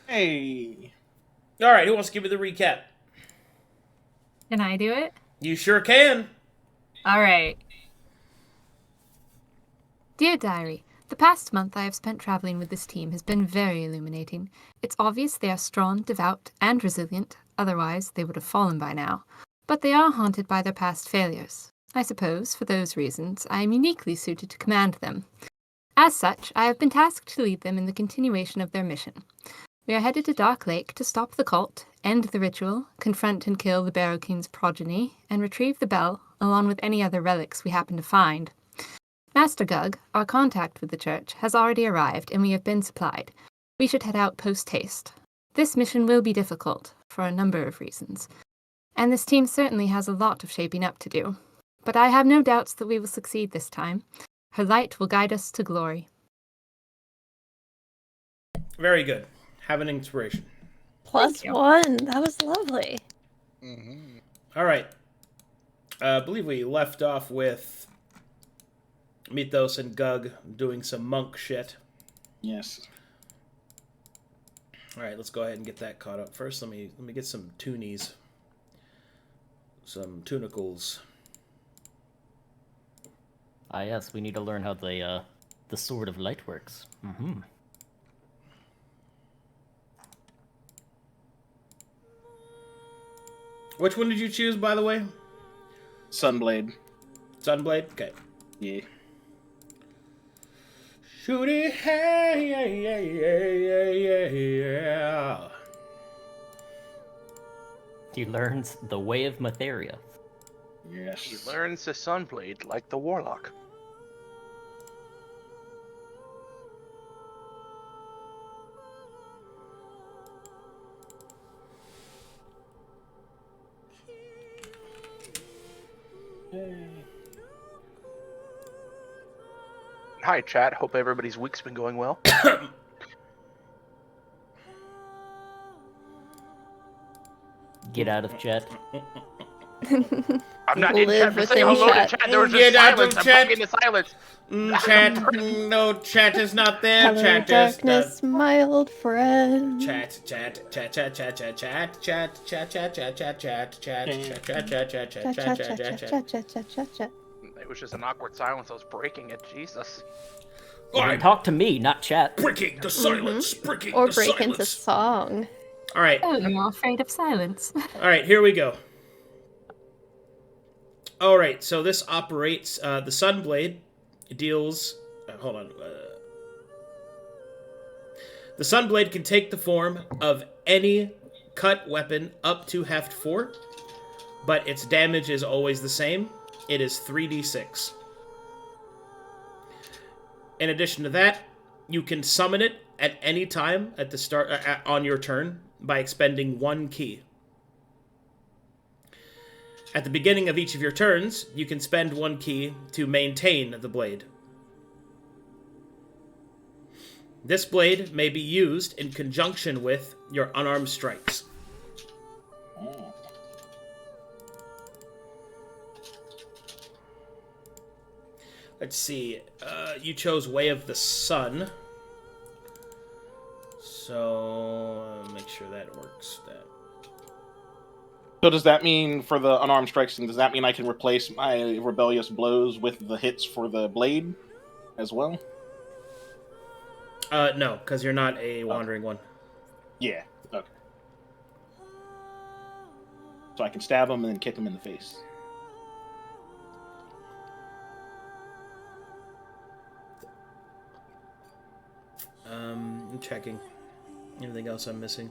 Hey. All right, who wants to give me the recap? Can I do it? You sure can. All right. Dear Diary, the past month I have spent traveling with this team has been very illuminating. It's obvious they are strong, devout, and resilient, otherwise they would have fallen by now. But they are haunted by their past failures. I suppose, for those reasons, I am uniquely suited to command them. As such, I have been tasked to lead them in the continuation of their mission. We are headed to Dark Lake to stop the cult, end the ritual, confront and kill the Barrow King's progeny, and retrieve the bell, along with any other relics we happen to find. Master Gug, our contact with the church, has already arrived and we have been supplied. We should head out post-haste. This mission will be difficult, for a number of reasons. And this team certainly has a lot of shaping up to do. But I have no doubts that we will succeed this time. Her light will guide us to glory. Very good. Have an inspiration. +1. That was lovely. Mm-hmm. All right. I believe we left off with Mythos and Gug doing some monk shit. Yes. All right, let's go ahead and get that caught up. First, let me get some tunies. Some tunicles. Ah, yes, we need to learn how the Sword of Light works. Mm-hmm. Which one did you choose, by the way? Sunblade. Sunblade? Okay. Yeah. Shooty, hey, yeah. He learns the way of Matheria. Yes. He learns the Sunblade like the Warlock. Hi, chat. Hope everybody's week's been going well. Get out of chat. I'm not in Live chat to say within hello chat. to chat. There was Get just out of silence. I'm chat. fucking in silence. Chat. No, chat is not there. Hello, Chat darkness, is my old friend. Chat. It was just an awkward silence. I was breaking it. Jesus. You can talk to me, not chat. Breaking the silence. Breaking Or the break silence. into song. All right. Oh, you're afraid of silence. All right, here we go. All right, so this operates, the Sunblade deals, hold on. The Sunblade can take the form of any cut weapon up to heft 4, but its damage is always the same. It is 3d6. In addition to that, you can summon it at any time at the start on your turn by expending 1 key. At the beginning of each of your turns, you can spend 1 key to maintain the blade. This blade may be used in conjunction with your unarmed strikes. Oh. Let's see. You chose Way of the Sun. So, make sure that works. So does that mean for the unarmed strikes, and does that mean I can replace my rebellious blows with the hits for the blade as well? No, because you're not a wandering one. Yeah. Okay. So I can stab him and then kick him in the face. I'm checking. Anything else I'm missing?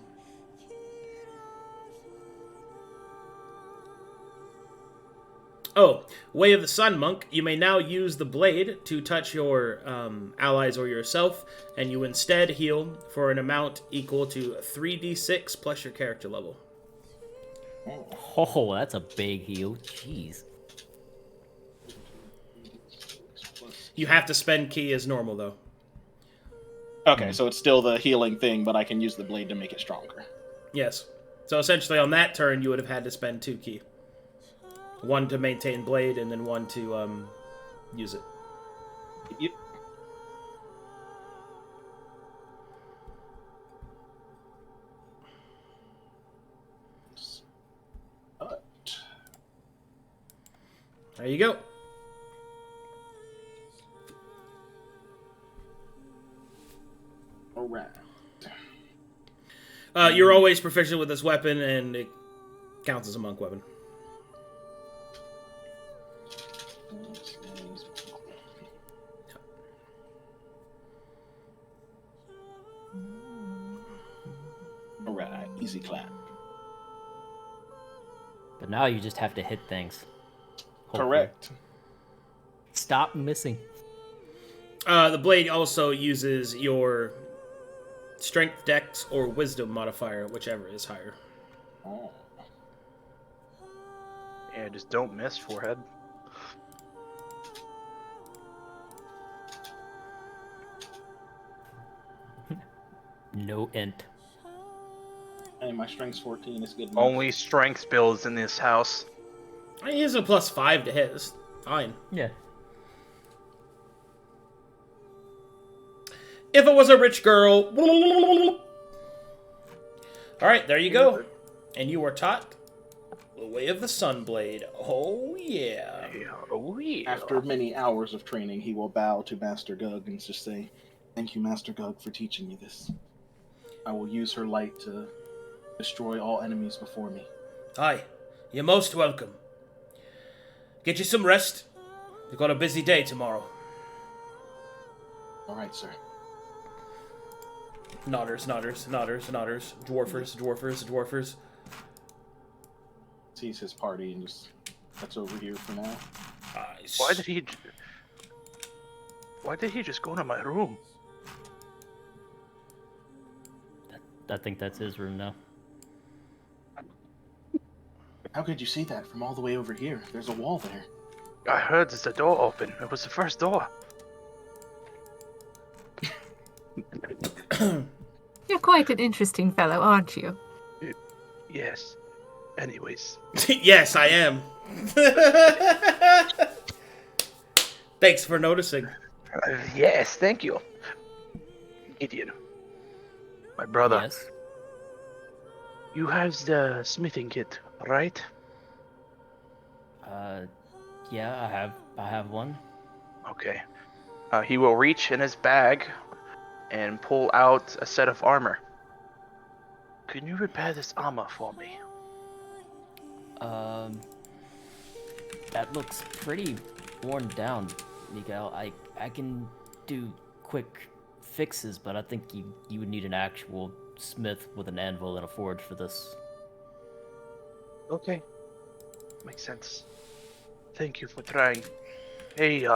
Oh, Way of the Sun Monk. You may now use the blade to touch your allies or yourself, and you instead heal for an amount equal to 3d6 plus your character level. Oh, that's a big heal. Jeez. You have to spend key as normal, though. Okay, so it's still the healing thing, but I can use the blade to make it stronger. Yes. So essentially on that turn, you would have had to spend 2 key. 1 to maintain blade, and then 1 to use it. Yep. There you go. All right. You're always proficient with this weapon, and it counts as a monk weapon. All right, easy clap. But now you just have to hit things. Hopefully. Correct. Stop missing. The blade also uses your strength, dex, or wisdom modifier, whichever is higher. Oh. Yeah, just don't miss, forehead. No int. Hey, my strength's 14. It's good enough. Only strength builds in this house. He has a +5 to hit. That's fine. Yeah. If it was a rich girl. Alright, there you go. And you are taught the way of the Sunblade. Oh, yeah. Oh, yeah. After many hours of training, he will bow to Master Gug and just say, "Thank you, Master Gug, for teaching me this. I will use her light to destroy all enemies before me." Hi. You're most welcome. Get you some rest. You've got a busy day tomorrow. All right, sir. Nodders. Dwarfers. Sees his party and just that's over here for now. Why did he just go into my room? I think that's his room now. How could you see that from all the way over here? There's a wall there. I heard the door open. It was the first door. You're quite an interesting fellow, aren't you? Yes. Anyways. Yes, I am. Thanks for noticing. Yes, thank you. Gideon. My brother. Yes. You have the smithing kit, right? Yeah, I have one. Okay. He will reach in his bag and pull out a set of armor. Can you repair this armor for me? That looks pretty worn down, Micha'el. I can do quick fixes, but I think you would need an actual smith with an anvil and a forge for this. Okay. Makes sense. Thank you for trying. Hey,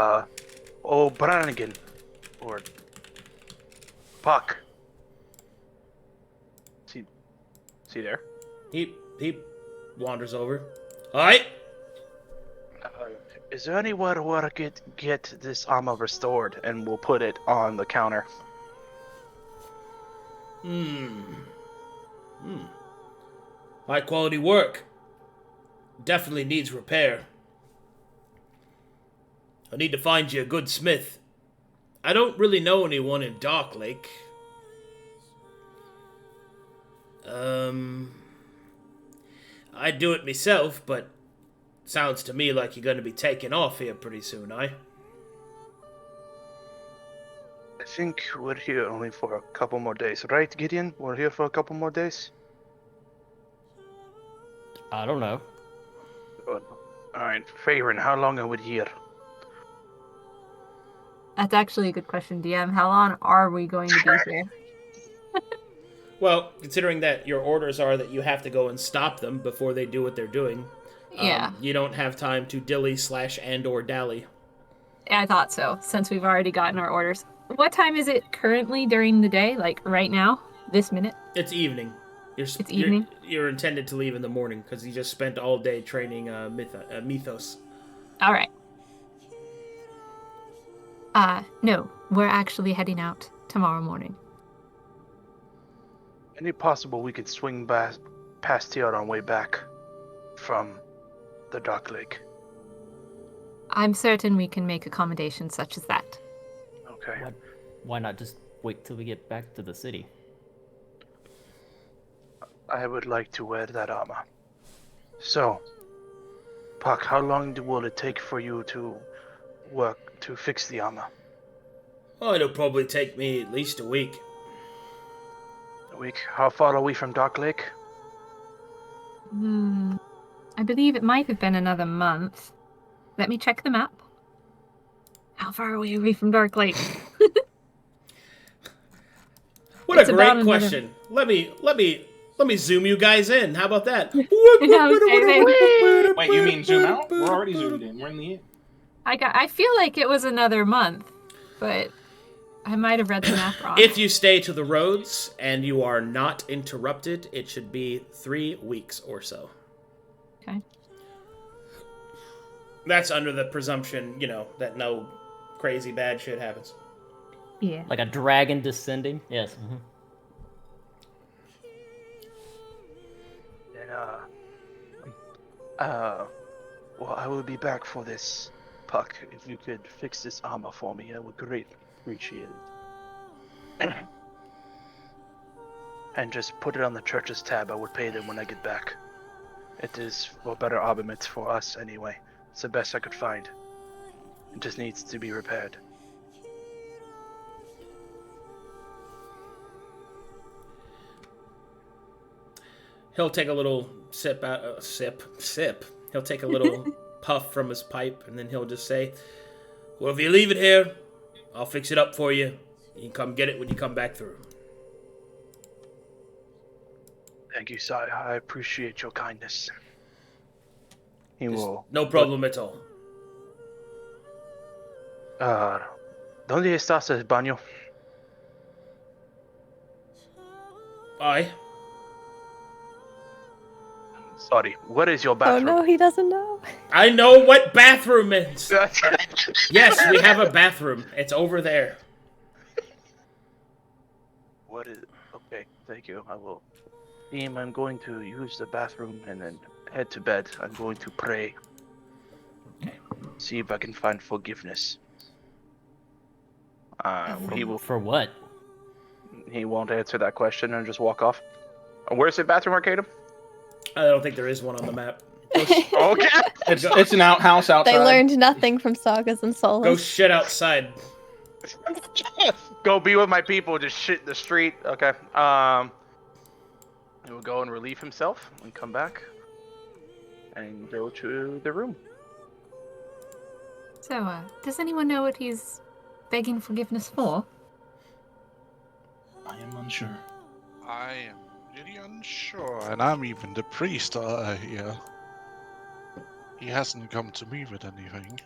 O'Branigan. Or Puck. See there? He wanders over. Alright. Is there anywhere where I could get this armor restored, and we'll put it on the counter? High quality work. Definitely needs repair. I need to find you a good smith. I don't really know anyone in Darklake. I'd do it myself, but sounds to me like you're going to be taking off here pretty soon, I think we're here only for a couple more days, right, Gideon? We're here for a couple more days? I don't know. Good. Alright, Farryn, how long are we here? That's actually a good question, DM. How long are we going to be here? Well, considering that your orders are that you have to go and stop them before they do what they're doing, Yeah. You don't have time to dilly/and/or dally. I thought so, since we've already gotten our orders. What time is it currently during the day? Like right now? This minute? It's evening. It's evening? You're intended to leave in the morning because you just spent all day training Mythos. All right. No, we're actually heading out tomorrow morning. Any possible we could swing past here on our way back from the Dark Lake? I'm certain we can make accommodations such as that. Okay. Why not just wait till we get back to the city? I would like to wear that armor. So, Puck, how long will it take for you to work to fix the armor? Oh, it'll probably take me at least a week. A week. How far are we from Dark Lake? I believe it might have been another month. Let me check the map. How far away are we from Dark Lake? What It's a about great another- question. Let me zoom you guys in. How about that? Wait, you mean zoom out? We're already zoomed in. We're in the end. I feel like it was another month, but I might have read the map wrong. If you stay to the roads and you are not interrupted, it should be 3 weeks or so. Okay. That's under the presumption, that no crazy bad shit happens. Yeah. Like a dragon descending? Yes. Mm-hmm. Then, well, I will be back for this, Puck. If you could fix this armor for me, I would greatly appreciate it. And just put it on the church's tab. I would pay them when I get back. It is for better armament for us anyway. It's the best I could find. It just needs to be repaired. He'll take a little sip. He'll take a little puff from his pipe, and then he'll just say, "Well, if you leave it here, I'll fix it up for you. You can come get it when you come back through." Thank you, Sai. I appreciate your kindness. He will. No problem at all. ¿Dónde estás, el baño? Aye. Sorry, what is your Oh bathroom? no, he doesn't know. I know what bathroom is. Yes, we have a bathroom. It's over there. What is? Okay, thank you. I will. I'm going to use the bathroom and then head to bed. I'm going to pray. Okay. See if I can find forgiveness. He will. For what? He won't answer that question and just walk off. Where's the bathroom, Arcadum? I don't think there is one on the map. Okay. It's an outhouse outside. They learned nothing from Sagas and Solas. Go shit outside. Go be with my people. Just shit in the street. Okay. He will go and relieve himself and come back and go to the room. So, does anyone know what he's begging forgiveness for? I am unsure. I am really unsure, and I'm even the priest here. He hasn't come to me with anything.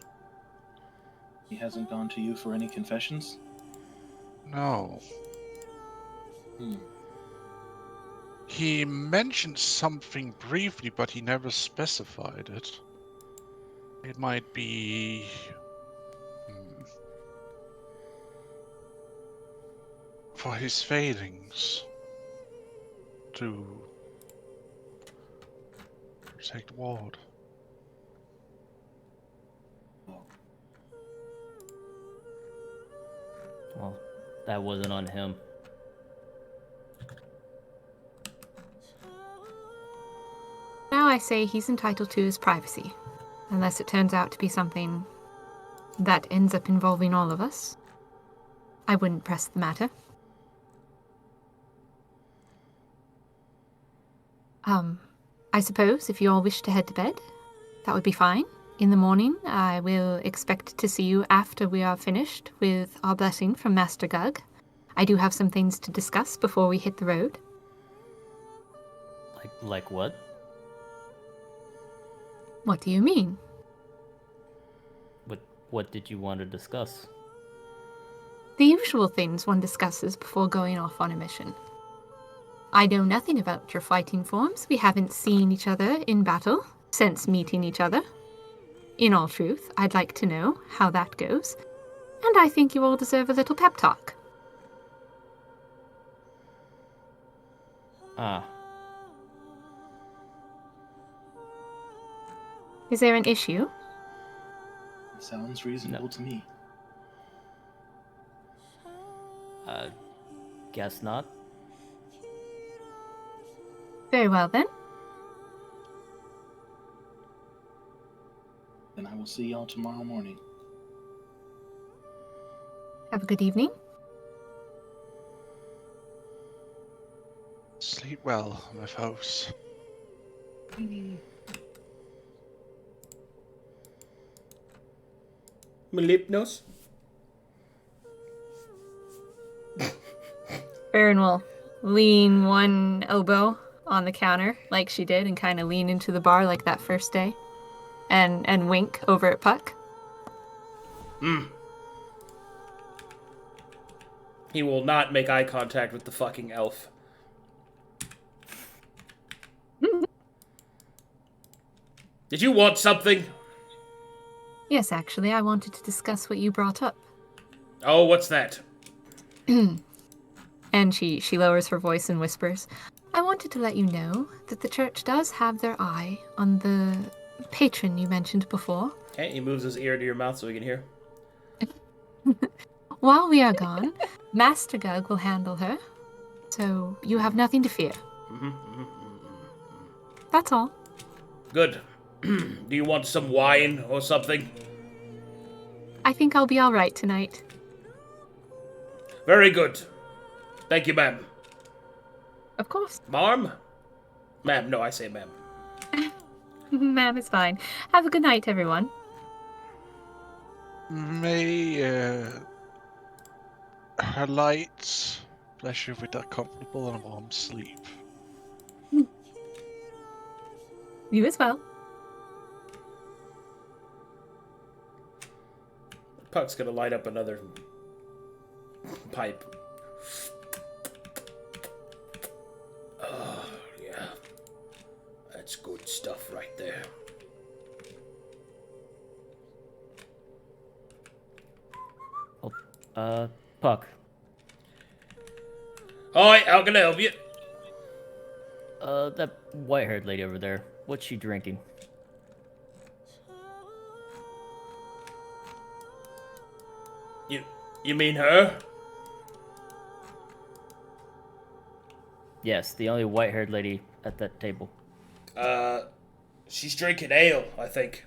He hasn't gone to you for any confessions? No. He mentioned something briefly, but he never specified it. It might be... for his failings to protect Ward. Well, that wasn't on him. Now I say he's entitled to his privacy, unless it turns out to be something that ends up involving all of us. I wouldn't press the matter. I suppose if you all wish to head to bed, that would be fine. In the morning, I will expect to see you after we are finished with our blessing from Master Gug. I do have some things to discuss before we hit the road. Like what? What do you mean? What did you want to discuss? The usual things one discusses before going off on a mission. I know nothing about your fighting forms. We haven't seen each other in battle since meeting each other. In all truth, I'd like to know how that goes, and I think you all deserve a little pep talk. Is there an issue? It sounds reasonable to me. Guess not. Very well then. Then I will see y'all tomorrow morning. Have a good evening. Sleep well, Mythos. Melipnos? Farryn will lean one elbow on the counter like she did and kind of lean into the bar like that first day and wink over at Puck. He will not make eye contact with the fucking elf. Did you want something? Yes, actually, I wanted to discuss what you brought up. Oh, what's that? And she lowers her voice and whispers, I wanted to let you know that the church does have their eye on the patron you mentioned before. Okay, he moves his ear to your mouth so we can hear. While we are gone, Master Gug will handle her, so you have nothing to fear. That's all. Good. Do you want some wine or something? I think I'll be all right tonight. Very good. Thank you, ma'am. Of course. Marm? Ma'am, no, I say ma'am. Ma'am, it's fine. Have a good night, everyone. May her light bless you with that comfortable and warm sleep. You as well. Puck's gonna light up another pipe. Oh, yeah. That's good stuff right there. Puck. Hi, how can I help you? That white-haired lady over there, what's she drinking? You mean her? Yes, the only white-haired lady at that table. She's drinking ale, I think.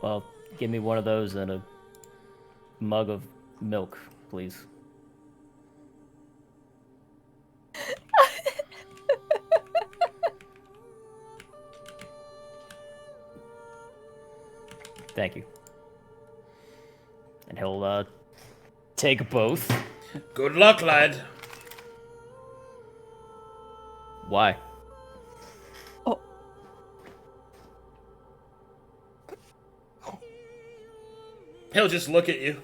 Well, give me one of those and a mug of milk, please. Thank you. And he'll, take both. Good luck, lad. Why? He'll just look at you.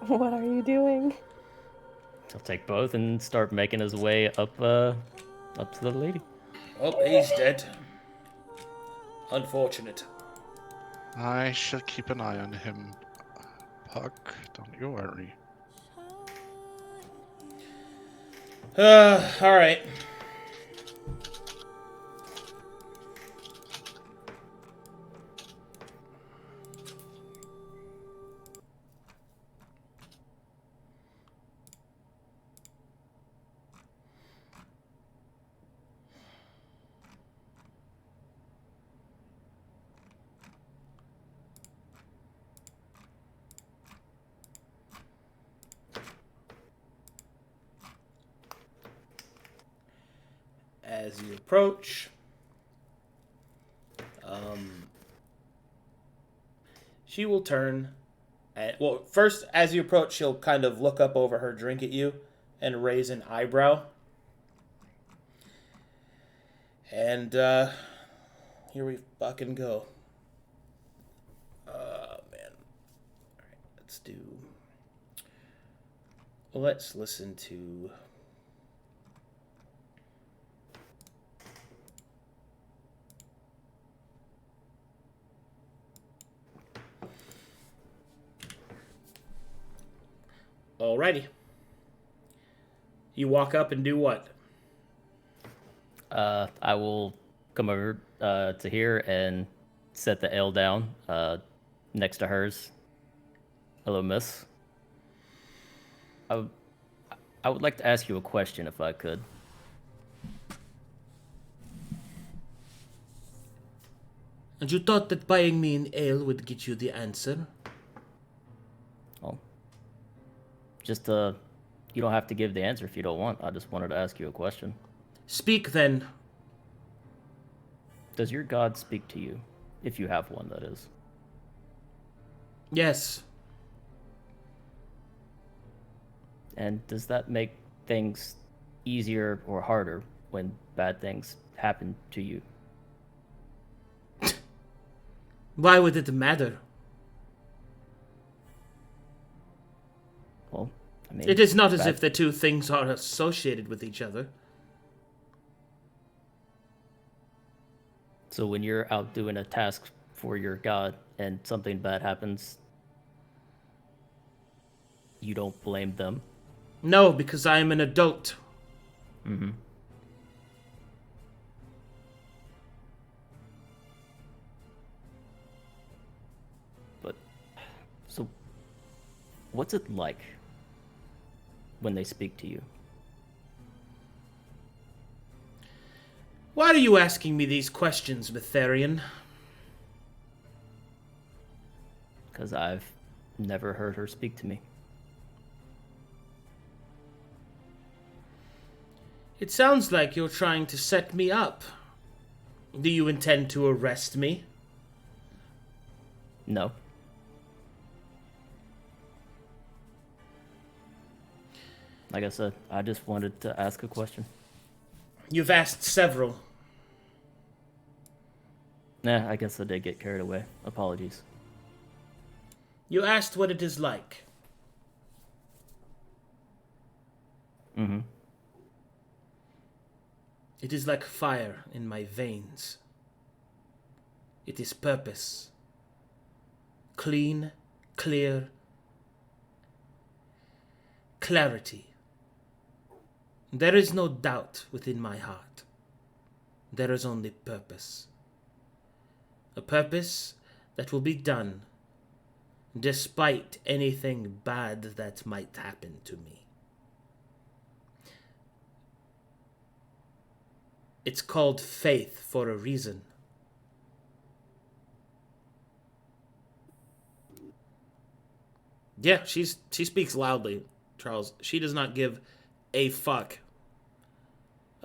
What are you doing? He'll take both and start making his way up to the lady. Oh, he's dead. Unfortunate. I shall keep an eye on him, Puck. Don't you worry. Alright. As you approach, she will turn. Well, first, as you approach, she'll kind of look up over her drink at you and raise an eyebrow. And here we fucking go. Man. Alright, let's listen to... Alrighty. You walk up and do what? I will come over to here and set the ale down next to hers. Hello, miss. I, I would like to ask you a question if I could. And you thought that buying me an ale would get you the answer? Well, just, you don't have to give the answer if you don't want. I just wanted to ask you a question. Speak then. Does your god speak to you? If you have one, that is. Yes. And does that make things easier or harder when bad things happen to you? Why would it matter? Well, I mean... It is not as if the two things are associated with each other. So when you're out doing a task for your god and something bad happens, you don't blame them? No, because I am an adult. Mm-hmm. But, so, what's it like when they speak to you? Why are you asking me these questions, Thirain? Because I've never heard her speak to me. It sounds like you're trying to set me up. Do you intend to arrest me? No. Like I said, I just wanted to ask a question. You've asked several. Nah, I guess I did get carried away. Apologies. You asked what it is like. Mm-hmm. It is like fire in my veins. It is purpose. Clean, clear, clarity. There is no doubt within my heart. There is only purpose. A purpose that will be done despite anything bad that might happen to me. It's called faith for a reason. Yeah, she speaks loudly, Charles. She does not give a fuck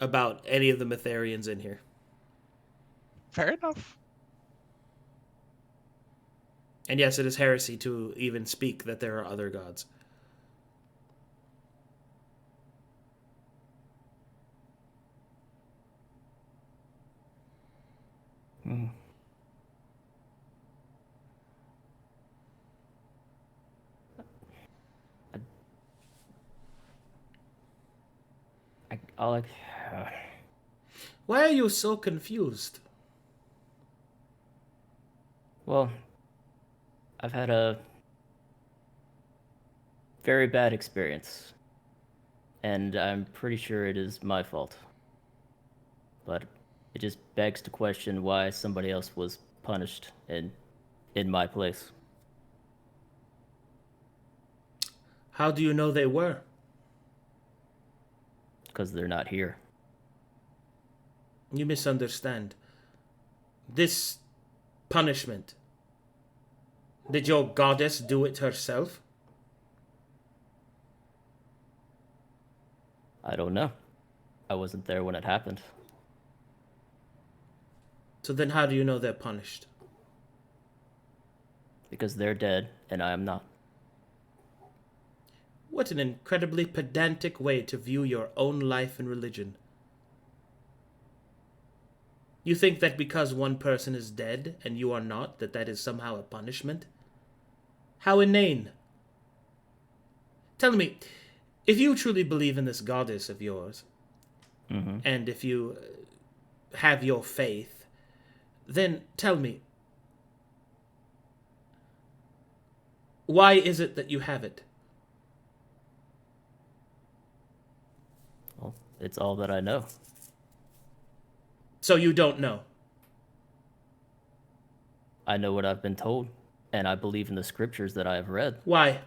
about any of the Mytharians in here. Fair enough. And yes, it is heresy to even speak that there are other gods. Mm. I'll like... Why are you so confused? Well, I've had a very bad experience, and I'm pretty sure it is my fault. But it just begs to question why somebody else was punished in my place. How do you know they were? Because they're not here. You misunderstand. This punishment, did your goddess do it herself? I don't know. I wasn't there when it happened. So then how do you know they're punished? Because they're dead, and I am not. What an incredibly pedantic way to view your own life and religion. You think that because one person is dead and you are not, that is somehow a punishment? How inane. Tell me, if you truly believe in this goddess of yours, and if you have your faith, then tell me, why is it that you have it? Well, it's all that I know. So you don't know? I know what I've been told, and I believe in the scriptures that I have read. Why?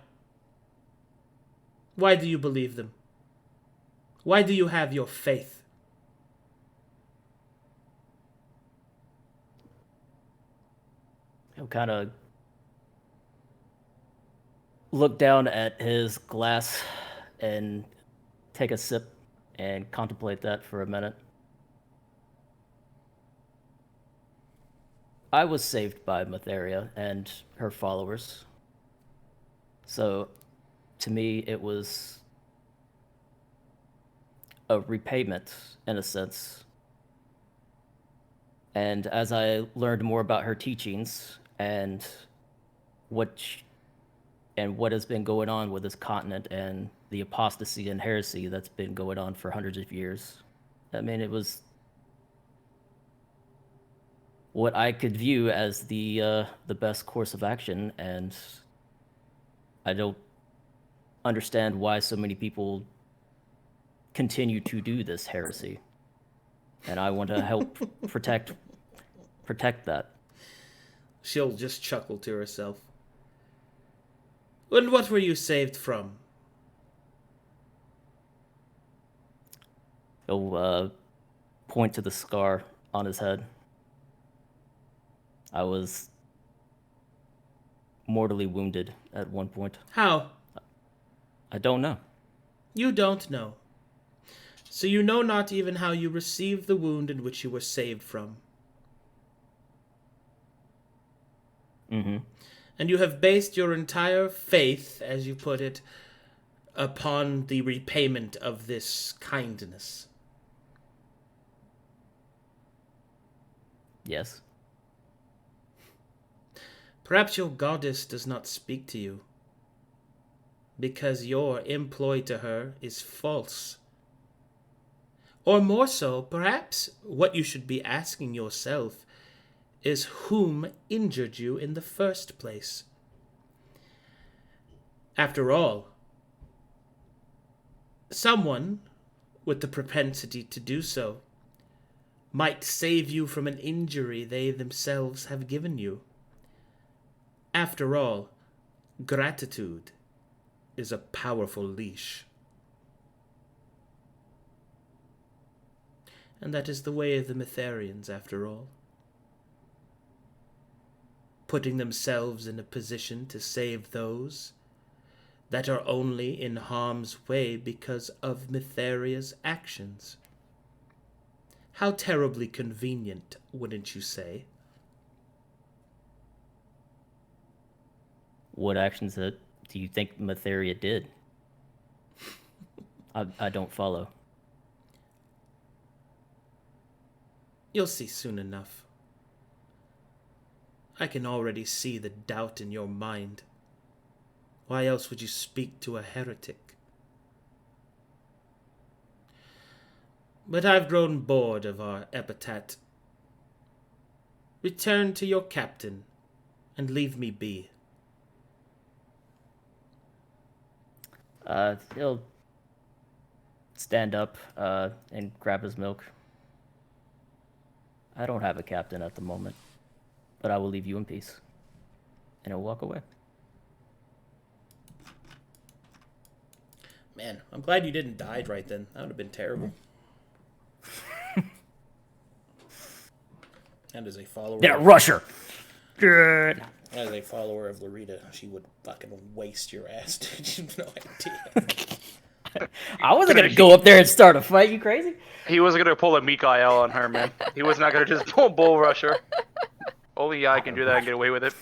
Why do you believe them? Why do you have your faith? He'll kind of look down at his glass and take a sip and contemplate that for a minute. I was saved by Matheria and her followers. So, to me, it was a repayment, in a sense. And as I learned more about her teachings and what has been going on with this continent and the apostasy and heresy that's been going on for hundreds of years, I mean, it was what I could view as the best course of action, and I don't understand why so many people continue to do this heresy. And I want to help protect that. She'll just chuckle to herself. And what were you saved from? He'll point to the scar on his head. I was mortally wounded at one point. How? I don't know. You don't know. So you know not even how you received the wound in which you were saved from. Mm-hmm. And you have based your entire faith, as you put it, upon the repayment of this kindness. Yes. Perhaps your goddess does not speak to you, because your employ to her is false. Or more so, perhaps what you should be asking yourself is whom injured you in the first place. After all, someone with the propensity to do so might save you from an injury they themselves have given you. After all, gratitude is a powerful leash. And that is the way of the Mytharians, after all. Putting themselves in a position to save those that are only in harm's way because of Mytharia's actions. How terribly convenient, wouldn't you say? What actions do you think Matheria did? I don't follow. You'll see soon enough. I can already see the doubt in your mind. Why else would you speak to a heretic? But I've grown bored of our epithet. Return to your captain and leave me be. He'll stand up and grab his milk. I don't have a captain at the moment, but I will leave you in peace. And he'll walk away. Man, I'm glad you didn't die right then. That would have been terrible. And as a follower... Yeah, rush her! Good. As a follower of Loretta, she would fucking waste your ass, dude. You have no idea. I wasn't gonna go up there and start a fight, you crazy? He was gonna pull a Micha'el on her, man. He was not gonna just pull bull rush her. Only I can do that and get away with it.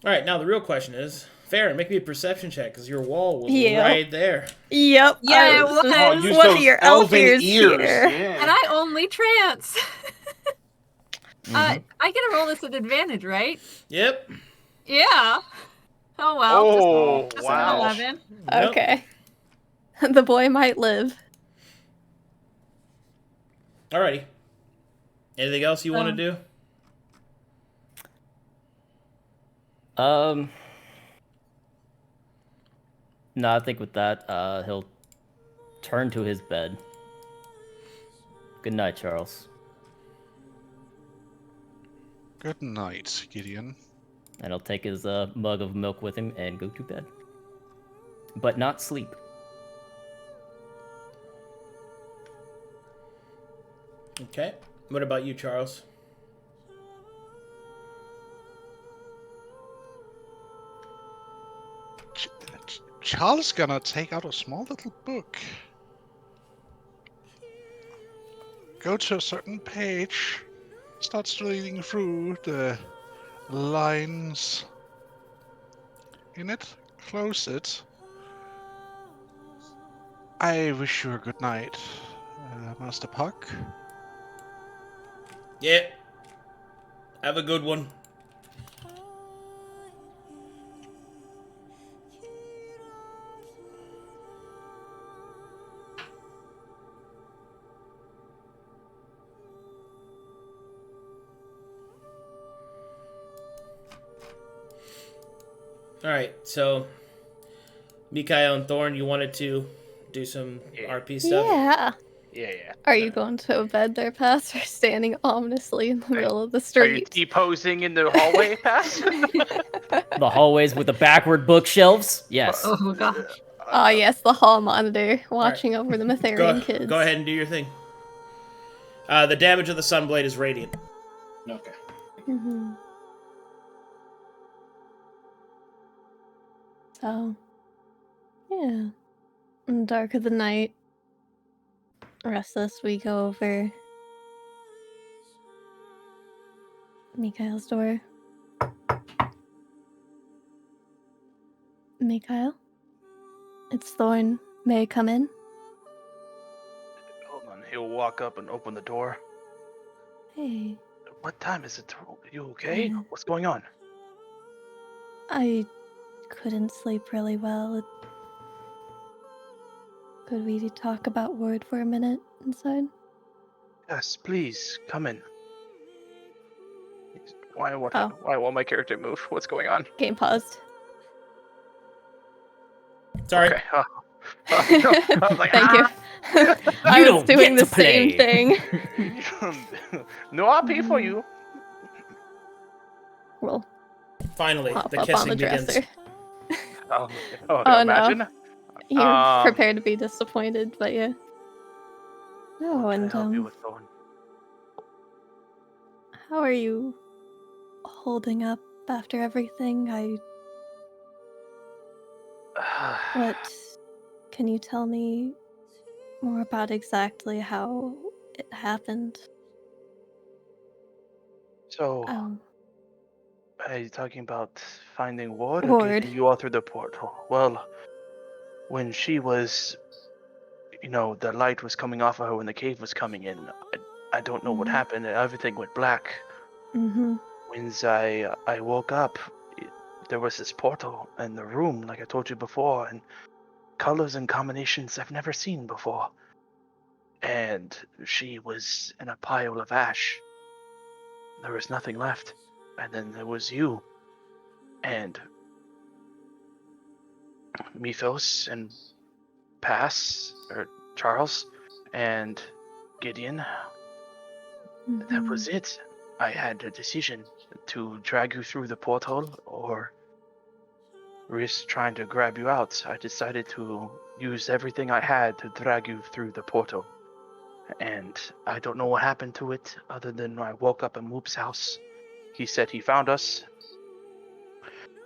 Alright, now the real question is, Farryn, make me a perception check, because your wall was Yeah. right there. Yep. Yeah, it was was. just use one those of your elf elven ears here. Yeah. And I only trance. I get to roll this at advantage, right? Yep. Yeah. Oh well. Oh, Just wow. an 11. Yep. Okay. The boy might live. Alrighty. Anything else you want to do? No, I think with that, he'll turn to his bed. Good night, Charles. Good night, Gideon. And he'll take his mug of milk with him and go to bed. But not sleep. Okay. What about you, Charles? Charles gonna take out a small little book. Go to a certain page. Starts reading through the lines in it. Close it. I wish you a good night, Master Puck. Yeah. Have a good one. Alright, so Micha'el and Thorne, you wanted to do some RP stuff? Yeah. Yeah. Are you going to bed there, Pass, or standing ominously in the middle of the Are you street? T-posing in the hallway, Pass? The hallways with the backward bookshelves? Yes. Oh gosh. Oh, yes, the hall monitor watching over the Mytharian kids. Go ahead and do your thing. The damage of the Sunblade is radiant. Okay. Mm-hmm. So, yeah. In the dark of the night, restless, we go over Micha'el's door. Micha'el? It's Thorne. May I come in? Hold on, he'll walk up and open the door. Hey. What time is it? Are you okay? Uh, What's going on? I couldn't sleep really well. Could we talk about Word for a minute inside? Yes, please, come in. Why Oh. won't my character move? What's going on? Game paused. Sorry. Okay. No, I was like, Thank you. I You was don't doing get the to play. same thing. No RP for you. We'll Finally, hop the up on the kissing begins. dresser. Oh, Oh, imagine. no. You're prepared to be disappointed, but yeah. No, What can I and help you with, Thorne? how are you holding up after everything? What can you tell me more about exactly how it happened? So, Oh, are you talking about finding Ward or Ward. getting you all through the portal? Well, when she was, the light was coming off of her when the cave was coming in. I don't know what happened. Everything went black. Mm-hmm. Once I woke up, there was this portal in the room, like I told you before, and colors and combinations I've never seen before. And she was in a pile of ash. There was nothing left. And then there was you. And Mythos and Charles, and Gideon. That was it. I had a decision to drag you through the portal or risk trying to grab you out. I decided to use everything I had to drag you through the portal. And I don't know what happened to it other than I woke up in Whoop's house. He said he found us.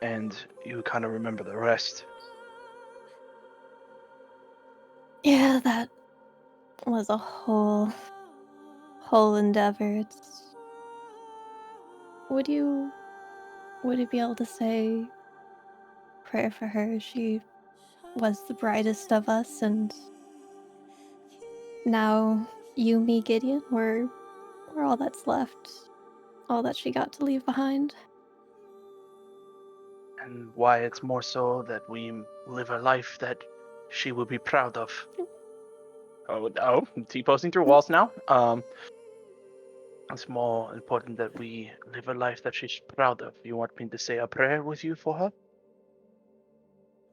And you kind of remember the rest. Yeah, that was a whole endeavor. Would you be able to say prayer for her? She was the brightest of us, and now you, me, Gideon, we're all that's left. All that she got to leave behind. And why it's more so that we live a life that she will be proud of. Oh, T-posting through walls now. It's more important that we live a life that she's proud of. You want me to say a prayer with you for her?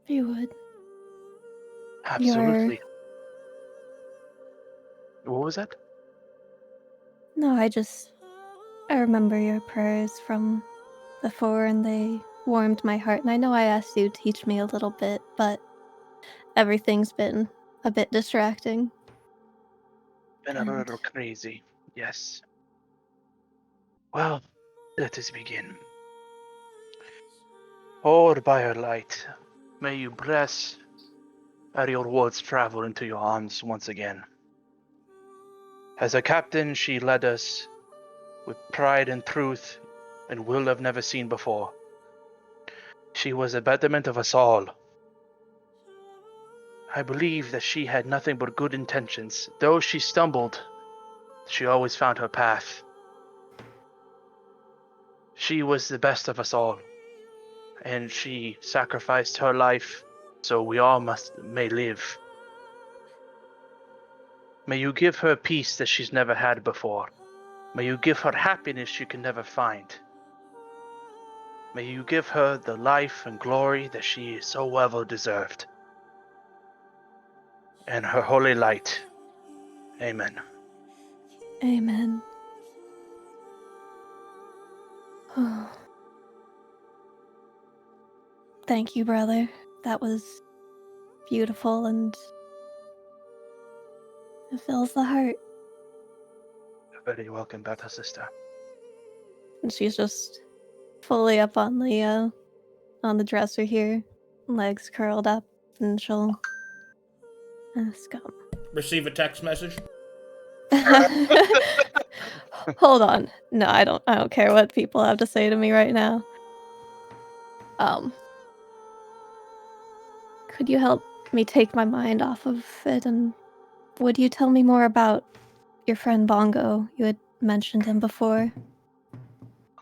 If you would. Absolutely. What was that? No, I remember your prayers from before, and they warmed my heart. And I know I asked you to teach me a little bit, but everything's been a bit distracting. Been a little crazy, yes. Well, let us begin. Powered by her light, May you bless your words travel into your arms once again. As a captain, she led us with pride and truth and will I've never seen before. She was a betterment of us all. I believe that she had nothing but good intentions. Though she stumbled, she always found her path. She was the best of us all, and she sacrificed her life so we all may live. May you give her peace that she's never had before. May you give her happiness she can never find. May you give her the life and glory that she so well deserved. And her holy light. Amen. Amen. Thank you, brother. That was beautiful and it fills the heart. You're very welcome, better sister. And she's just fully up on the dresser here, legs curled up, and she'll come. Receive a text message. Hold on. No, I don't care what people have to say to me right now. Could you help me take my mind off of it, and would you tell me more about your friend Bongo? You had mentioned him before.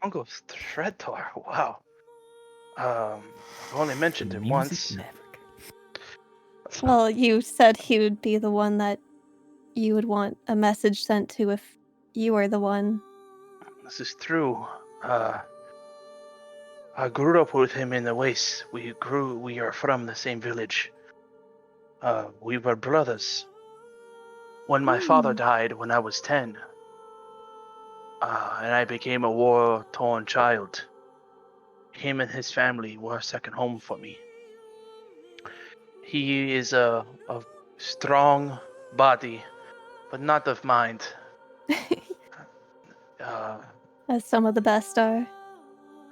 Bongo's Threadtor, wow. I've only mentioned him once. Well, you said he would be the one that you would want a message sent to if you were the one. This is true. I grew up with him in the Waste. We are from the same village. We were brothers. When my father died when I was 10, and I became a war-torn child, him and his family were a second home for me. He is a strong body, but not of mind. As some of the best are.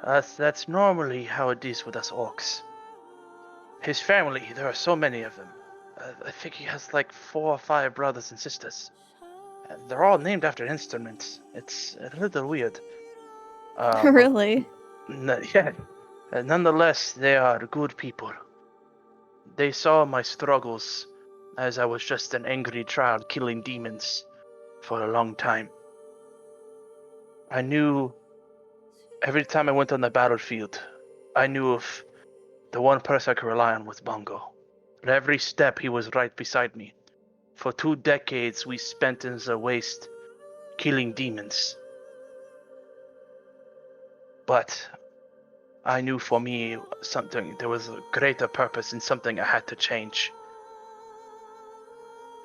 That's normally how it is with us orcs. His family, there are so many of them. I think he has like 4 or 5 brothers and sisters. They're all named after instruments. It's a little weird. Really? Yeah. Nonetheless, they are good people. They saw my struggles as I was just an angry child killing demons for a long time. I knew every time I went on the battlefield, I knew if the one person I could rely on was Bongo. At every step, he was right beside me. For 2 decades, we spent in the Waste killing demons. But I knew for me there was a greater purpose and something I had to change.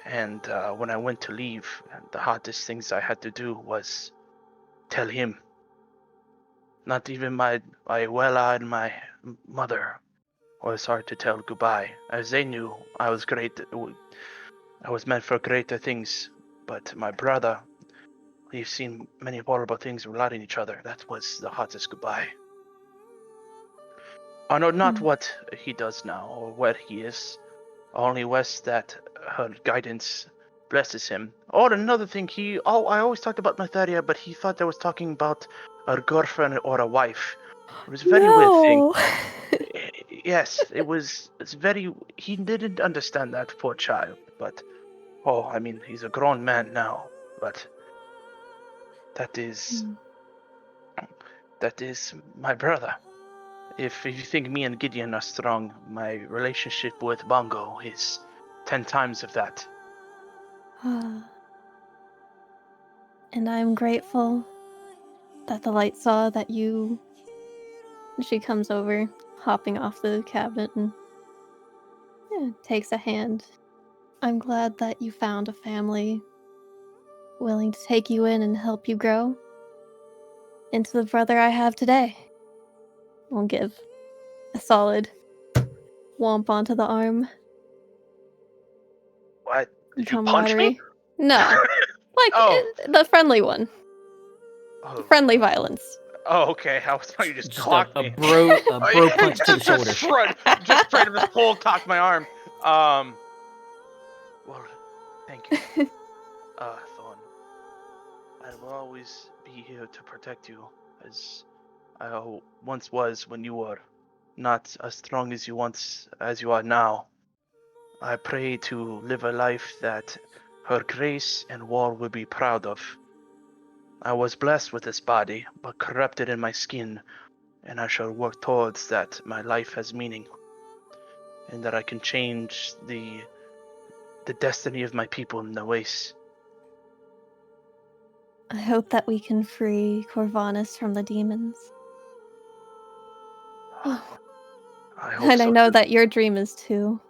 And when I went to leave, the hardest things I had to do was tell him. Not even my well-eyed my mother was hard to tell goodbye, as they knew I was great. I was meant for greater things, but my brother, we've seen many horrible things regarding each other. That was the hardest goodbye. I know not what he does now or where he is. Only was that her guidance blesses him. Or another thing, I always talked about Mytheria, but he thought I was talking about a girlfriend or a wife. It was a very weird thing. Yes, it's very, he didn't understand that, poor child, but, he's a grown man now, but that is my brother. If you think me and Gideon are strong, my relationship with Bongo is 10 times of that. And I'm grateful that the light saw that you... She comes over, hopping off the cabinet, and takes a hand. I'm glad that you found a family willing to take you in and help you grow into the brother I have today. I'll give a solid womp onto the arm. What? Did you punch me? No. The friendly one. Oh. Friendly violence. Oh, okay. I was thought you just Just clocked a me. bro punch to the shoulder. Just straight to just cold cock my arm. Well, thank you, Thorne. I will always be here to protect you, as I once was when you were not as strong as you are now. I pray to live a life that Her Grace and War will be proud of. I was blessed with this body, but corrupted in my skin, and I shall work towards that my life has meaning, and that I can change the destiny of my people in the ways. I hope that we can free Corvanus from the demons. I hope And I so know too. that your dream is to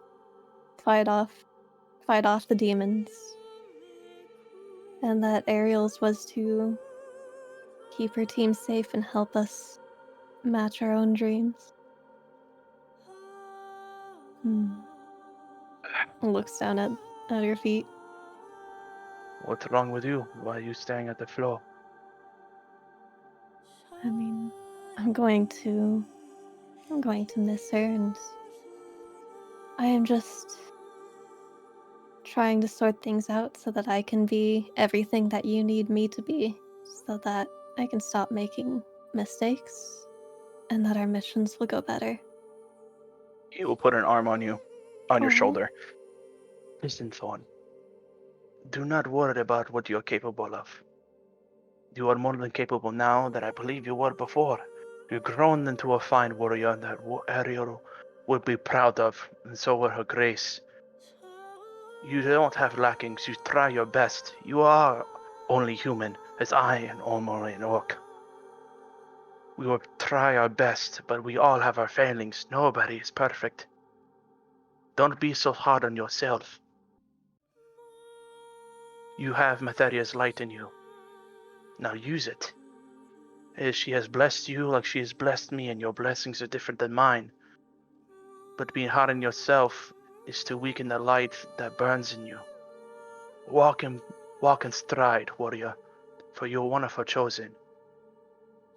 fight off the demons. And that Ariel's was to keep her team safe and help us match our own dreams. Looks down at your feet. What's wrong with you? Why are you staring at the floor? I mean, I'm going to miss her, and I am just trying to sort things out so that I can be everything that you need me to be, so that I can stop making mistakes and that our missions will go better. He will put an arm on you, on your Aw. shoulder. Listen, Thorne. Do not worry about what you are capable of. You are more than capable now than I believe you were before. You've grown into a fine warrior that Ariel would be proud of, and so will Her Grace. You don't have lackings. You try your best. You are only human, as I am only an orc. We will try our best, but we all have our failings. Nobody is perfect. Don't be so hard on yourself. You have Matheria's light in you. Now use it. As she has blessed you like she has blessed me, and your blessings are different than mine. But being hard on yourself is to weaken the light that burns in you. Walk in stride, warrior, for you are one of her chosen.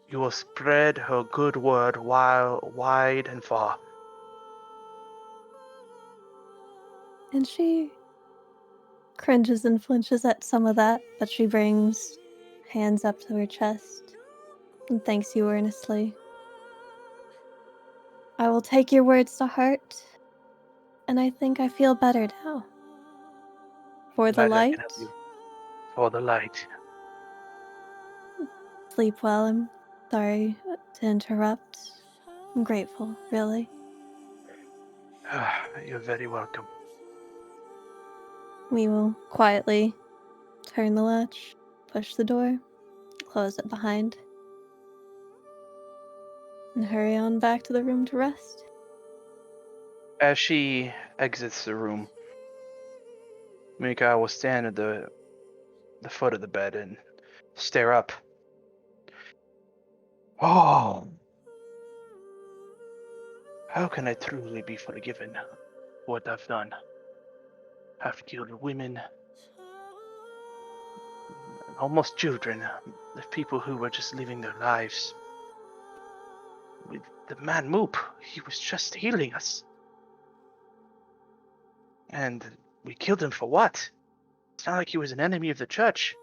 You will spread her good word wide and far. And she cringes and flinches at some of that, but she brings hands up to her chest and thanks you earnestly. I will take your words to heart, and I think I feel better now. For the Glad I can light, help you. For the light. sleep well. I'm sorry to interrupt. I'm grateful, really. You're very welcome. We will quietly turn the latch, push the door, close it behind, and hurry on back to the room to rest. As she exits the room, Micha'el will stand at the foot of the bed and stare up. Oh, how can I truly be forgiven for what I've done? I've killed women, almost children, the people who were just living their lives. With the man Moop, he was just healing us. And we killed him for what? It's not like he was an enemy of the church.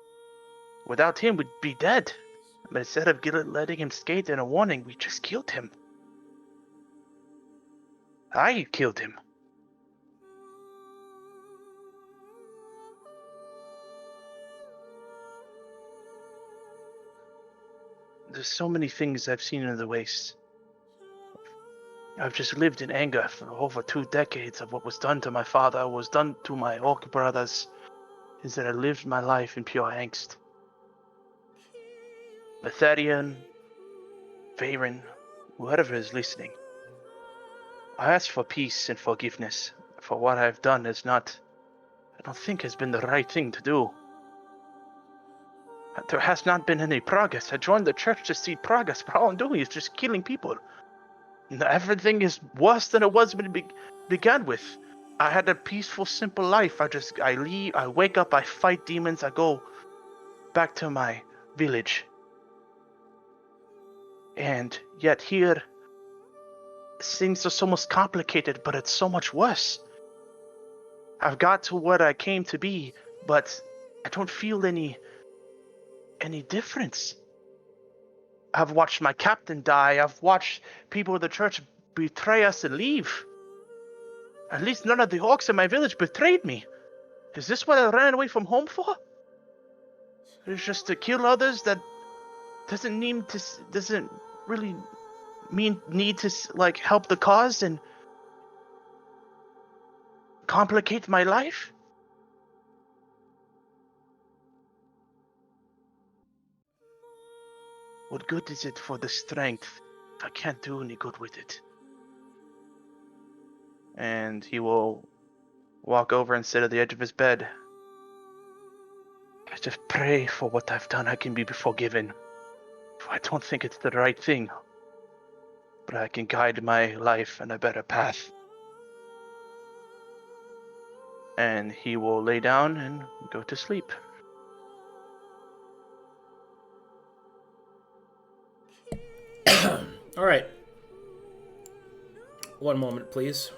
Without him, we'd be dead. But instead of letting him skate in a warning, we just killed him. I killed him. There's so many things I've seen in the waste. I've just lived in anger for over 2 decades of what was done to my father, was done to my orc brothers, is that I lived my life in pure angst. Matherian, Farryn, whoever is listening, I ask for peace and forgiveness for what I've done I don't think has been the right thing to do. There has not been any progress. I joined the church to see progress, but all I'm doing is just killing people. And everything is worse than it was when it began with. I had a peaceful, simple life. I leave, I wake up, I fight demons, I go back to my village. And yet here, things are so much complicated, but it's so much worse. I've got to what I came to be, but I don't feel any difference. I've watched my captain die. I've watched people of the church betray us and leave. At least none of the orcs in my village betrayed me. Is this what I ran away from home for? It's just to kill others that doesn't really need to like help the cause and complicate my life? What good is it for the strength if I can't do any good with it? And he will walk over and sit at the edge of his bed. I just pray for what I've done I can be forgiven. I don't think it's the right thing, but I can guide my life in a better path. And he will lay down and go to sleep. All right. One moment, please.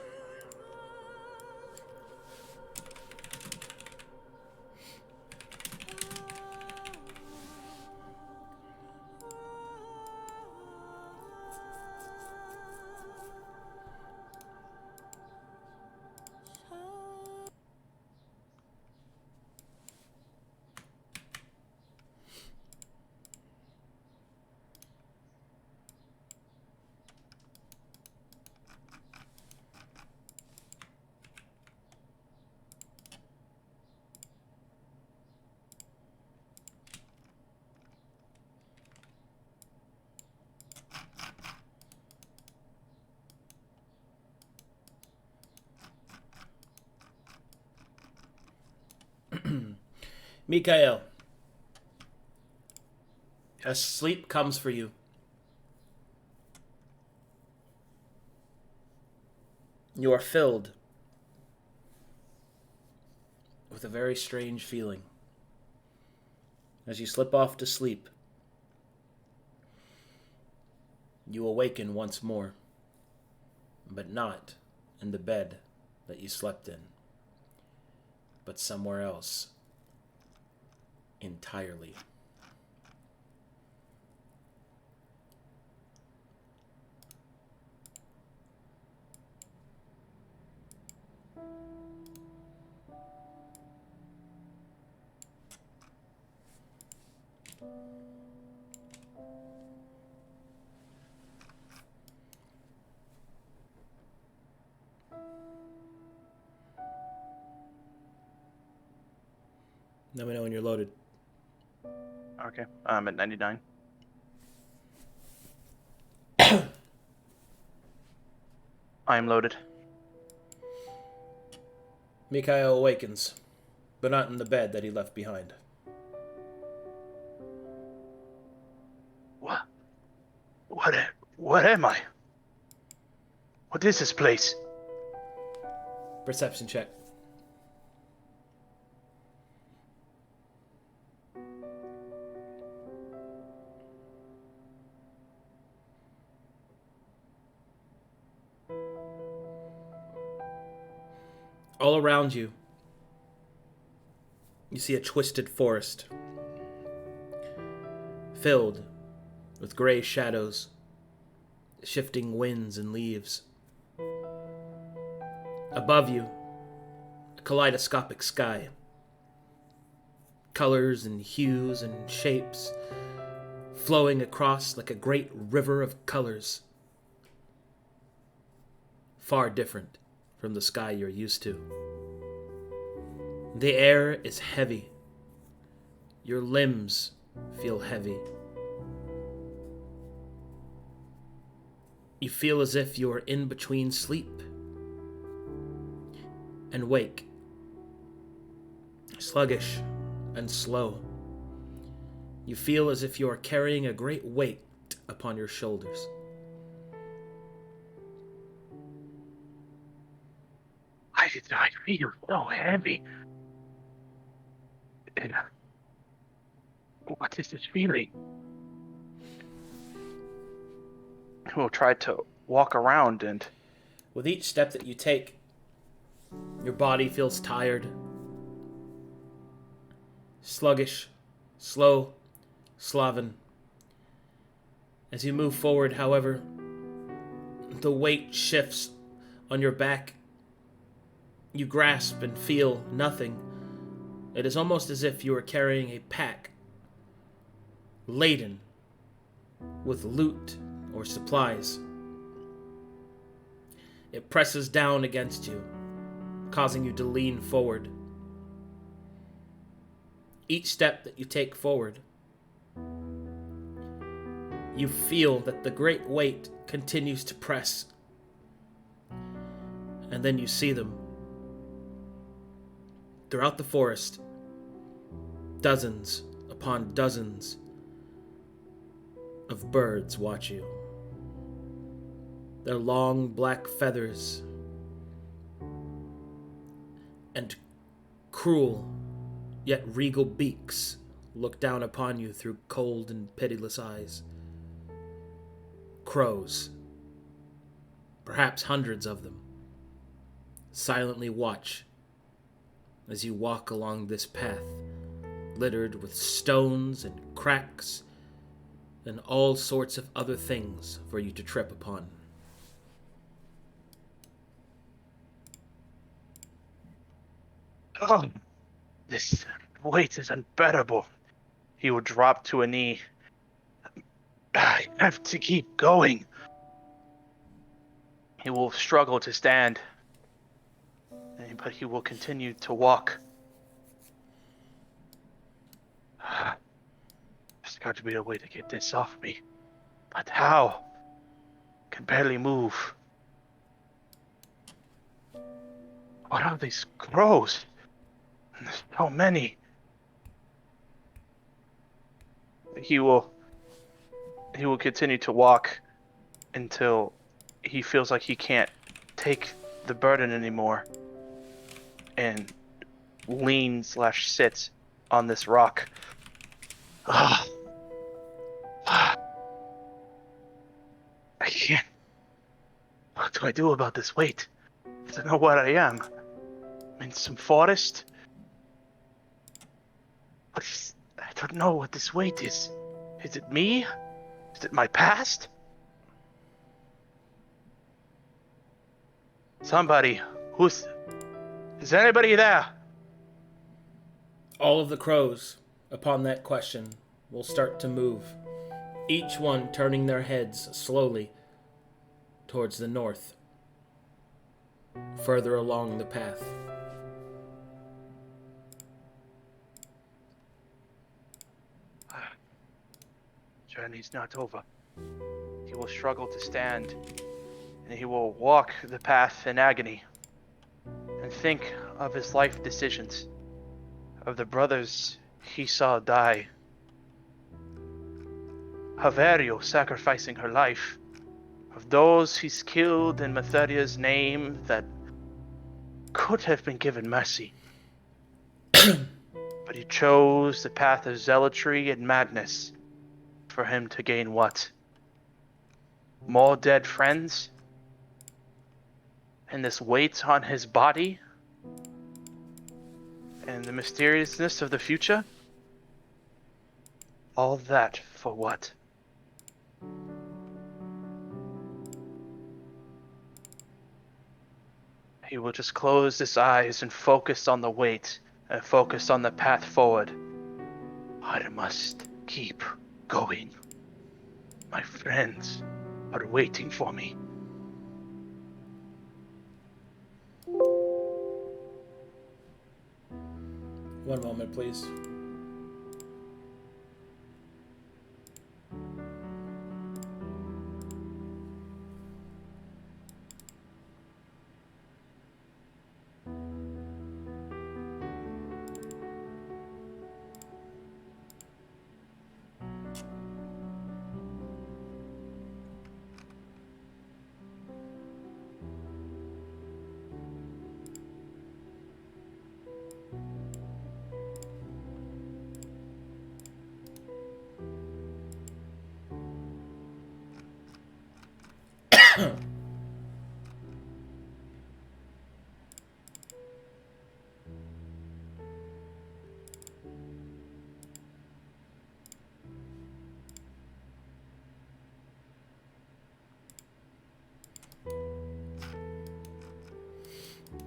Micha'el, as sleep comes for you, you are filled with a very strange feeling. As you slip off to sleep, you awaken once more, but not in the bed that you slept in, but somewhere else entirely. Let me know when you're loaded. Okay, I'm at 99. I am loaded. Micha'el awakens, but not in the bed that he left behind. What am I? What is this place? Perception check. All around you, you see a twisted forest, filled with gray shadows, shifting winds and leaves. Above you, a kaleidoscopic sky. Colors and hues and shapes flowing across like a great river of colors. Far different from the sky you're used to. The air is heavy. Your limbs feel heavy. You feel as if you are in between sleep and wake, sluggish and slow. You feel as if you are carrying a great weight upon your shoulders. Why did I feel so heavy? What is this feeling? he will try to walk around and... With each step that you take, your body feels tired, sluggish, slow, sloven. As you move forward, however, the weight shifts on your back. You grasp and feel nothing. It is almost as if you are carrying a pack laden with loot or supplies. It presses down against you, causing you to lean forward. Each step that you take forward, you feel that the great weight continues to press. And then you see them. Throughout the forest, dozens upon dozens of birds watch you. Their long black feathers and cruel yet regal beaks look down upon you through cold and pitiless eyes. Crows, perhaps hundreds of them, silently watch as you walk along this path littered with stones and cracks and all sorts of other things for you to trip upon. Oh, this weight is unbearable. He will drop to a knee. I have to keep going. He will struggle to stand, but he will continue to walk. There's got to be a way to get this off me. But how? I can barely move. What are these crows? There's so many. He will continue to walk until he feels like he can't take the burden anymore and lean/sits on this rock. I can't. What do I do about this weight? I don't know what I am. I'm in some forest. I don't know what this weight is. Is it me? Is it my past? Somebody. Is there anybody there? All of the crows, upon that question, will start to move, each one turning their heads slowly towards the north, further along the path. Journey's not over. He will struggle to stand, and he will walk the path in agony, and think of his life decisions, of the brothers he saw die, Haverio sacrificing her life, of those he's killed in Matheria's name that could have been given mercy. But he chose the path of zealotry and madness for him to gain what? More dead friends? And this weight on his body? And the mysteriousness of the future? All that for what? He will just close his eyes and focus on the weight and focus on the path forward. I must keep going. My friends are waiting for me. One moment, please.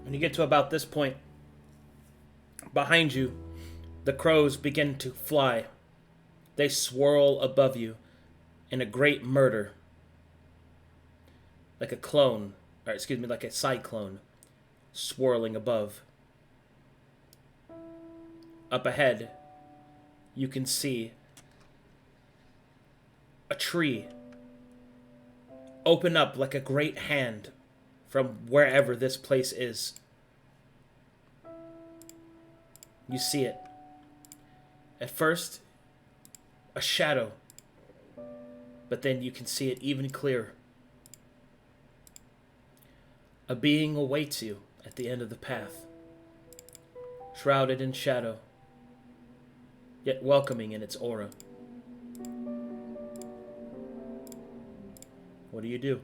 When you get to about this point, behind you, the crows begin to fly. They swirl above you in a great murder. Like a cyclone swirling above. Up ahead, you can see a tree open up like a great hand from wherever this place is. You see it. At first, a shadow, but then you can see it even clearer. A being awaits you at the end of the path, shrouded in shadow, yet welcoming in its aura. What do you do?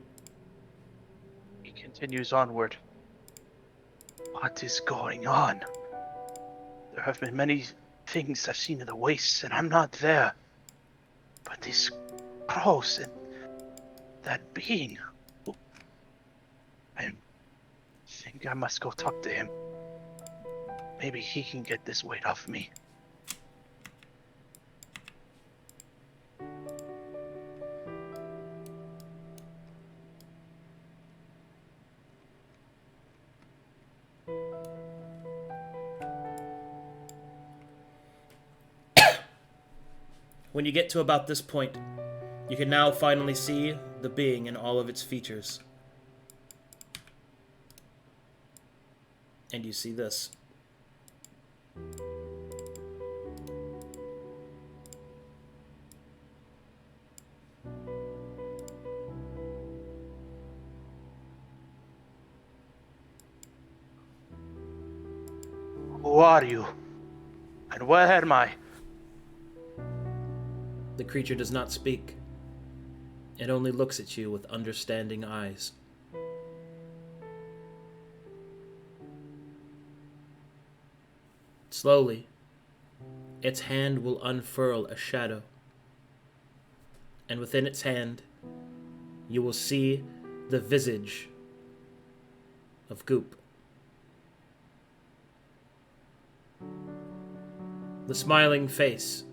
He continues onward. What is going on? There have been many things I've seen in the wastes, and I'm not there. But these crows and that being... I think I must go talk to him. Maybe he can get this weight off me. When you get to about this point, you can now finally see the being in all of its features. And you see this. Who are you? And where am I? The creature does not speak. It only looks at you with understanding eyes. Slowly, its hand will unfurl a shadow. And within its hand, you will see the visage of Goop. The smiling face.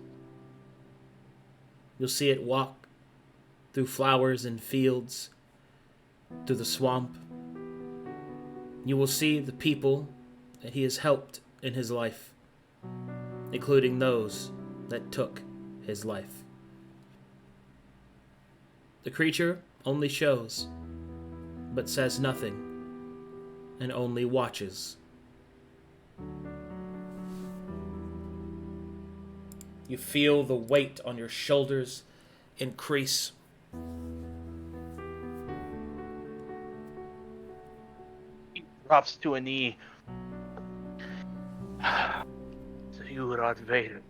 You'll see it walk through flowers and fields, through the swamp. You will see the people that he has helped in his life, including those that took his life. The creature only shows, but says nothing, and only watches. You feel the weight on your shoulders increase. He drops to a knee. So you are Vader.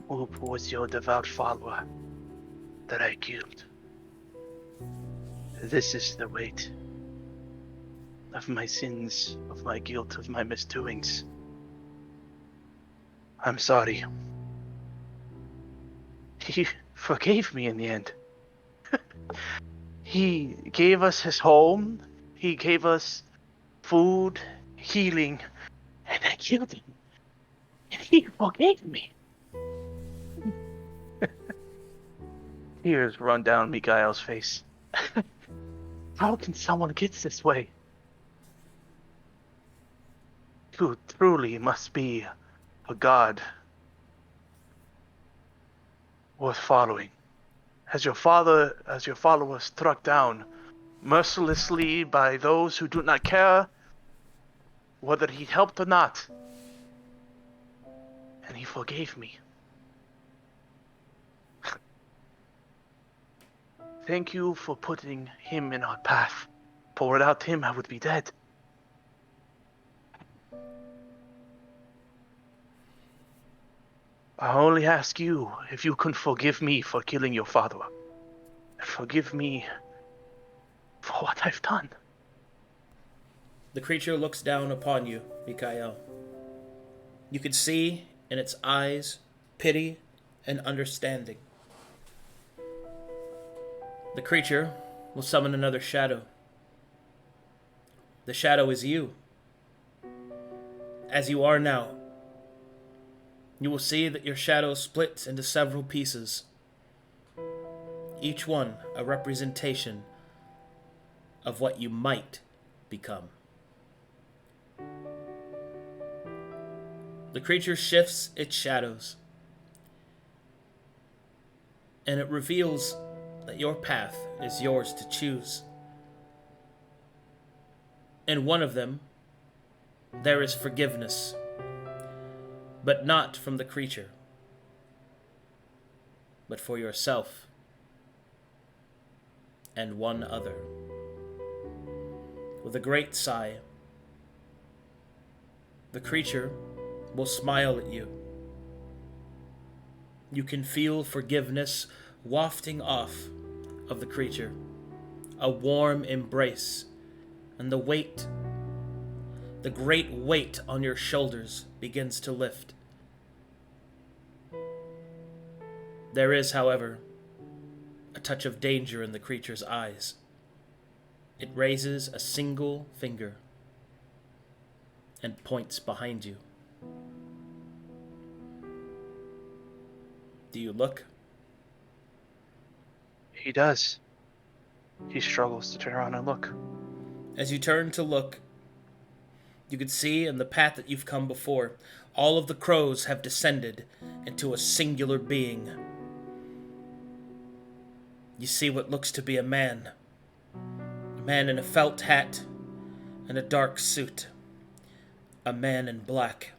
Who was your devout follower that I killed? This is the weight of my sins, of my guilt, of my misdoings. I'm sorry. He forgave me in the end. He gave us his home. He gave us food, healing, and I killed him. And he forgave me. Tears run down Micha'el's face. How can someone get this way? You truly must be a god worth following. As your father was struck down mercilessly by those who do not care whether he helped or not, and he forgave me. Thank you for putting him in our path, for without him I would be dead. I only ask you if you can forgive me for killing your father. And forgive me for what I've done. The creature looks down upon you, Micha'el. You can see in its eyes pity and understanding. The creature will summon another shadow. The shadow is you. As you are now, you will see that your shadow splits into several pieces, each one a representation of what you might become. The creature shifts its shadows, and it reveals that your path is yours to choose. In one of them, there is forgiveness, but not from the creature, but for yourself and one other. With a great sigh, the creature will smile at you. You can feel forgiveness wafting off of the creature, a warm embrace, and the great weight on your shoulders begins to lift. There is, however, a touch of danger in the creature's eyes. It raises a single finger and points behind you. Do you look? He does. He struggles to turn around and look. As you turn to look, you can see in the path that you've come before, all of the crows have descended into a singular being. You see what looks to be a man in a felt hat and a dark suit, a man in black.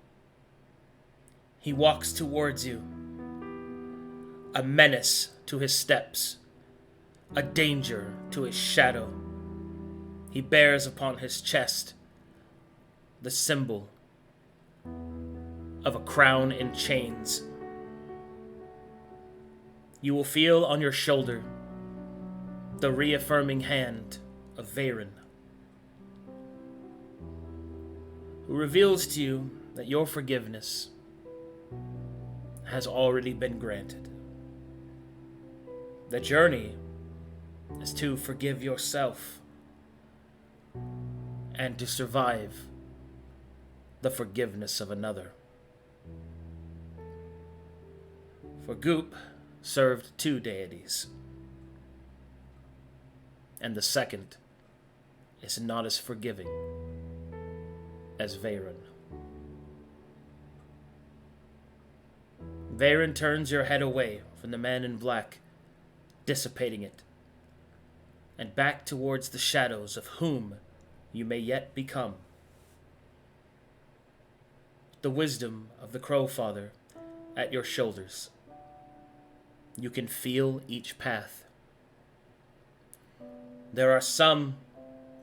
He walks towards you, a menace to his steps, a danger to his shadow. He bears upon his chest the symbol of a crown in chains. You will feel on your shoulder the reaffirming hand of Farryn, who reveals to you that your forgiveness has already been granted. The journey is to forgive yourself and to survive the forgiveness of another. For Goop served two deities, and the second is not as forgiving as Farryn. Farryn turns your head away from the man in black, dissipating it, and back towards the shadows of whom you may yet become. The wisdom of the Crow Father at your shoulders. You can feel each path. There are some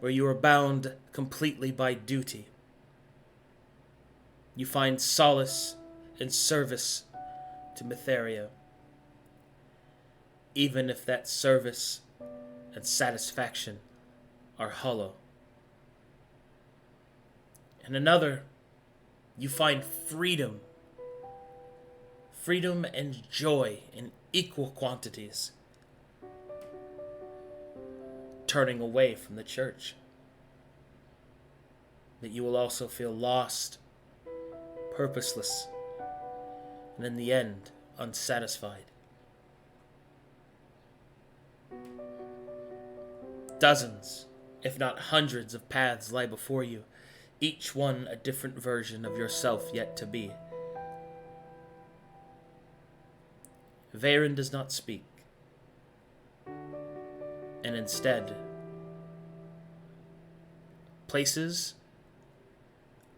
where you are bound completely by duty. You find solace and service to Mythos, even if that service and satisfaction are hollow. In another, you find freedom and joy in equal quantities, turning away from the church. But you will also feel lost, purposeless, and in the end, unsatisfied. Dozens, if not hundreds of paths lie before you, each one a different version of yourself yet to be. Farryn does not speak, and instead places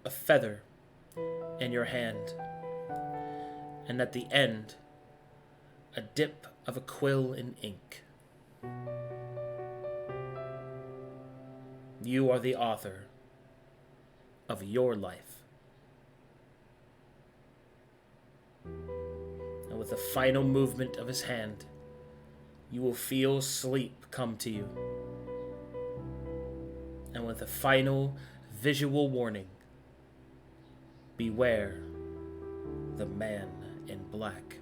a feather in your hand, and at the end, a dip of a quill in ink. You are the author of your life. And with a final movement of his hand, you will feel sleep come to you. And with a final visual warning, beware the man in black.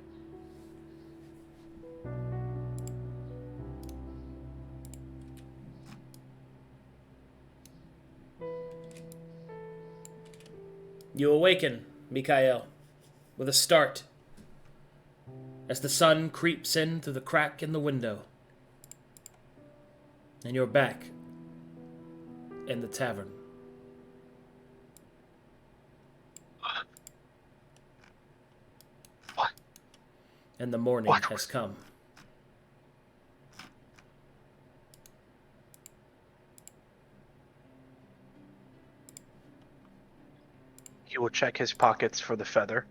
You awaken, Micha'el, with a start, as the sun creeps in through the crack in the window. And you're back in the tavern. What? And the morning has come. He will check his pockets for the feather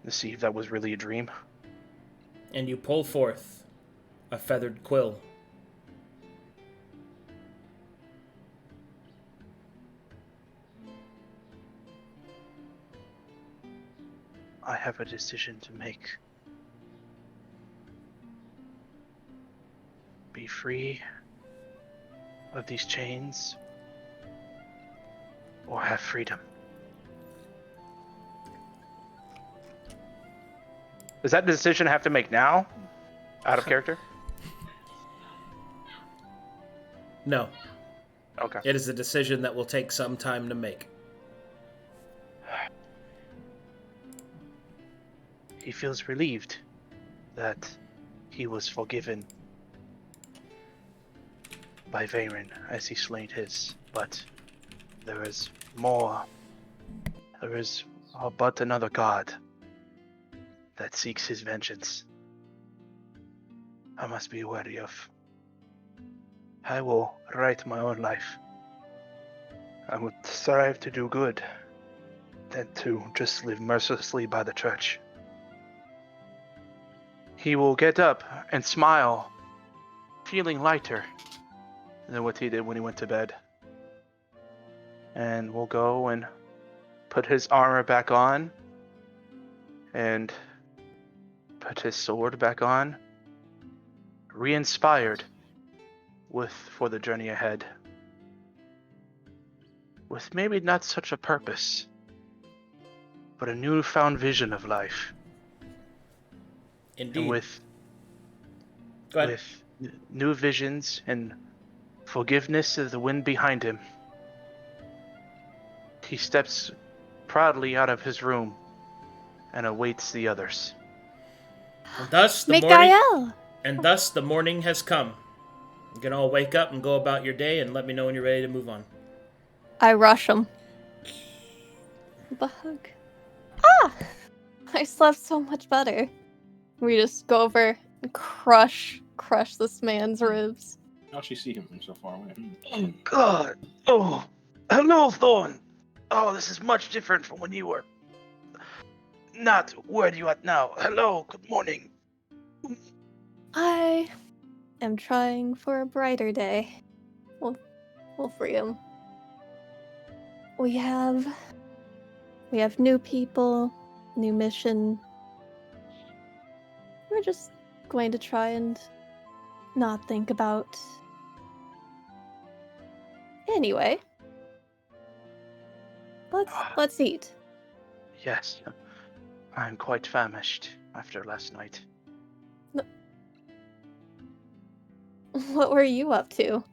to see if that was really a dream. And you pull forth a feathered quill. I have a decision to make. Be free of these chains, or have freedom. Does that decision have to make now? Out of character? No. Okay. It is a decision that will take some time to make. He feels relieved that he was forgiven by Farryn as he slayed his, but there is more. There is but another god that seeks his vengeance. I must be wary of. I will write my own life. I would strive to do good than to just live mercilessly by the church. He will get up and smile, feeling lighter than what he did when he went to bed. And will go and put his armor back on and put his sword back on, re-inspired for the journey ahead, with maybe not such a purpose, but a newfound vision of life. Indeed. And with Go ahead. new visions and forgiveness of the wind behind him, he steps proudly out of his room and awaits the others. And thus the morning has come. You can all wake up and go about your day and let me know when you're ready to move on. I rush him. Bug. I slept so much better. We just go over and crush this man's ribs. How she see him from so far away? Oh, God. Oh, hello, Thorne. Oh, this is much different from when you were not where you at now. Hello, good morning. I am trying for a brighter day. We'll free him. We have new people, new mission. We're just going to try and not think about. Anyway, let's eat. Yes, I'm quite famished after last night. What were you up to?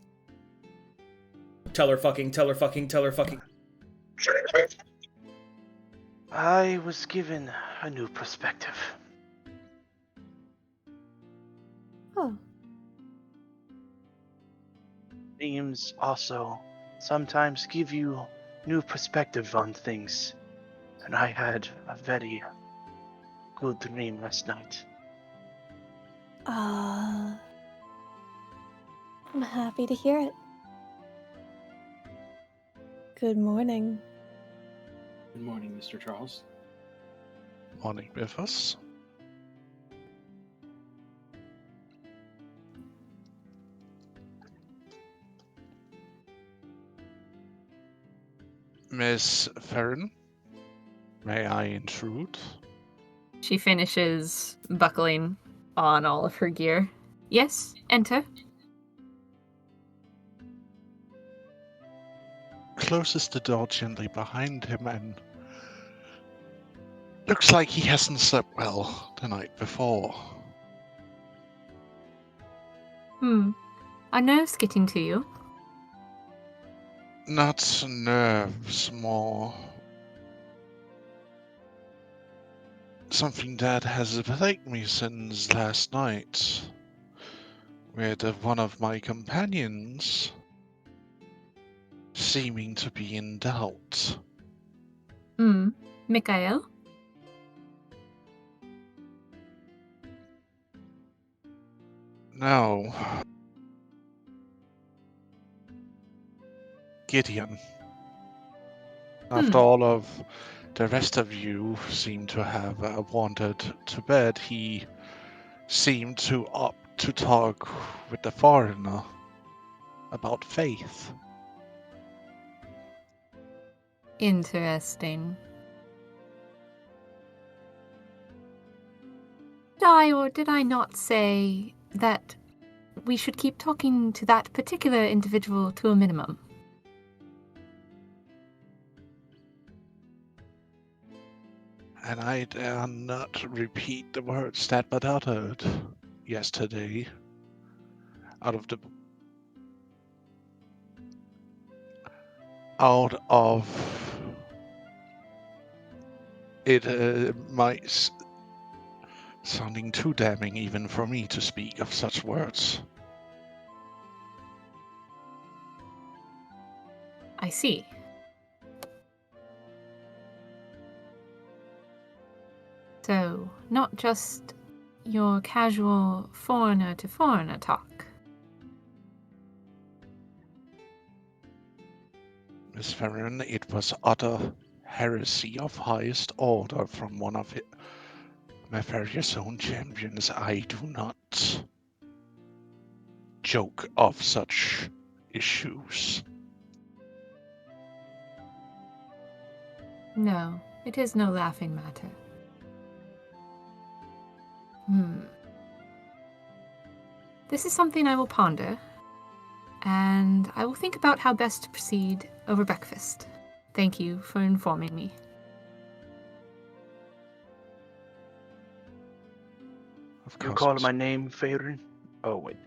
Tell her fucking. I was given a new perspective. Oh. Dreams also sometimes give you new perspective on things. And I had a very good dream last night. I'm happy to hear it. Good morning. Good morning, Mr. Charles. Morning, Mythos. Miss Farryn, may I intrude? She finishes buckling on all of her gear. Yes, enter. Closes the door gently behind him and looks like he hasn't slept well the night before. Are nerves getting to you? Not nerves, more something that has plagued me since last night, with one of my companions seeming to be in doubt. Micha'el? No. Gideon. After all of the rest of you seem to have wandered to bed, he seemed to opt to talk with the foreigner about faith. Interesting. Did I or did I not say that we should keep talking to that particular individual to a minimum? And I dare not repeat the words that were uttered yesterday out of it might sounding too damning even for me to speak of such words. I see. So, not just your casual foreigner-to-foreigner talk. Miss Farryn, it was utter heresy of highest order from one of my various own champions. I do not joke of such issues. No, it is no laughing matter. This is something I will ponder, and I will think about how best to proceed over breakfast. Thank you for informing me. Of You course. call my name, Farryn? Oh, wait.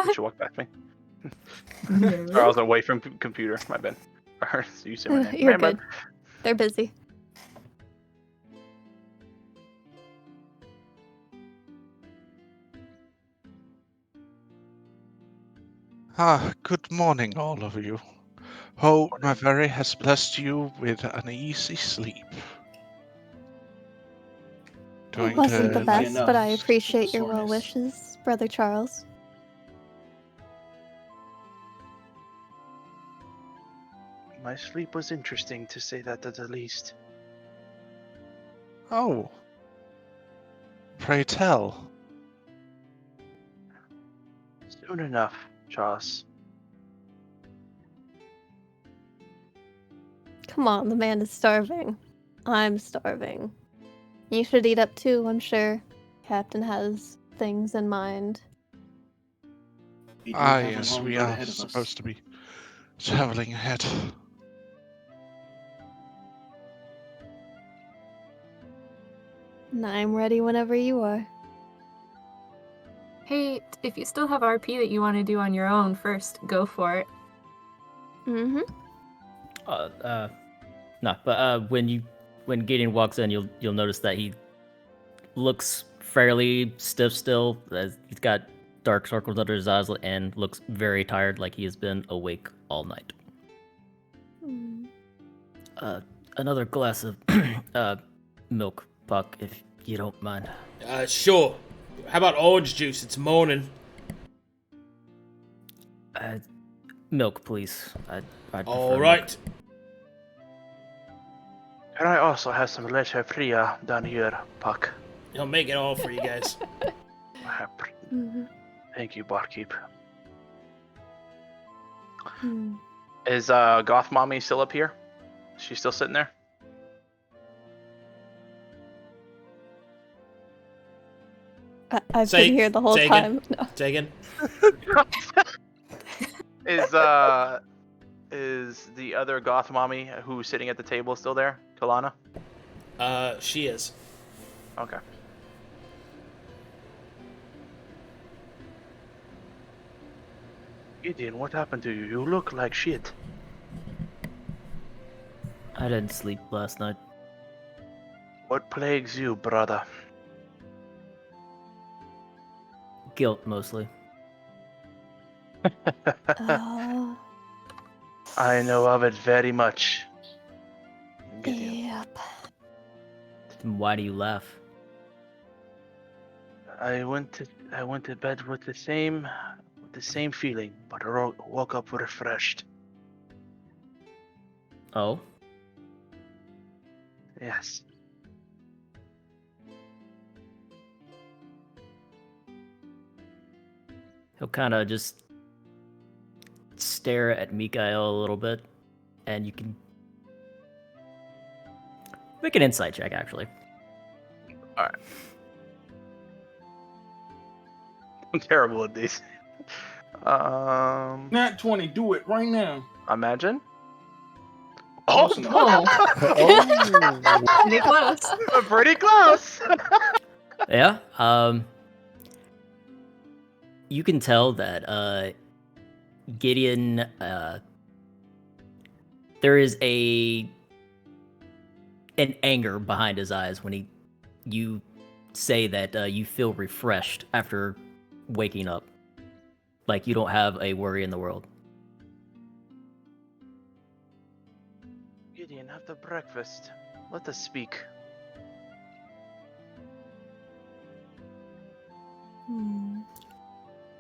Did you walk past me? No. Sorry, I was away from computer. My bad. So you said my name. You're My good. They're busy. Good morning, all of you. Hope Morning. my fairy has blessed you with an easy sleep. It wasn't the Easy best, enough. but I appreciate your well Soreness. wishes, Brother Charles. My sleep was interesting, to say that at the least. Oh. Pray tell. Soon enough, Charles. Come on, the man is starving. I'm starving. You should eat up too, I'm sure. Captain has things in mind. We do have a Yes, long we road are ahead of us. supposed to be traveling ahead. And I'm ready whenever you are. Hey, if you still have RP that you want to do on your own first, go for it. Mm-hmm. No, but when Gideon walks in, you'll notice that he looks fairly stiff still. He's got dark circles under his eyes and looks very tired, like he has been awake all night. Another glass of milk, Puck, if you don't mind. Sure. How about orange juice? It's morning. Milk, please. I'd prefer All milk. right. Can I also have some leche fria down here, Puck? I'll make it all for you guys. Mm-hmm. Thank you, barkeep. Hmm. Is Goth Mommy still up here? Is she still sitting there? I've Say- been here the whole say time. again. No. Say again. Is the other Goth Mommy who's sitting at the table still there? Kalana? She is. Okay. Gideon, what happened to you? You look like shit. I didn't sleep last night. What plagues you, brother? Guilt, mostly. Oh, I know of it very much. Gideon. yep. Then why do you laugh? I went to bed with the same feeling, but I woke up refreshed. Oh? Yes. He'll kind of just stare at Micha'el a little bit, and you can make an insight check, actually. Alright. I'm terrible at these. Nat 20, do it right now. Imagine. Close enough. Oh, pretty close. Pretty close. Yeah. You can tell that Gideon. There is an anger behind his eyes when you say that you feel refreshed after waking up, like you don't have a worry in the world. Gideon, after breakfast, let us speak.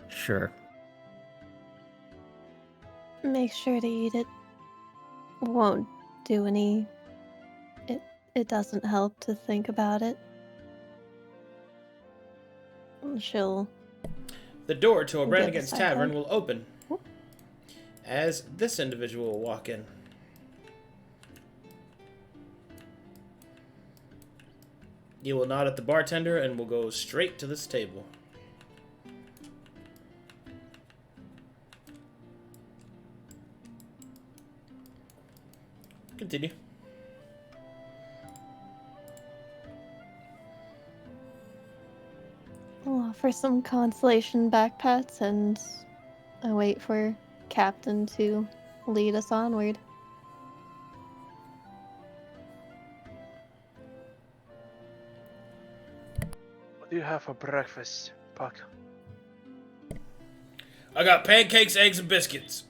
Sure. Make sure to eat it. Won't do any. It doesn't help to think about it. She'll. The door to Get O'Branigan's the Tavern side will open as this individual will walk in. You will nod at the bartender and will go straight to this table. Continue. I'll offer some consolation backpats and I wait for Captain to lead us onward. What do you have for breakfast, Puck? I got pancakes, eggs, and biscuits.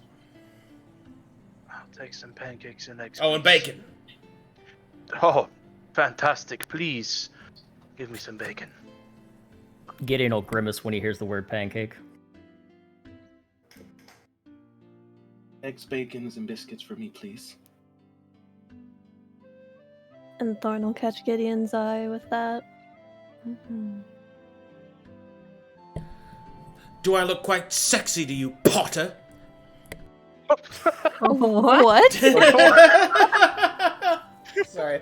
I'll take some pancakes and eggs. Oh, and please. bacon. Oh, fantastic. Please, give me some bacon. Gideon will grimace when he hears the word pancake. Eggs, bacons, and biscuits for me, please. And Thorne will catch Gideon's eye with that. Do I look quite sexy to you, Potter? What? Sorry.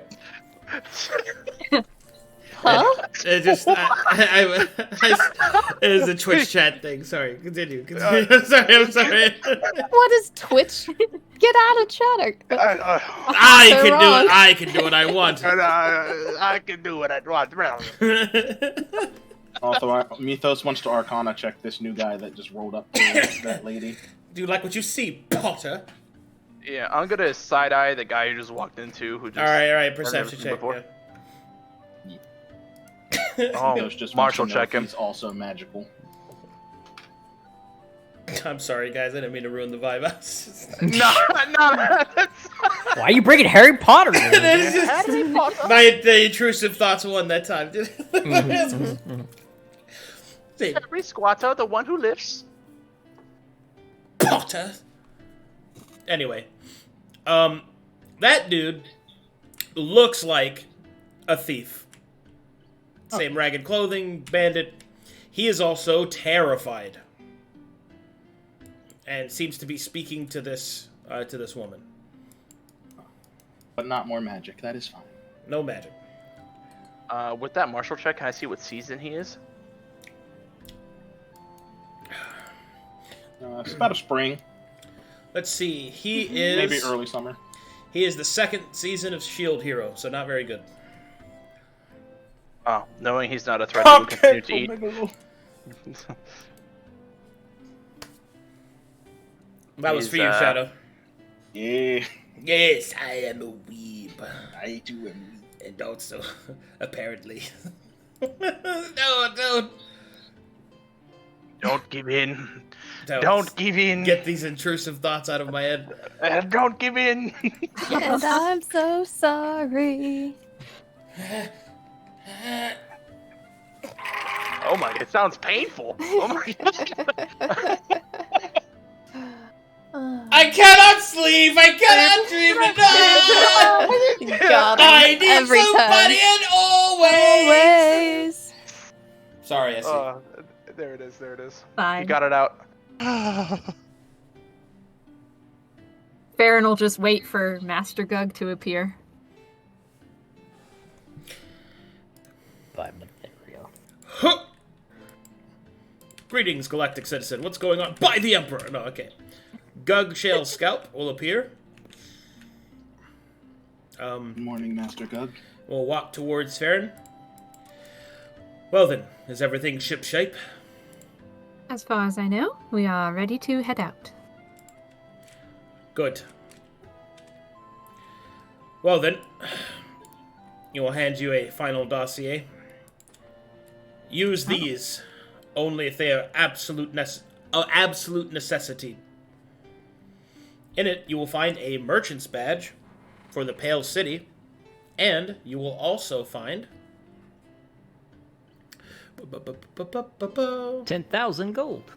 Huh? It just, it was a Twitch chat thing. Sorry, continue. I'm sorry. What is Twitch? Get out of chatter. I can do it. I can do what I want. I can do what I want. Also, Mythos wants to Arcana check this new guy that just rolled up to that lady. Do you like what you see, Potter? Yeah, I'm gonna side eye the guy who just walked into. Who just All right. Perception check. before. Yeah. Oh, Mythos just Marshall wants to know check if him. He's also magical. I'm sorry, guys. I didn't mean to ruin the vibe. No. That's... Why are you bringing Harry Potter in? The intrusive thoughts won that time. Harry Squatter, the one who lifts. Potter. Anyway, that dude looks like a thief. Same ragged clothing, bandit. He is also terrified, and seems to be speaking to this woman. But not more magic. That is fine. No magic. With that martial check, can I see what season he is? It's about a spring, Let's see. He is maybe early summer. He is the second season of Shield Hero, so not very good. Oh, knowing he's not a threat, he will continue to eat. That was for you, Shadow. Yeah, Yes, I am a weeb. I do. And also, apparently. No, don't. Don't give in. Don't. Don't give in. Get these intrusive thoughts out of my head. Don't give in. And I'm so sorry. Oh my, it sounds painful. Oh my god. I cannot sleep. I cannot dream at night. Got him I need every somebody time. and always. Always. Sorry, Essy. There it is. There it is. Fine. You got it out. Farryn will just wait for Master Gug to appear. There we go. Huh. Greetings, galactic citizen. What's going on? By the Emperor. No, okay. Gug Shale's scalp will appear. Good morning, Master Gug. We'll walk towards Farryn. Well then, is everything shipshape? As far as I know, we are ready to head out. Good. Well then, you will hand you a final dossier. Use these only if they are absolute necessity. In it, you will find a merchant's badge for the Pale City, and you will also find 10,000 gold.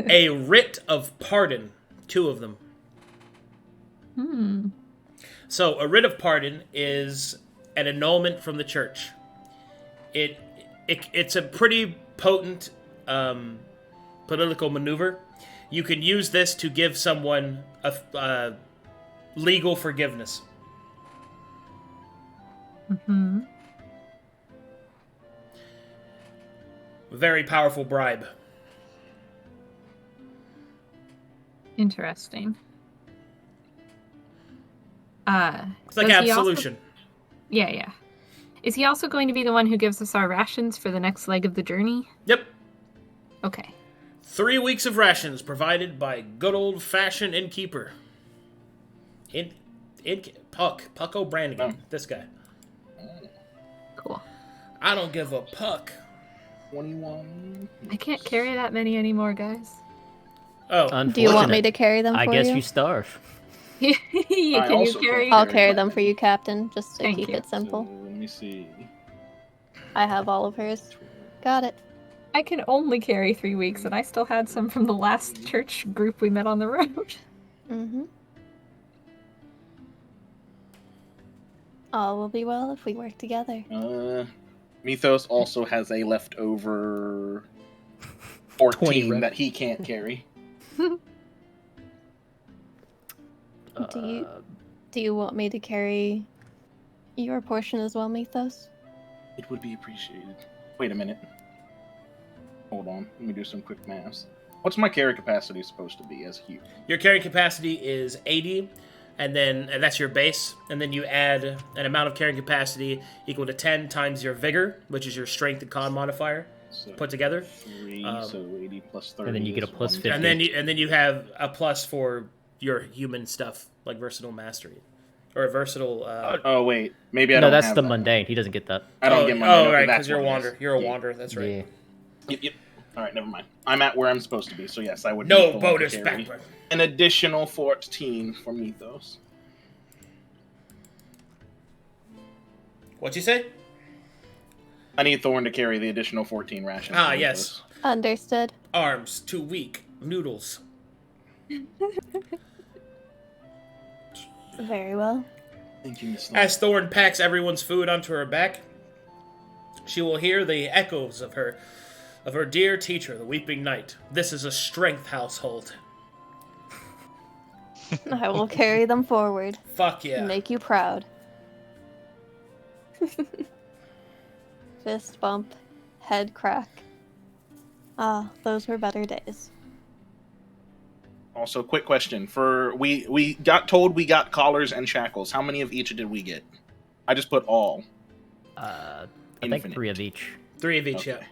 a writ of pardon, 2 of them. So, a writ of pardon is an annulment from the church. It's a pretty potent political maneuver. You can use this to give someone a legal forgiveness. Mm-hmm. Very powerful bribe. Interesting. It's like does he absolution. Yeah. Is he also going to be the one who gives us our rations for the next leg of the journey? Yep. Okay. 3 weeks of rations provided by good old-fashioned innkeeper. Puck O'Branigan. This guy. Cool. I don't give a puck. 21. I can't carry that many anymore, guys. Oh, Do you want me to carry them for I you? guess you starve. Can you also carry? can't I'll carry them for you, Captain, just to Thank keep you. it simple. So, let me see. I have all of hers. Got it. I can only carry 3 weeks, and I still had some from the last church group we met on the road. Mm-hmm. All will be well if we work together. Mythos also has a leftover 14 that he can't carry. Do you want me to carry your portion as well, Mythos? It would be appreciated. Wait a minute. Hold on. Let me do some quick maths. What's my carry capacity supposed to be as a human? your carrying capacity is 80, and that's your base, and then you add an amount of carrying capacity equal to 10 times your vigor, which is your strength and con modifier, So put together. 3, so 80 plus 30. And then you get a is plus 1. 50. And then you have a plus for your human stuff, like versatile mastery. Or a versatile... Oh, wait. Maybe I No, don't that's have the that. mundane. He doesn't get that. I don't get my Oh, okay, right, that's because you're a what it wander. is. You're a Yeah. wander, that's right. Yeah. Yep. Alright, never mind. I'm at where I'm supposed to be, so yes, I would No need the one to bonus carry background. an additional 14 for Mythos. What'd you say? I need Thorne to carry the additional 14 rations. Ah, for yes. Mythos. Understood. Arms, too weak. Noodles. Very well. Thank you, Miss As Thorne packs everyone's food onto her back, she will hear the echoes of her dear teacher, the Weeping Knight. This is a strength household. I will carry them forward. Fuck yeah. Make you proud. Fist bump, head crack. Ah, those were better days. Also, quick question. We got told we got collars and shackles. How many of each did we get? I just put all. I Infinite. think 3 of each. 3 of each, Okay. yeah.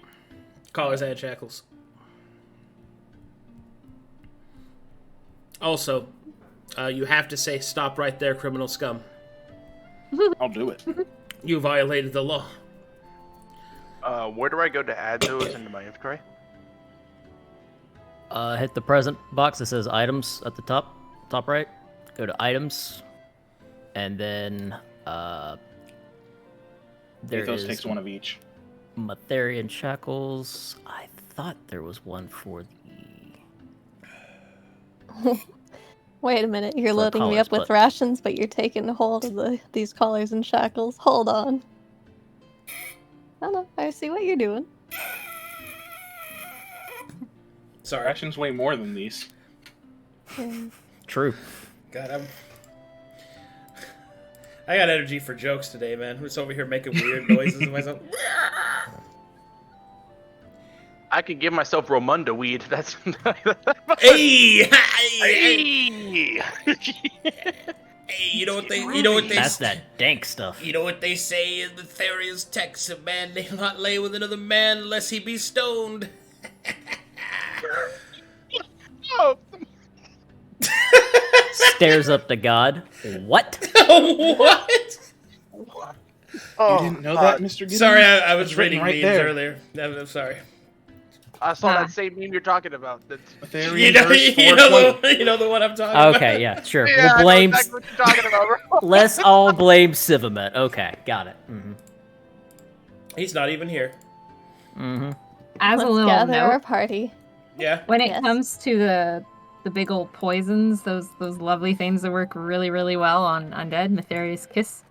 Collars and shackles. Also, you have to say, "Stop right there, criminal scum." I'll do it. You violated the law. Where do I go to add those into my inventory? Hit the present box that says items at the top right. Go to items, and then there Mythos is takes one of each. Matherian shackles. I thought there was one for the. Wait a minute, you're For loading me collars, up with but- rations, but you're taking hold of these collars and shackles. Hold on. Oh no, I see what you're doing. Sorry. Rations weigh more than these. Yeah. True. God, I got energy for jokes today, man. Who's over here making weird noises to myself? I could give myself Romunda weed. That's. Hey! Hey! Hey, you know what they That's that dank stuff. You know what they say in the Theria's text: a man may not lay with another man unless he be stoned. Oh, Stares up to God. What? What? oh, You didn't know that, Mr. Gideon? Sorry, I was It's written reading right memes there. earlier. I'm sorry. I saw that same meme you're talking about. Therian verse 420. You know the one I'm talking about. Okay, yeah, sure. Yeah, We'll I know blame. exactly what you're talking about, bro. Let's all blame Sivamet. Okay, got it. He's not even here. As a Let's little gather our note, party. Yeah. when it Yes. comes to the big old poisons, those lovely things that work really, really well on undead, Mytheria's Kiss.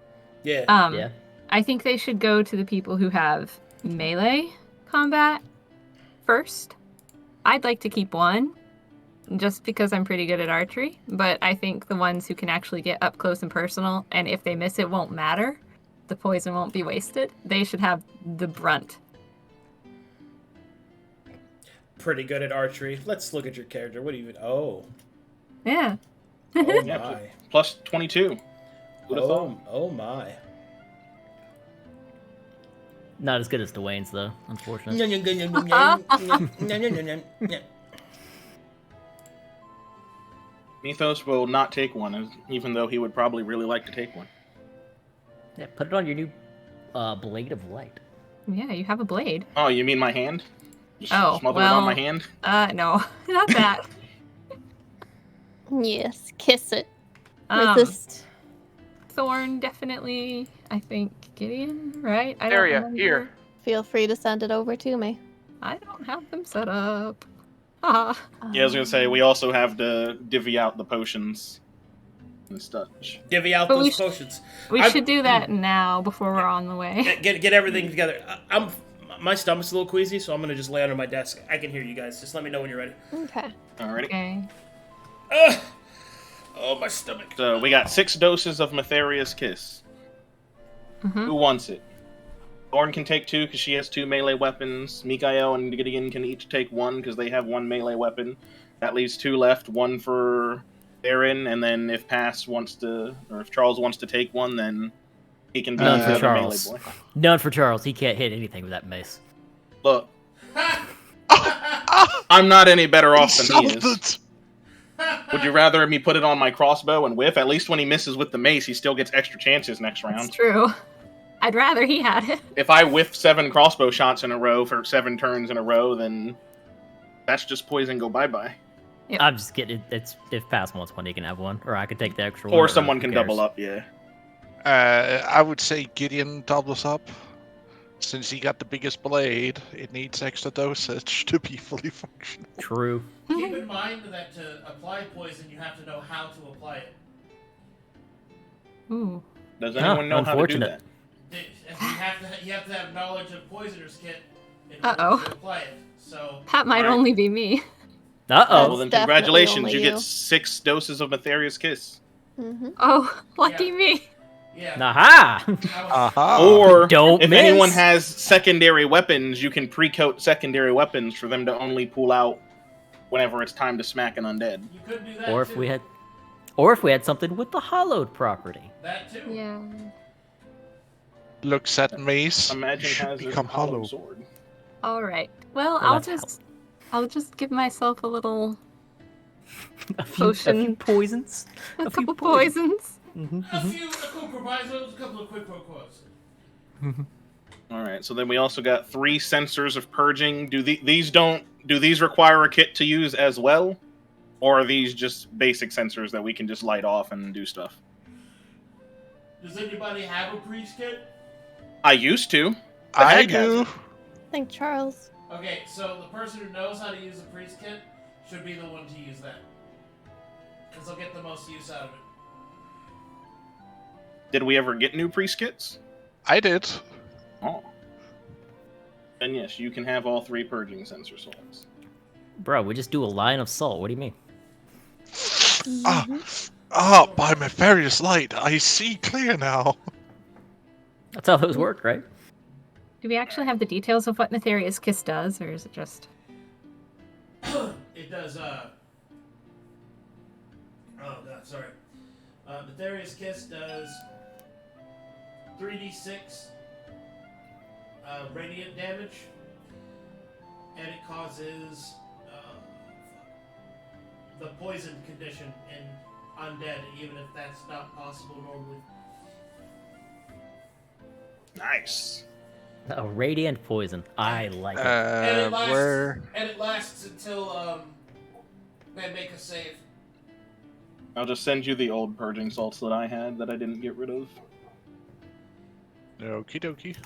Yeah. Yeah. I think they should go to the people who have melee combat first. I'd like to keep one, just because I'm pretty good at archery, but I think the ones who can actually get up close and personal, and if they miss it won't matter, the poison won't be wasted, they should have the brunt. Pretty good at archery. Let's look at your character. What do you even... Oh. Yeah. Oh Yeah, my. plus 22. Who'd have thought? Oh my. Not as good as Dwayne's though, unfortunately. Mythos will not take one, even though he would probably really like to take one. Yeah, put it on your new Blade of Light. Yeah, you have a blade. Oh, you mean my hand? Just Oh, smother well, it on my hand? No, not that. Yes, kiss it. Um, Resist. Thorne, definitely. I think Gideon, right? I don't Area, remember. here. Feel free to send it over to me. I don't have them set up. Haha. Yeah, I was gonna say, we also have to divvy out the potions and such. Divvy out But we those sh- potions. We I'm- should do that now before we're on the way. Get everything together. My stomach's a little queasy, so I'm gonna just lay under my desk. I can hear you guys. Just let me know when you're ready. Okay. Alrighty. Okay. Ugh. Oh, my stomach. So we got 6 doses of Mytheria's Kiss. Mhm. Who wants it? Thorne can take 2 because she has 2 melee weapons. Micha'el and Gideon can each take 1 because they have 1 melee weapon. That leaves 2 left. 1 for Farryn, and then if if Charles wants to take 1, then he can be None the for other melee Charles. boy. None for Charles. He can't hit anything with that mace. Look, I'm not any better off than he is. Insulted! Would you rather me put it on my crossbow and whiff? At least when he misses with the mace, he still gets extra chances next That's round. true. I'd rather he had it. If I whiff 7 crossbow shots in a row for 7 turns in a row, then that's just poison go bye-bye. Yep. I'm just kidding. It's if Pass wants one, he can have one, or I could take the extra one. Or someone can who cares? double up, yeah. I would say Gideon doubles up. Since he got the biggest blade, it needs extra dosage to be fully functional. True. Keep in mind that to apply poison, you have to know how to apply it. Ooh. Does anyone know how to do unfortunate. that? You have to have knowledge of poisoner's kit in order Uh-oh. to apply it. So That might Alright. only be me. Uh Well, oh. then Definitely congratulations, only you you. get 6 doses of Mytheria's Kiss. Mm-hmm. Oh, lucky Yeah. me. yeah. Aha! Aha! Or Don't if miss. anyone has secondary weapons, you can pre-coat secondary weapons for them to only pull out whenever it's time to smack an undead. You could do that Or too. if we had something with the hollowed property. That too. Yeah. Looks at mace, Imagine should has become a hollow hollow. sword. All right. Well, Well, I'll just give myself a little A few Potion. poisons. a A few couple poisons. A couple provisos, a couple of quick quotes. All right. So then we also got 3 sensors of purging. Do these require a kit to use as well, or are these just basic sensors that we can just light off and do stuff? Does anybody have a priest kit? I used to. I do. I think Charles. Okay, so the person who knows how to use a priest kit should be the one to use that. Because they'll get the most use out of it. Did we ever get new priest kits? I did. Oh. Then yes, you can have all 3 purging sensor salts. Bro, we just do a line of salt. What do you mean? By my various light, I see clear now. That's how those work, right? Do we actually have the details of what Nefarious Kiss does, or is it just... It does, Oh, God, sorry. Nefarious Kiss does 3d6 radiant damage, and it causes the poison condition in undead, even if that's not possible normally. Nice. A radiant poison. I like it. And it lasts until they make a save. I'll just send you the old purging salts that I had that I didn't get rid of. Okie dokie.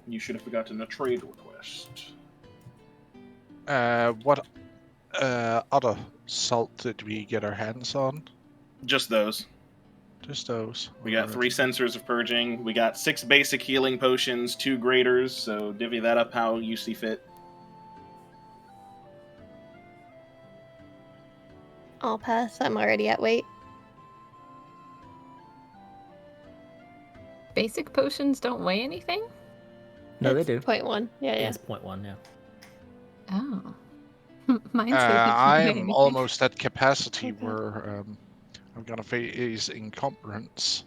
You should have forgotten a trade request. What other salt did we get our hands on? Just those. Just those. We got 3 sensors of purging. We got 6 basic healing potions, 2 graders, so divvy that up how you see fit. I'll pass. I'm already at weight. Basic potions don't weigh anything? No, they It's do. 0.1. Yeah. It's 0.1, yeah. Oh. Mine says it doesn't weigh I'm anything. almost at capacity Okay. where I'm gonna face encumbrance.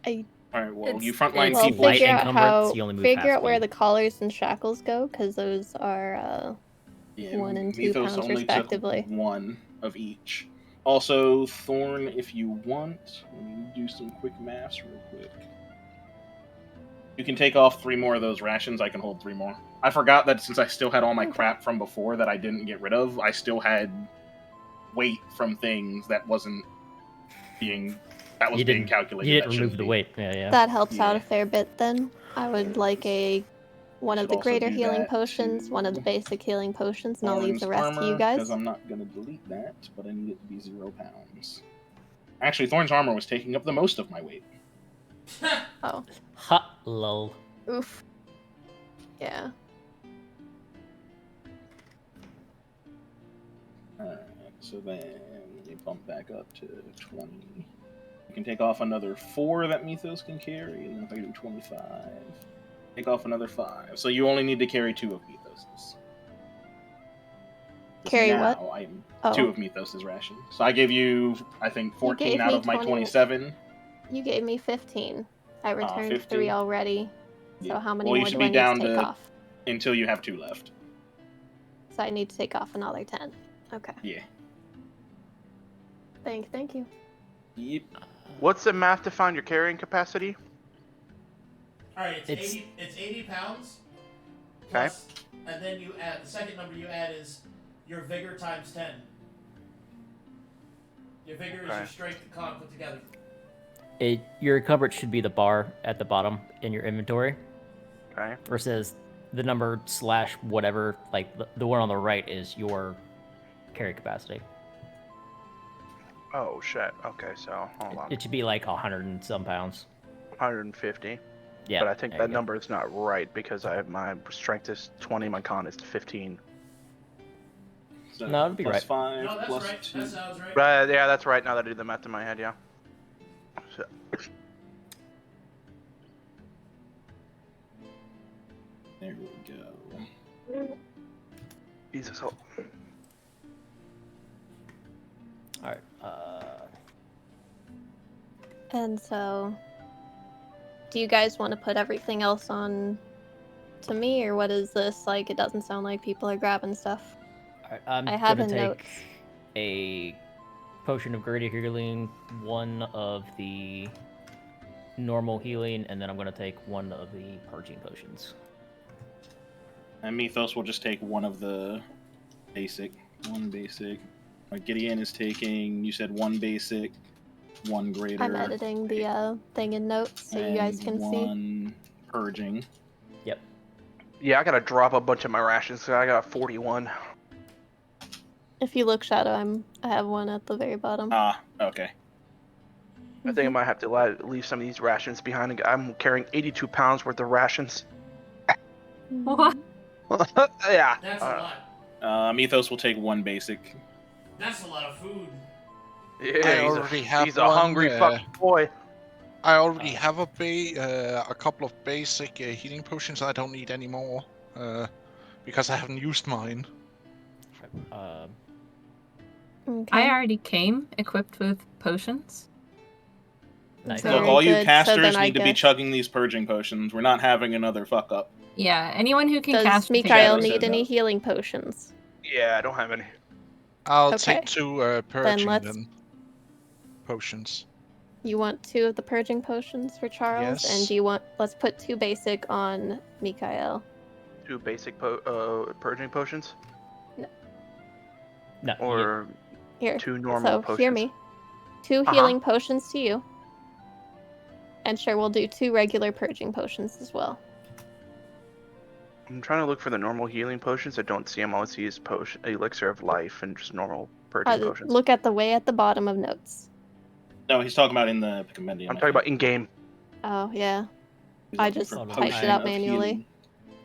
Alright, well, It's- you frontline Well, people... light figure out encumbrance, how. you only move Figure half out where speed. the collars and shackles go, because those are 1 and 2 Mythos pounds only respectively. took 1 of each. Also, Thorne, if you want, let me do some quick maths real quick. You can take off 3 more of those rations. I can hold 3 more. I forgot that since I still had all my crap from before that I didn't get rid of, I still had weight from things that wasn't being calculated. You that didn't remove shouldn't the be. weight. Yeah. That helps out Yeah. a fair bit then. I would like one of Should the also greater do healing that potions, one of the to basic healing potions, and I'll leave Thorne's the rest to you armor, guys. because I'm not going to delete that, but I need it to be 0 pounds. Actually, Thorne's armor was taking up the most of my weight. Oh. Ha, lol. Oof. Yeah. Alright, so then you bump back up to 20. You can take off another 4 that Mythos can carry, and then if I do 25, take off another 5. So you only need to carry 2 of Mythos's. Carry now what? I'm 2 Oh. of Mythos's rations. So I gave you, I think, 14 gave out me of my 20. 27. You gave me 15. I returned 15. 3 already. So Yeah. how many Well, you more should do I be need to down take to off? until you have 2 left. So I need to take off another 10. Okay. Yeah. Thank you. Yep. What's the math to find your carrying capacity? Alright, It's- it's 80 pounds. Okay. Plus, and then you add, the second number you add is your vigor times 10. Your vigor is Okay. your strength and con put together. Your encumbrance should be the bar at the bottom in your inventory, Okay. versus the number / whatever, like the one on the right is your carry capacity. Oh shit. Okay, so hold on. It should be like 100 and some pounds. 150. Yeah. But I think there that you go. number is not right because my strength is 20, my con is 15. So No, it'd be plus right. 5, No, that's plus right. 2. That sounds right. Right, yeah, that's right. Now that I do the math in my head, yeah. So, There we go. Jesus. Oh. All right. And so, do you guys want to put everything else on to me, or what is this? Like, it doesn't sound like people are grabbing stuff. All right. I'm I have gonna in take notes. a potion of greater healing, 1 of the normal healing, and then I'm going to take 1 of the purging potions. And Mythos will just take 1 of the basic. 1 basic. Gideon is taking, you said 1 basic, 1 greater. I'm editing the thing in notes so you guys can see. 1 purging. Yep. Yeah, I gotta drop a bunch of my rations, so I got 41. If you look, Shadow, I have 1 at the very bottom. Ah, okay. I think I might have to leave some of these rations behind. I'm carrying 82 pounds worth of rations. What? Yeah. That's a lot. Mythos will take 1 basic. That's a lot of food. Yeah, he's a one, hungry fucking boy. I already have a couple of basic healing potions. I don't need any more because I haven't used mine. Okay. I already came equipped with potions. Nice. Very Look, all you good. So casters then I need to be guess- chugging these purging potions. We're not having another fuck up. Yeah, anyone who can Does cast Micha'el Shadows need said any no. healing potions? Yeah, I don't have any. I'll Okay. take 2 purging let's- potions. You want 2 of the purging potions for Charles, Yes. and do you want? Let's put 2 basic on Micha'el. 2 basic purging potions? No. Or Here. 2 normal So potions? hear me. 2 healing potions to you. And sure, we'll do 2 regular purging potions as well. I'm trying to look for the normal healing potions. I don't see them. All I see is elixir of life and just normal purging potions. Look at the way at the bottom of notes. No, he's talking about in the compendium. I'm talking about in-game. Oh yeah, He's I looking just for typed potion it out of manually. healing.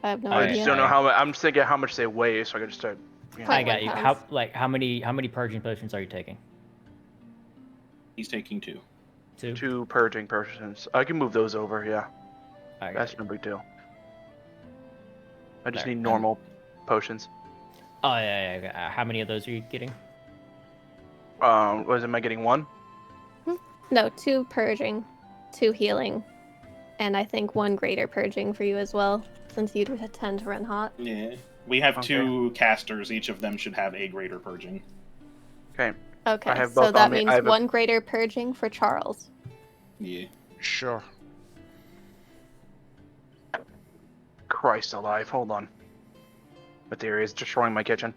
I have no I Alright, just idea. don't know how. I'm just thinking how much they weigh, so I can just start. I got 0.1 you. pounds. How many purging potions are you taking? He's taking 2. 2. 2 purging potions. I can move those over. Yeah, I got that's you. no big deal. I just There. need normal potions. Oh yeah. How many of those are you getting? Am I getting 1? No, 2 purging, 2 healing, and I think 1 greater purging for you as well, since you tend to run hot. Yeah. We have Okay. 2 casters. Each of them should have a greater purging. Okay. Okay, I have so both that on me. I means have 1 greater purging for Charles. Yeah. Sure. Christ alive! Hold on. Materia is destroying my kitchen.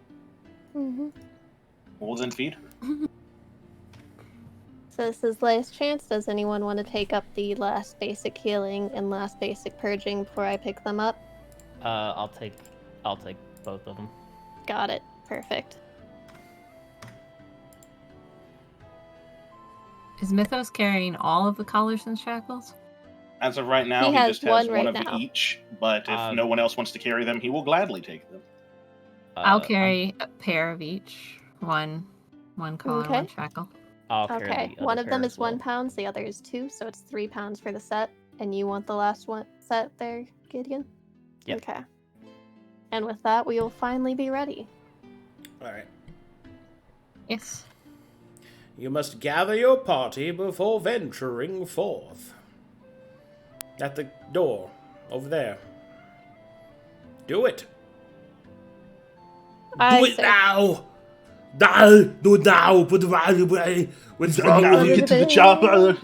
Mm-hmm. Well, then feed her. So this is last chance. Does anyone want to take up the last basic healing and last basic purging before I pick them up? I'll take both of them. Got it. Perfect. Is Mythos carrying all of the collars and shackles? As of right now, He he has just has one 1 right of now. each, but if no one else wants to carry them, he will gladly take them. I'll carry a pair of each. One collar, Okay. 1 shackle. I'll carry Okay, the one other of them pair is as well. 1 pound, the other is 2, so it's 3 pounds for the set. And you want the last one set there, Gideon? Yep. Okay. And with that, we will finally be ready. All right. Yes. You must gather your party before venturing forth. At the door, over there. Do it. I Do it say- now. Do it now. Put the value away. What's wrong with you? Get to the chopper!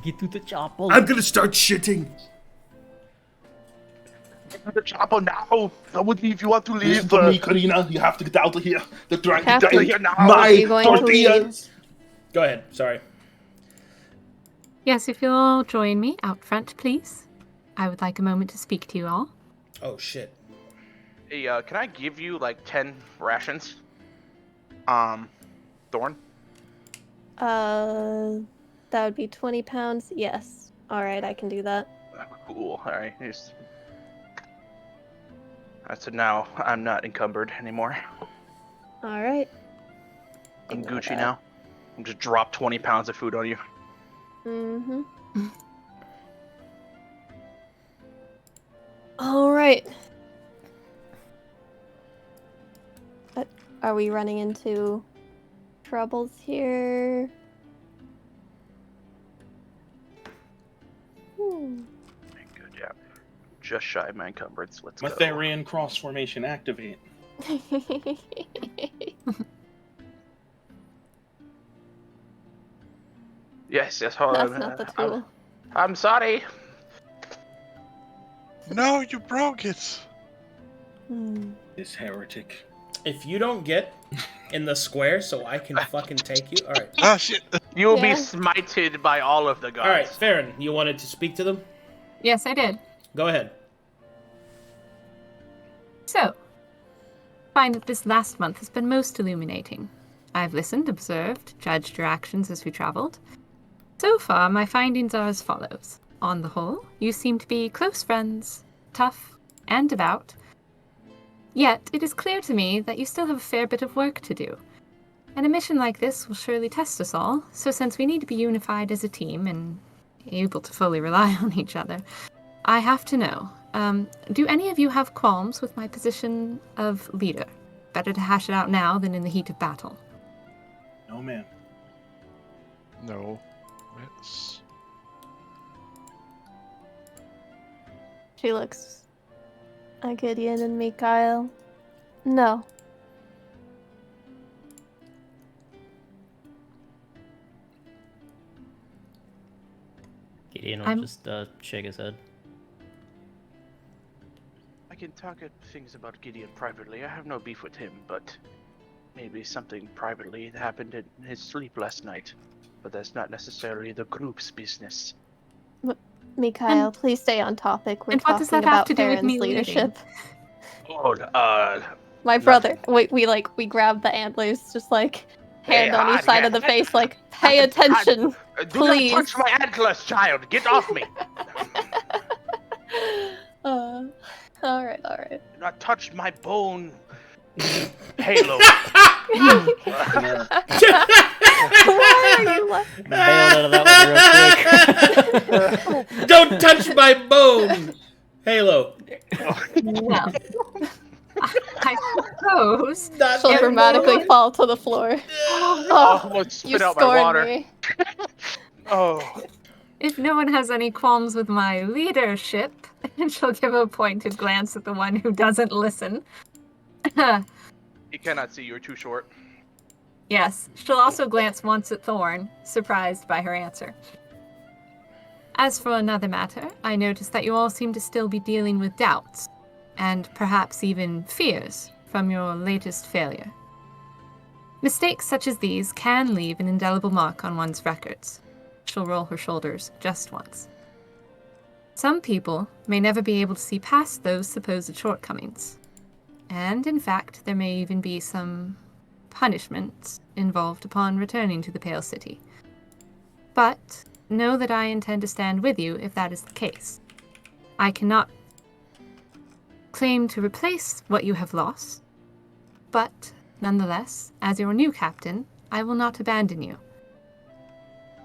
Get to the chopper. I'm gonna start shitting. The chopper now! I would leave. You want to leave? Listen to me, Karina. You have to get out of here. The dragon Have to- Here now. my Are you going to tortillas. Go ahead. Sorry. Yes, if you'll all join me out front, please. I would like a moment to speak to you all. Oh shit. Hey, can I give you like 10 rations? Thorne? That would be 20 pounds. Yes. Alright, I can do that. Cool. All right. So now I'm not encumbered anymore. Alright. I'm Gucci now. I'm just drop 20 pounds of food on you. Mm-hmm. Alright. Are we running into troubles here? Good, yeah. Just shy of my encumbrance. Let's go. Mytharian cross formation activate. Yes, hold That's on. not the tool. I'm sorry. No, you broke it. This heretic. If you don't get in the square so I can fucking take you... Alright. Ah, shit. You will be Yeah. smited by all of the gods. Alright, Farryn, you wanted to speak to them? Yes, I did. Go ahead. So, I find that this last month has been most illuminating. I've listened, observed, judged your actions as we traveled. So far, my findings are as follows. On the whole, you seem to be close friends, tough, and devout. Yet, it is clear to me that you still have a fair bit of work to do. And a mission like this will surely test us all, so since we need to be unified as a team and able to fully rely on each other, I have to know, do any of you have qualms with my position of leader? Better to hash it out now than in the heat of battle. No, man. No. It's... She looks at Gideon and Micha'el. No. Gideon will I'm- just shake his head. I can talk at things about Gideon privately. I have no beef with him, but maybe something privately happened in his sleep last night. But that's not necessarily the group's business. Micha'el, please stay on topic. We're and what does talking that have about to do with Farron's me leading? leadership. Oh, My brother, we grab the antlers, just like hand on each side of the face, like pay attention, do please. not touch my antlers, child. Get off me. All right. Do not touch my bone halo. Why are you laughing? Bailed out of that one real quick. Don't touch my bone! Halo. Well, I suppose. Not She'll anymore. dramatically fall to the floor. Oh, almost You spit out my scorned water. me. Oh, If no one has any qualms with my leadership, and she'll give a pointed glance at the one who doesn't listen. he cannot see. You're too short. Yes, she'll also glance once at Thorne, surprised by her answer. As for another matter, I noticed that you all seem to still be dealing with doubts, and perhaps even fears, from your latest failure. Mistakes such as these can leave an indelible mark on one's records. She'll roll her shoulders just once. Some people may never be able to see past those supposed shortcomings. And in fact, there may even be some punishments involved upon returning to the Pale City. But know that I intend to stand with you if that is the case. I cannot claim to replace what you have lost, but nonetheless, as your new captain, I will not abandon you.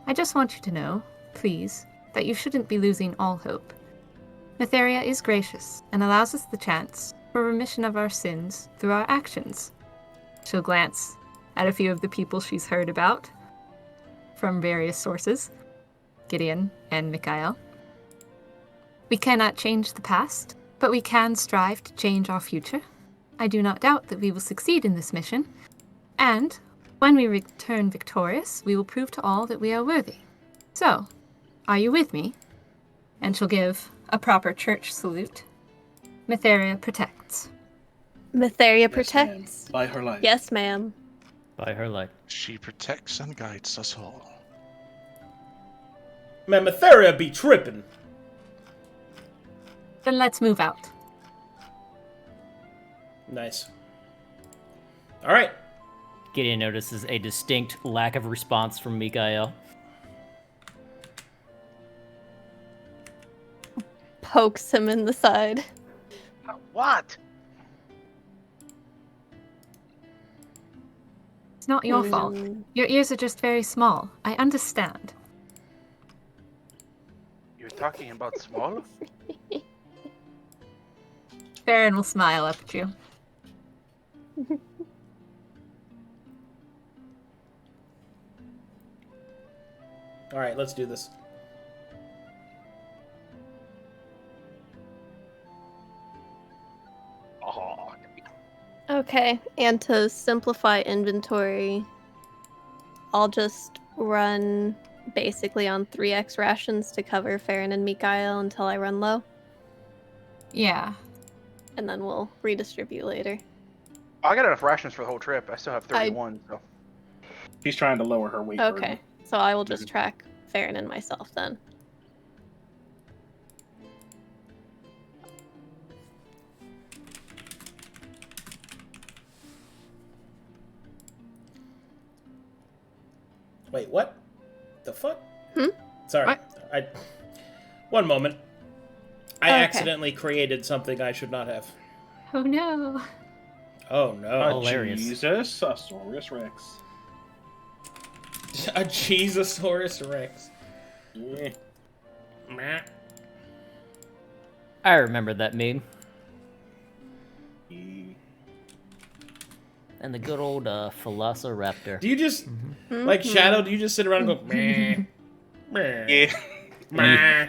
I just want you to know, please, that you shouldn't be losing all hope. Mytheria is gracious and allows us the chance for remission of our sins through our actions. She'll glance at a few of the people she's heard about from various sources, Gideon and Micha'el. We cannot change the past, but we can strive to change our future. I do not doubt that we will succeed in this mission, and when we return victorious, we will prove to all that we are worthy. So, are you with me? And she'll give a proper church salute. Mytheria protects. Mytheria Yes, protects. ma'am. By her life. Yes, ma'am. By her light. She protects and guides us all. Man, Mytheria be tripping. Then let's move out. Nice. Alright. Gideon notices a distinct lack of response from Micha'el. Pokes him in the side. What? It's not your fault. Your ears are just very small. I understand. You're talking about small? Farryn will smile up at you. Alright, let's do this. Oh, Okay, and to simplify inventory, I'll just run basically on 3x rations to cover Farryn and Micha'el until I run low, Yeah. and then we'll redistribute later. I got enough rations for the whole trip. I still have 31, so. She's trying to lower her weight Okay, burden. so I will just track Farryn and myself then. Wait, what? The fuck? Sorry. What? One moment. I Okay. accidentally created something I should not have. Oh no. Oh no. Hilarious. Jesus, a Saurus Rex. A Jesusaurus Rex. Yeah. Meh. I remember that meme. And the good old Velociraptor. Do you just, like Shadow, do you just sit around and go, meh, meh, Yeah. meh,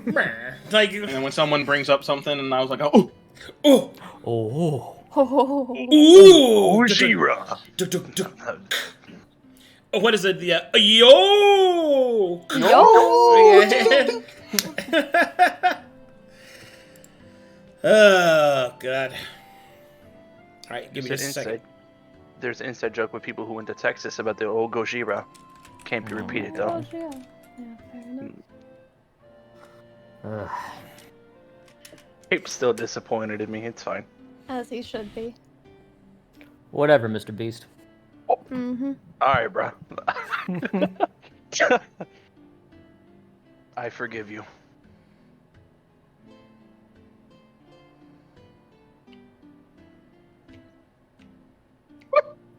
meh? Like, And then when someone brings up something, and I was like, oh, oh, Oh. Oh, ooh, Ujira! What is it? The yo, yo! Oh god. All right, give me There's just a second. There's an inside joke with people who went to Texas about the old Gojira. Can't be repeated though. yeah. Yeah, fair enough. Ugh. Cape's still disappointed in me. It's fine. As he should be. Whatever, Mr. Beast. Mm-hmm. All right, bro. I forgive you.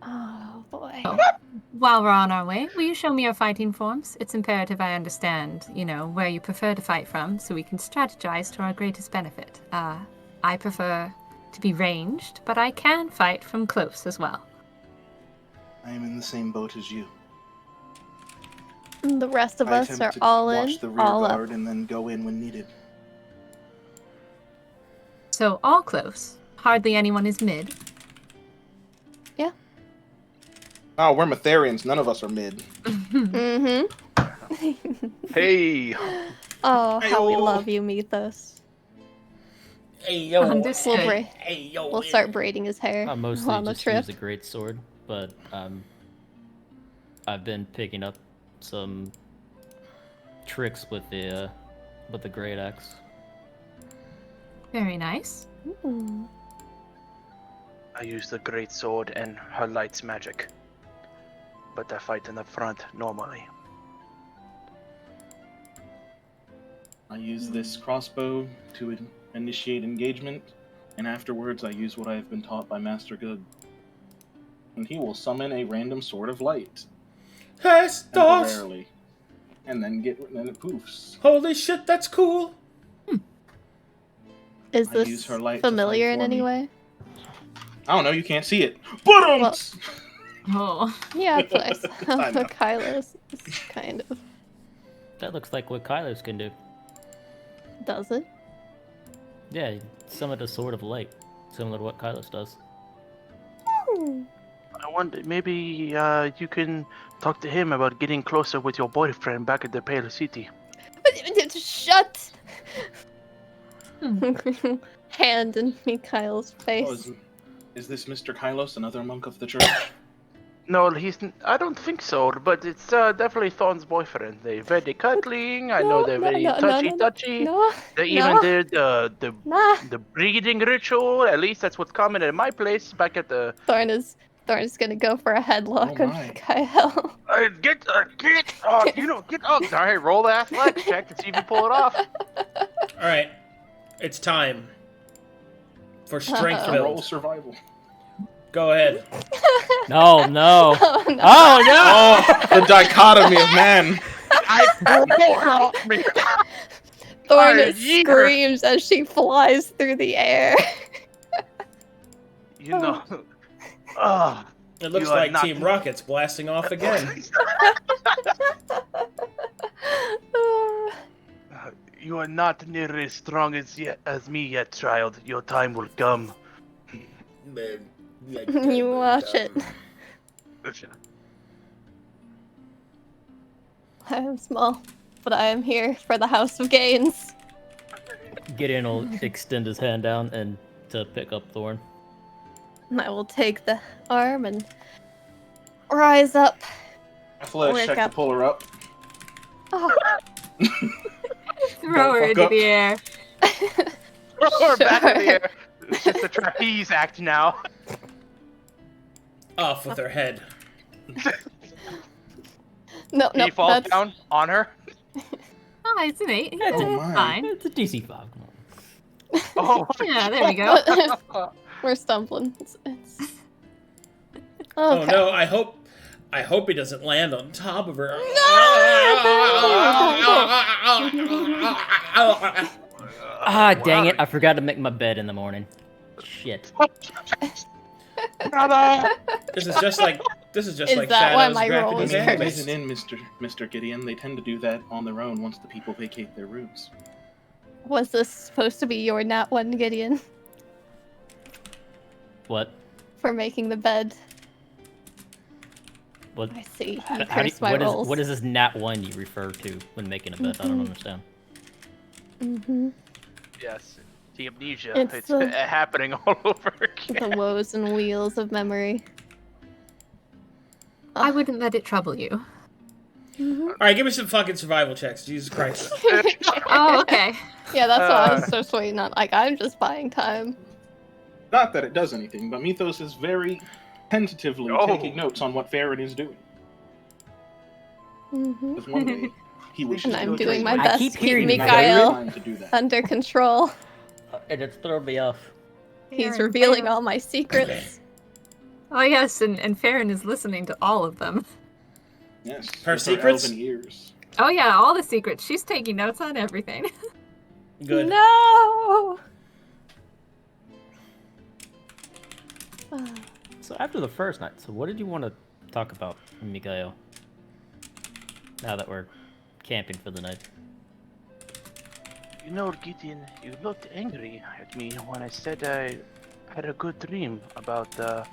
Oh, boy. Oh. While we're on our way, will you show me your fighting forms? It's imperative I understand, where you prefer to fight from, so we can strategize to our greatest benefit. I prefer to be ranged, but I can fight from close as well. I am in the same boat as you. The rest of I us attempt are to all watch in, the rear all up. guard and then go in when needed. So, all close. Hardly anyone is mid. Oh, we're Mytharians. None of us are mid. Mm-hmm. Hey, Oh, how we Ayo. love you, Mythos. Hey yo, Understood. hey yo. We'll start braiding his hair I mostly on the just trip. use a great sword, but I've been picking up some tricks with the great axe. Very nice. Ooh. I use the great sword and her light's magic. But I fight in the front normally. I use this crossbow to initiate engagement, and afterwards I use what I have been taught by Master Good. And he will summon a random sword of light, Hey, stars! temporarily, and then it poofs. Holy shit, that's cool. Is I use this her light to familiar fight in for any me. way? I don't know, you can't see it. But Well- Oh. Yeah, that's what I said. I know. Kylos is kind of. That looks like what Kylos can do. Does it? Yeah, summon a sword of light, similar to what Kylos does. I wonder, maybe you can talk to him about getting closer with your boyfriend back at the Pale City. Shut! Hand in Michael's face. Oh, is this Mr. Kylos, another monk of the church? No, I don't think so, but it's definitely Thorne's boyfriend. They're very cuddling. I know they're very touchy. No, They even did the nah. breeding ritual. At least that's what's common at my place back at the. Thorne is gonna go for a headlock Oh on my. Michael. Get get up! All right, roll the athletics check to see if you pull it off. All right, it's time for strength Uh-oh. Roll build. survival. Go ahead. No, no. Oh, no. Oh no! Oh, the dichotomy of man. Thorne Fire, yeeter. screams as she flies through the air. You know. Ah. It looks You are like not- Team Rocket's blasting off again. You are not nearly as strong as me yet, child. Your time will come. You watch it. I am small, but I am here for the House of Gains. Gideon will extend his hand down and to pick up Thorne. And I will take the arm and rise up. Athletics Wake check up. to pull her up. Oh, Throw her fuck into up. the air. Throw her back in the Sure. air. It's just a trapeze act now. Off with her head. no, He falls that's down on her. Oh, it's an 8. That's Yeah, a- it's fine. It's a DC 5. Come on. Oh, Yeah, there we go. we're stumbling. It's... Oh Okay. no! I hope he doesn't land on top of her. Ah, dang it! I forgot to make my bed in the morning. Shit. This is just like Is like that why Shadow's my graphic roll is design. cursed? Isn't in, Mr. Gideon. They tend to do that on their own once the people vacate their rooms. Was this supposed to be your nat 1, Gideon, What? for making the bed? What? I see. You How do you- cursed my rolls. what is this nat 1 you refer to when making a bet? I don't understand. Mm-hmm. yes. The amnesia. It's It's, the- happening all over again. The woes and wheels of memory. I wouldn't let it trouble you. Mhm. All right, give me some fucking survival checks. Jesus Christ. Oh, okay. Yeah, that's what I was just waiting on. Like, I'm just buying time. Not that it does anything, but Mythos is very tentatively Oh. taking notes on what Farryn is doing. Mm-hmm. Because one day he wishes And to I'm go doing trade. my I best keep to keep hearing He's very Micha'el inclined to do that. under control. And it's throwing me off. He's Farryn, revealing Farryn. all my secrets. Oh, yes, and Farryn is listening to all of them. Yes. Her with secrets? elven ears. Oh, yeah, all the secrets. She's taking notes on everything. Good. No! So after the first night, so what did you want to talk about, Micha'el? Now that we're camping for the night. You know, Gideon, you looked angry at me when I said I had a good dream about, I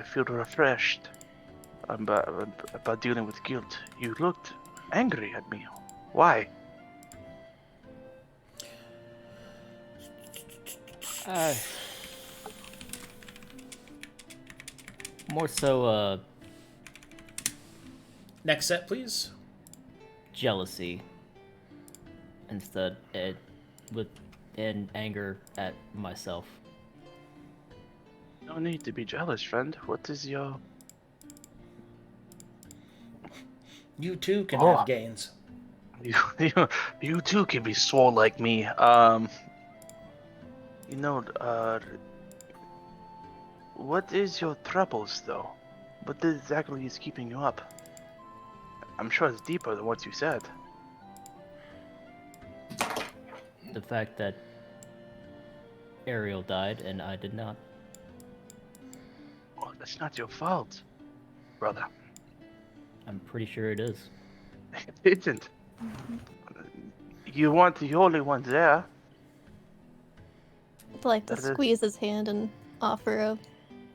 feel refreshed about dealing with guilt. You looked angry at me. Why? More so, Next set, please. jealousy. Instead, and anger at myself. No need to be jealous, friend. What is your... You too can Oh. have gains. You too can be swole like me. What is your troubles, though? What exactly is keeping you up? I'm sure it's deeper than what you said. The fact that Ariel died and I did not. Oh, that's not your fault, brother. I'm pretty sure it is. It isn't. You weren't the only one there. I'd like to That is- squeeze his hand and offer a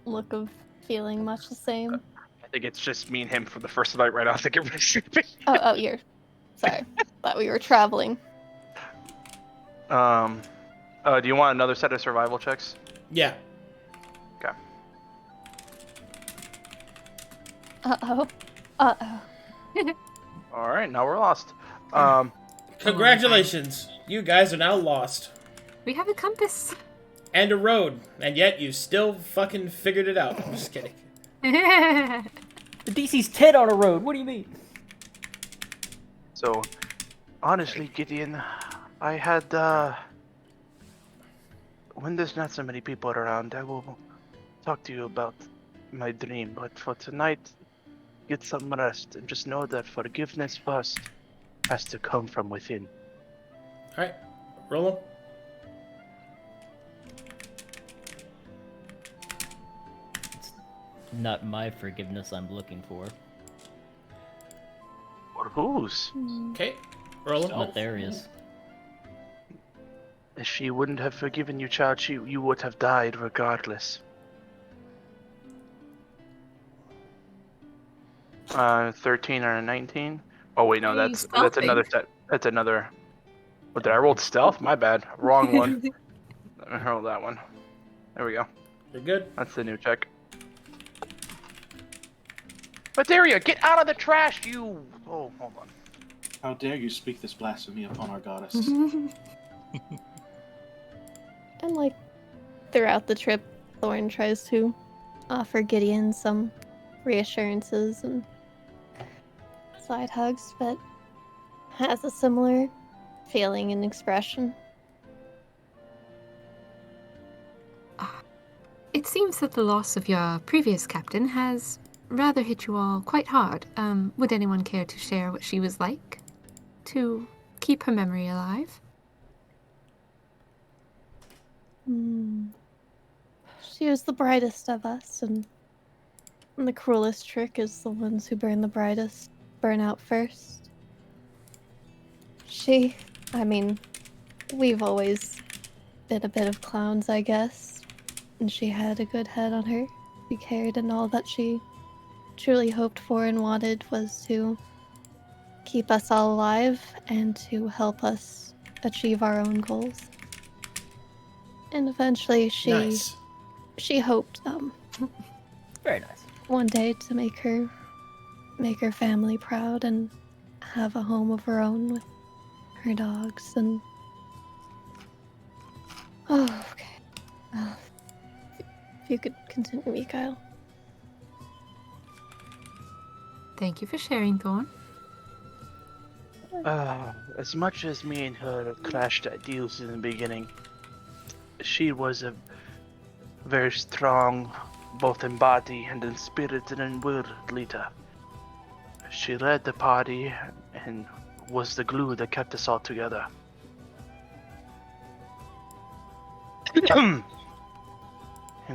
look of feeling much the same. I think it's just me and him for the first night right now. I think everybody's sleeping. Oh, you're... Sorry. Thought we were traveling. Do you want another set of survival checks? Yeah. Okay. Uh-oh. Uh-oh. All right, now we're lost. Congratulations. You guys are now lost. We have a compass. And a road. And yet you still fucking figured it out. I'm just kidding. The DC's 10 on a road. What do you mean? So, honestly, Gideon, I had, when there's not so many people around, I will talk to you about my dream. But for tonight, get some rest and just know that forgiveness first has to come from within. Alright. Roll 'em. It's not my forgiveness I'm looking for. Or whose? Okay. Roll 'em. But there is. If she wouldn't have forgiven you, child, you would have died regardless. 13 and a 19. Oh wait, no, Hey, that's stealthing. another set. That's another. What did I roll? Stealth? My bad. Wrong one. Let me roll that one. There we go. You're good. That's the new check. Materia, get out of the trash, you! Oh, hold on. How dare you speak this blasphemy upon our goddess? And like throughout the trip, Thorne tries to offer Gideon some reassurances and side hugs, but has a similar feeling and expression. It seems that the loss of your previous captain has rather hit you all quite hard. Would anyone care to share what she was like? To keep her memory alive? She was the brightest of us, and the cruelest trick is the ones who burn the brightest burn out first. We've always been a bit of clowns, I guess, and she had a good head on her. She cared, and all that she truly hoped for and wanted was to keep us all alive and to help us achieve our own goals. And eventually Nice. she hoped Very nice. one day to make her family proud and have a home of her own with her dogs and okay. If you could continue, Micha'el. Thank you for sharing, Thorne. As much as me and her clashed ideals in the beginning, she was a very strong, both in body and in spirit and in word, leader. She led the party and was the glue that kept us all together. You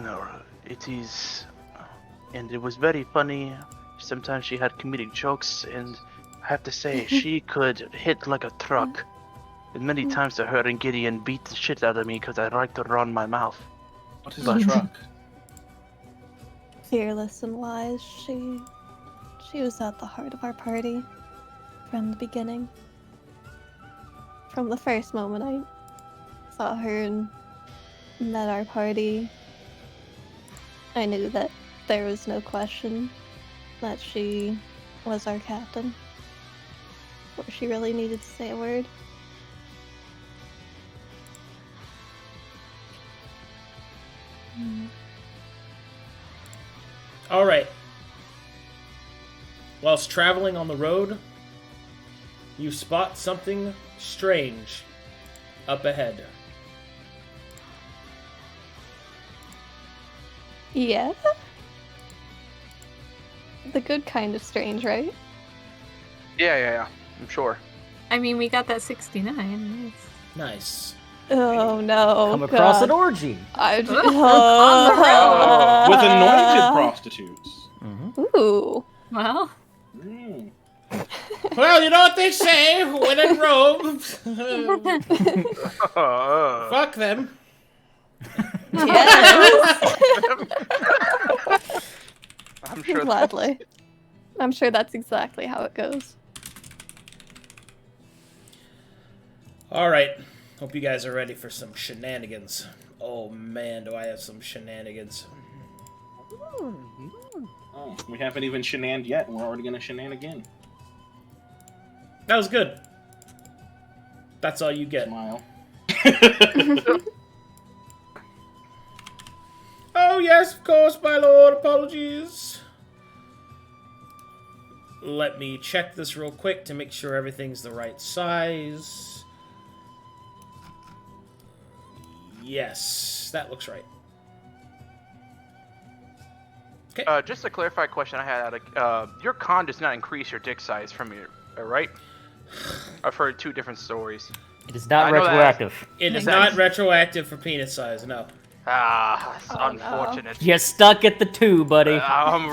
know, it was very funny. Sometimes she had comedic jokes, and I have to say, she could hit like a truck. And many times I heard and Gideon beat the shit out of me because I like to run my mouth. What is a truck? Fearless and wise, she was at the heart of our party from the beginning. From the first moment I saw her and met our party, I knew that there was no question that she was our captain. Or she really needed to say a word. All right. Whilst traveling on the road, you spot something strange up ahead. Yeah? The good kind of strange, right? Yeah, I'm sure. I mean, we got that 69. Nice. Oh no. Come across God. an orgy. I just, With anointed prostitutes. Ooh. Well, Mm. Well, you know what they say, when in Rome, fuck them. Yes. I'm sure. Gladly. I'm sure that's exactly how it goes. All right. Hope you guys are ready for some shenanigans. Oh man, do I have some shenanigans. Oh, we haven't even shenaned yet, and we're already gonna shenan again. That was good. That's all you get. Smile. Oh yes, of course, my lord. Apologies. Let me check this real quick to make sure everything's the right size. Yes, that looks right. Okay. Just a clarified question I had. Your con does not increase your dick size from your, right? I've heard two different stories. It is not I know that. retroactive. It is not retroactive for penis size, no. That's Oh, unfortunate. You're stuck at the 2, buddy. I'm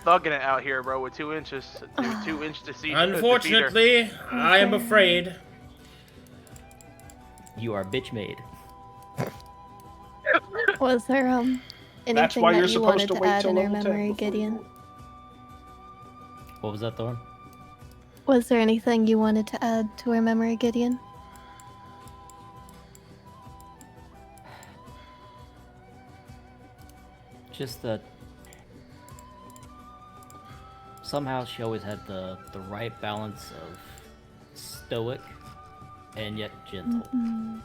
thugging it out here, bro, with 2 inches. 2 inch to see. Unfortunately, I am afraid. You are bitch made. Was there That's anything why that you're you supposed wanted to to wait add till in her level 10 memory, before you Gideon? roll. What was that, Thorne? Was there anything you wanted to add to our memory, Gideon? Just that somehow she always had the right balance of stoic and yet gentle. Mm-hmm.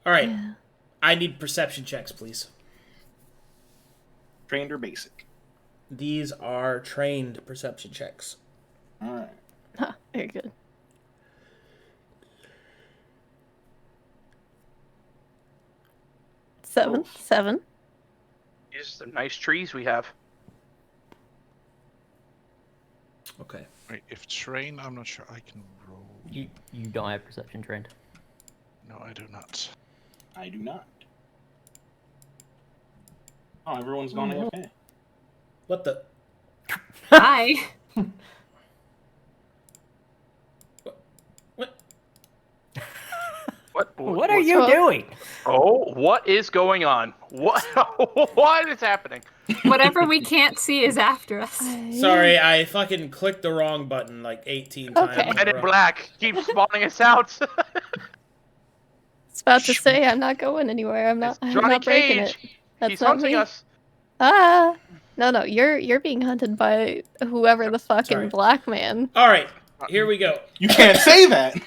All right. Yeah. I need perception checks, please. Trained or basic? These are trained perception checks. All right. Huh, very good. Seven. These are some nice trees we have. Okay. Wait, if train, I'm not sure I can roll. You don't have perception trained. No, I do not. I do not. Oh, everyone's gone AFK. What the? Hi. What? What are you doing? Oh, what is going on? What? What is happening? Whatever we can't see is after us. Sorry, I fucking clicked the wrong button like 18 times. Okay. Men in Black keep spawning us out. It's about to say I'm not going anywhere. I'm It's not Johnny breaking Cage. it. That's He's not hunting me. us. Ah. No, you're being hunted by whoever the fucking Sorry. black man. All right, here we go. You can't say that.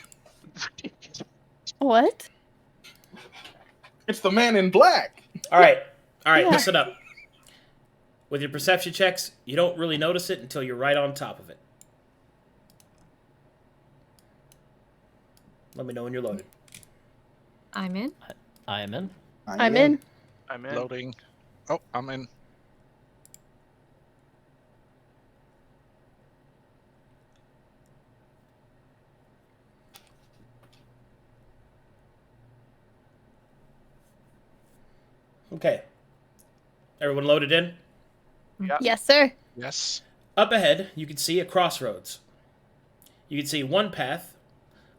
What? It's the man in black. All right, Yeah. listen up. With your perception checks, you don't really notice it until you're right on top of it. Let me know when you're loaded. I'm in. I am in. I'm in. I'm in. Loading. Oh, I'm in. Okay. Everyone loaded in? Yeah. Yes, sir. Yes. Up ahead, you can see a crossroads. You can see one path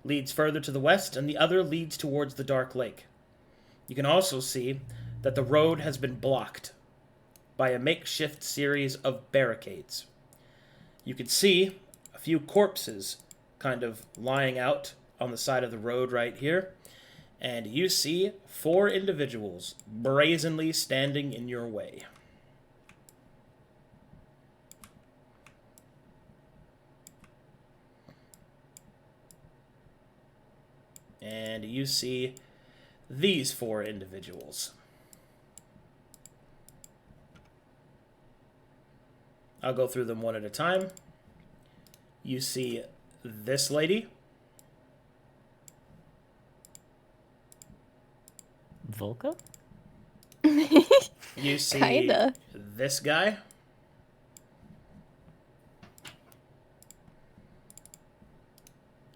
leads further to the west, and the other leads towards the Dark Lake. You can also see that the road has been blocked by a makeshift series of barricades. You can see a few corpses kind of lying out on the side of the road right here, and you see 4 individuals brazenly standing in your way. And you see these 4 individuals. I'll go through them one at a time. You see this lady. Volca? You see Kinda. this guy.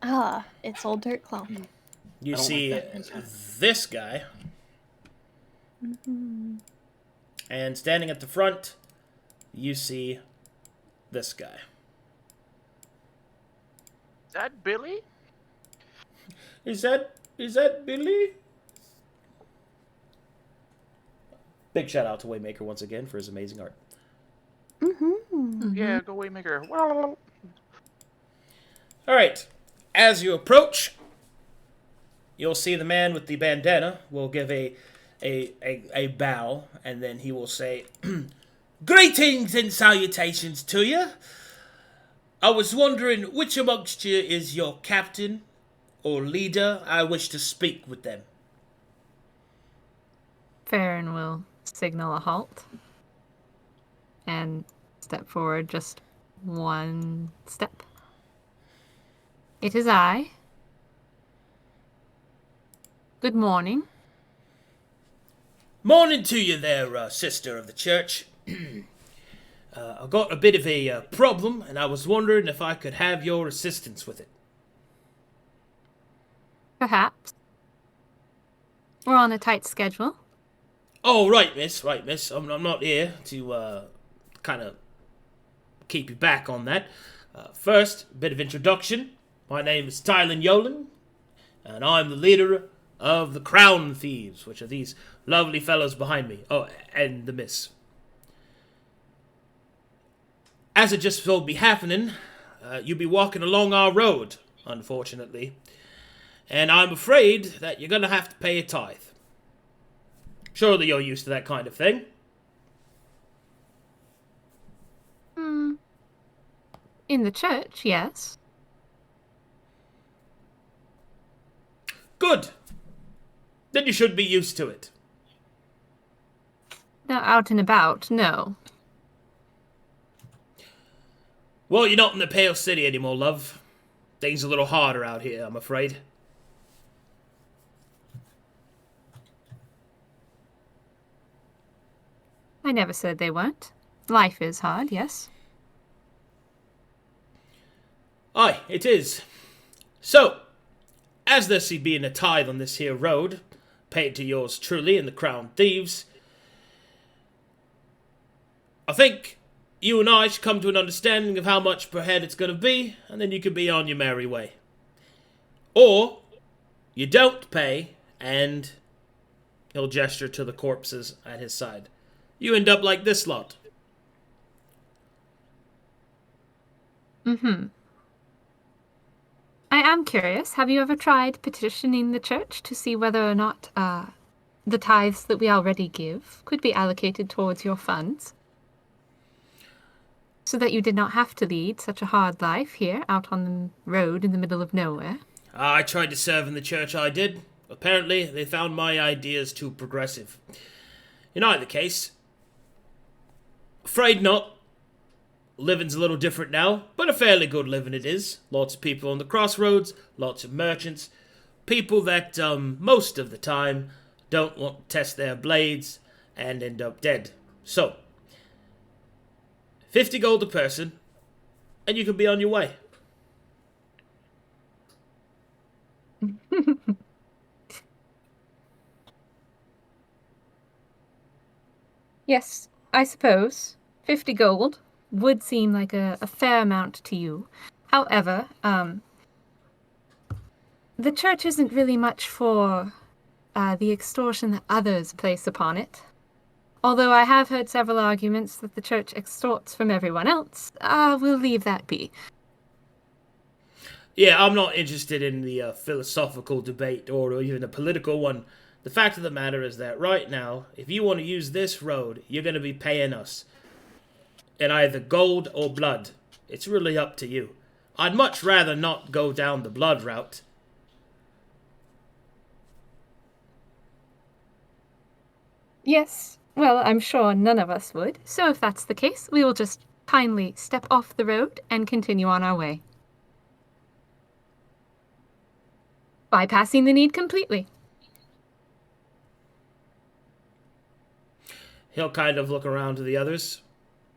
Ah, it's old dirt clown. You I don't see like that man's hat. this guy. And standing at the front, you see this guy. Is that Billy? Is that Billy? Big shout out to Waymaker once again for his amazing art. Yeah, go Waymaker. Well, All right. As you approach, you'll see the man with the bandana will give a bow, and then he will say, "Greetings and salutations to you. I was wondering which amongst you is your captain or leader. I wish to speak with them." Farryn will signal a halt and step forward just one step. It is I. Good morning. Morning to you there, sister of the church. I've got a bit of a problem, and I was wondering if I could have your assistance with it. Perhaps. We're on a tight schedule. Oh, right, miss. I'm not here to kind of keep you back on that. First, a bit of introduction. My name is Tylen Yolen, and I'm the leader of the Crown Thieves, which are these lovely fellows behind me. Oh, and the miss. as it just will be happening, you'll be walking along our road, unfortunately. And I'm afraid that you're going to have to pay a tithe. Surely you're used to that kind of thing. In the church, yes. Good. Then you should be used to it. Now, out and about, no. Well, you're not in the Pale City anymore, love. Things are a little harder out here, I'm afraid. I never said they weren't. Life is hard, yes. Aye, it is. So, as there see being a tithe on this here road, paid to yours truly and the Crown Thieves, I think you and I should come to an understanding of how much per head it's going to be, and then you can be on your merry way. Or, you don't pay, and he'll gesture to the corpses at his side. You end up like this lot. I am curious, have you ever tried petitioning the church to see whether or not the tithes that we already give could be allocated towards your funds? So that you did not have to lead such a hard life here out on the road in the middle of nowhere? I tried to serve in the church, I did. Apparently, they found my ideas too progressive. In either case, afraid not. Living's a little different now, but a fairly good living it is. Lots of people on the crossroads, lots of merchants, people that most of the time don't want to test their blades and end up dead. So, 50 gold a person, and you can be on your way. Yes, I suppose. 50 gold would seem like a fair amount to you. However, the church isn't really much for the extortion that others place upon it. Although I have heard several arguments that the church extorts from everyone else, we'll leave that be. Yeah, I'm not interested in the philosophical debate or even a political one. The fact of the matter is that right now, if you want to use this road, you're going to be paying us in either gold or blood. It's really up to you. I'd much rather not go down the blood route. Yes, well, I'm sure none of us would. So if that's the case, we will just kindly step off the road and continue on our way. Bypassing the need completely. He'll kind of look around to the others.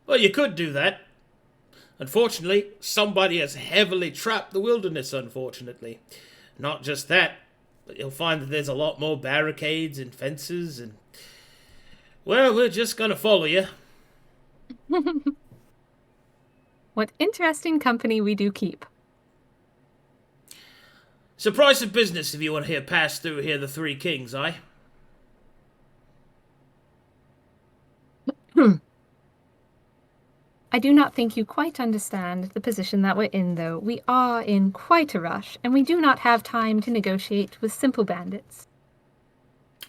Well, you could do that. Unfortunately, somebody has heavily trapped the wilderness, unfortunately. Not just that, but you'll find that there's a lot more barricades and fences and... Well, we're just gonna follow you. What interesting company we do keep. Surprise of business if you want to hear pass through here the Three Kings, aye? I do not think you quite understand the position that we're in, though. We are in quite a rush, and we do not have time to negotiate with simple bandits.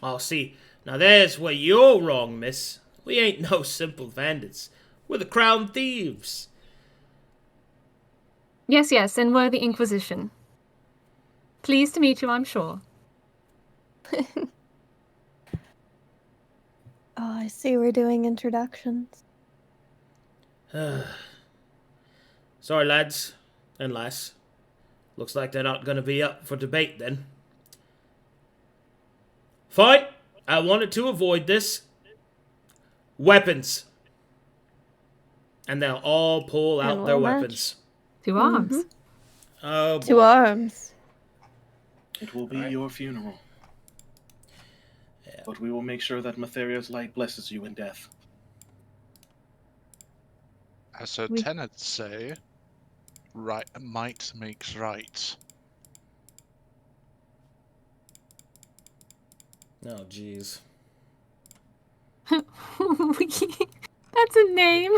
Oh, see, now there's where you're wrong, miss. We ain't no simple bandits. We're the Crown Thieves. Yes, and we're the Inquisition. Pleased to meet you, I'm sure. Oh, I see we're doing introductions. Sorry, lads and lass. Looks like they're not going to be up for debate, then. Fine. I wanted to avoid this. Weapons. And they'll all pull out And their we'll match. weapons. To arms. Oh, boy. To arms. It will be your funeral. Yeah. But we will make sure that Matheria's light blesses you in death. As her tenants say, right, might makes right. Oh, jeez. That's a name.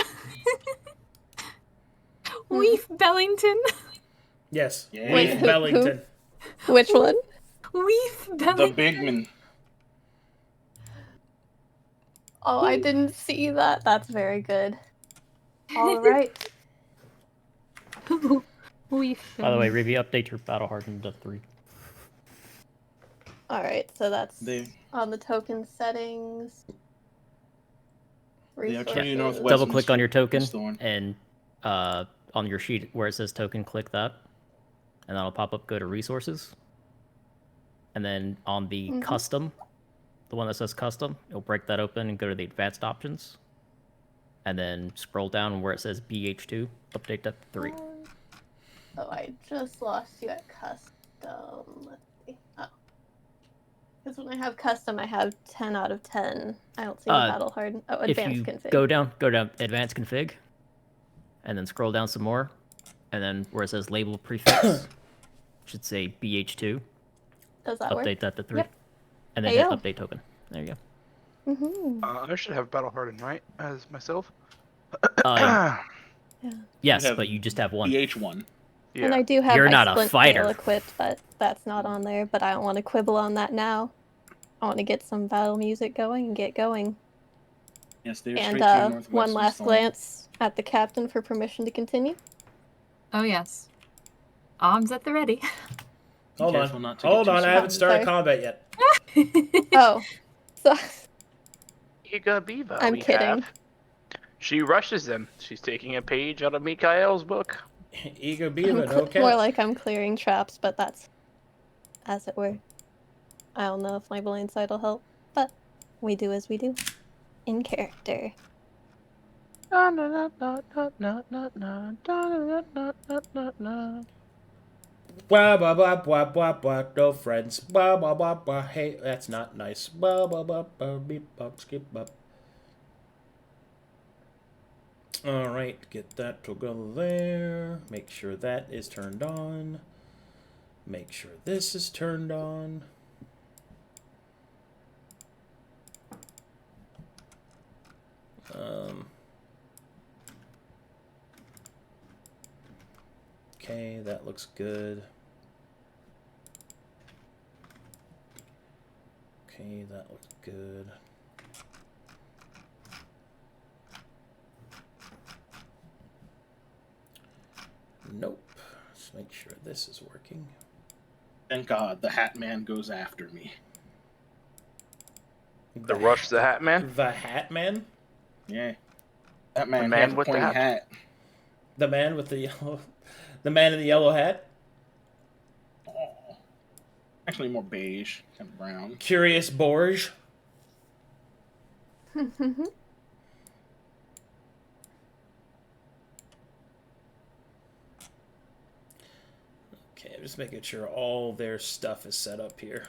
Bellington? Yes. Yeah. Wait, Who- Bellington. Which one? Weef The Bellington. big man. Oh, I didn't see that. That's very good. All right. Weef By the way, Bellington. Reevee, update your battle hardened to 3. All right. So that's They- on the token settings. They are Resources. turning northwest. Double click on your Mr. token, Thorne. and on your sheet where it says token, click that. And that'll pop up, go to resources. And then on the custom, the one that says custom, you'll break that open and go to the advanced options. And then scroll down where it says BH2, update that to 3. Oh, I just lost you at custom. Let's see. Oh. Because when I have custom, I have 10 out of 10. I don't see the battle hardened. Oh, If advanced you config. go down advanced config, and then scroll down some more, and then where it says label prefix, should say BH2, Does that work? update that to 3. Yep. And then There you hit go. update token. There you go. I should have battle hardened, right? As myself. Yes, You have but you just have one. BH1. Yeah. And I do have You're my not a splint fighter. mail equipped, but that's not on there. But I don't want to quibble on that now. I want to get some battle music going and get going. Yes, they're And straight to your northwest. one Miss last Thorne. glance at the captain for permission to continue. Oh, yes. Arms at the ready. Hold careful on. not to get Hold too on, I slow. haven't started Sorry. combat yet. Oh, so Iga Biva. I'm we kidding. Have. She rushes them. She's taking a page out of Micha'el's book. Eager I'm Beaver, no more cat. like I'm clearing traps, but that's as it were. I don't know if my blind sight will help, but we do as we do. In character. Blah, blah, blah, blah, blah, blah, no friends. Blah, blah, blah, blah, hey, that's not nice. Blah, blah, blah, blah, beep, bop, skip, bop. Alright, get that to go there. Make sure that is turned on. Make sure this is turned on. Okay, that looks good. Okay, that looks good. Nope. Let's make sure this is working. Thank God, the Hat Man goes after me. The Rush the Hat Man? The Hat Man? Yeah. That man, man has a with the pointy hat? hat. The man with the yellow... The man in the yellow hat? Oh. Actually, more beige, kind of brown. Curious Borge? Okay, I'm just making sure all their stuff is set up here.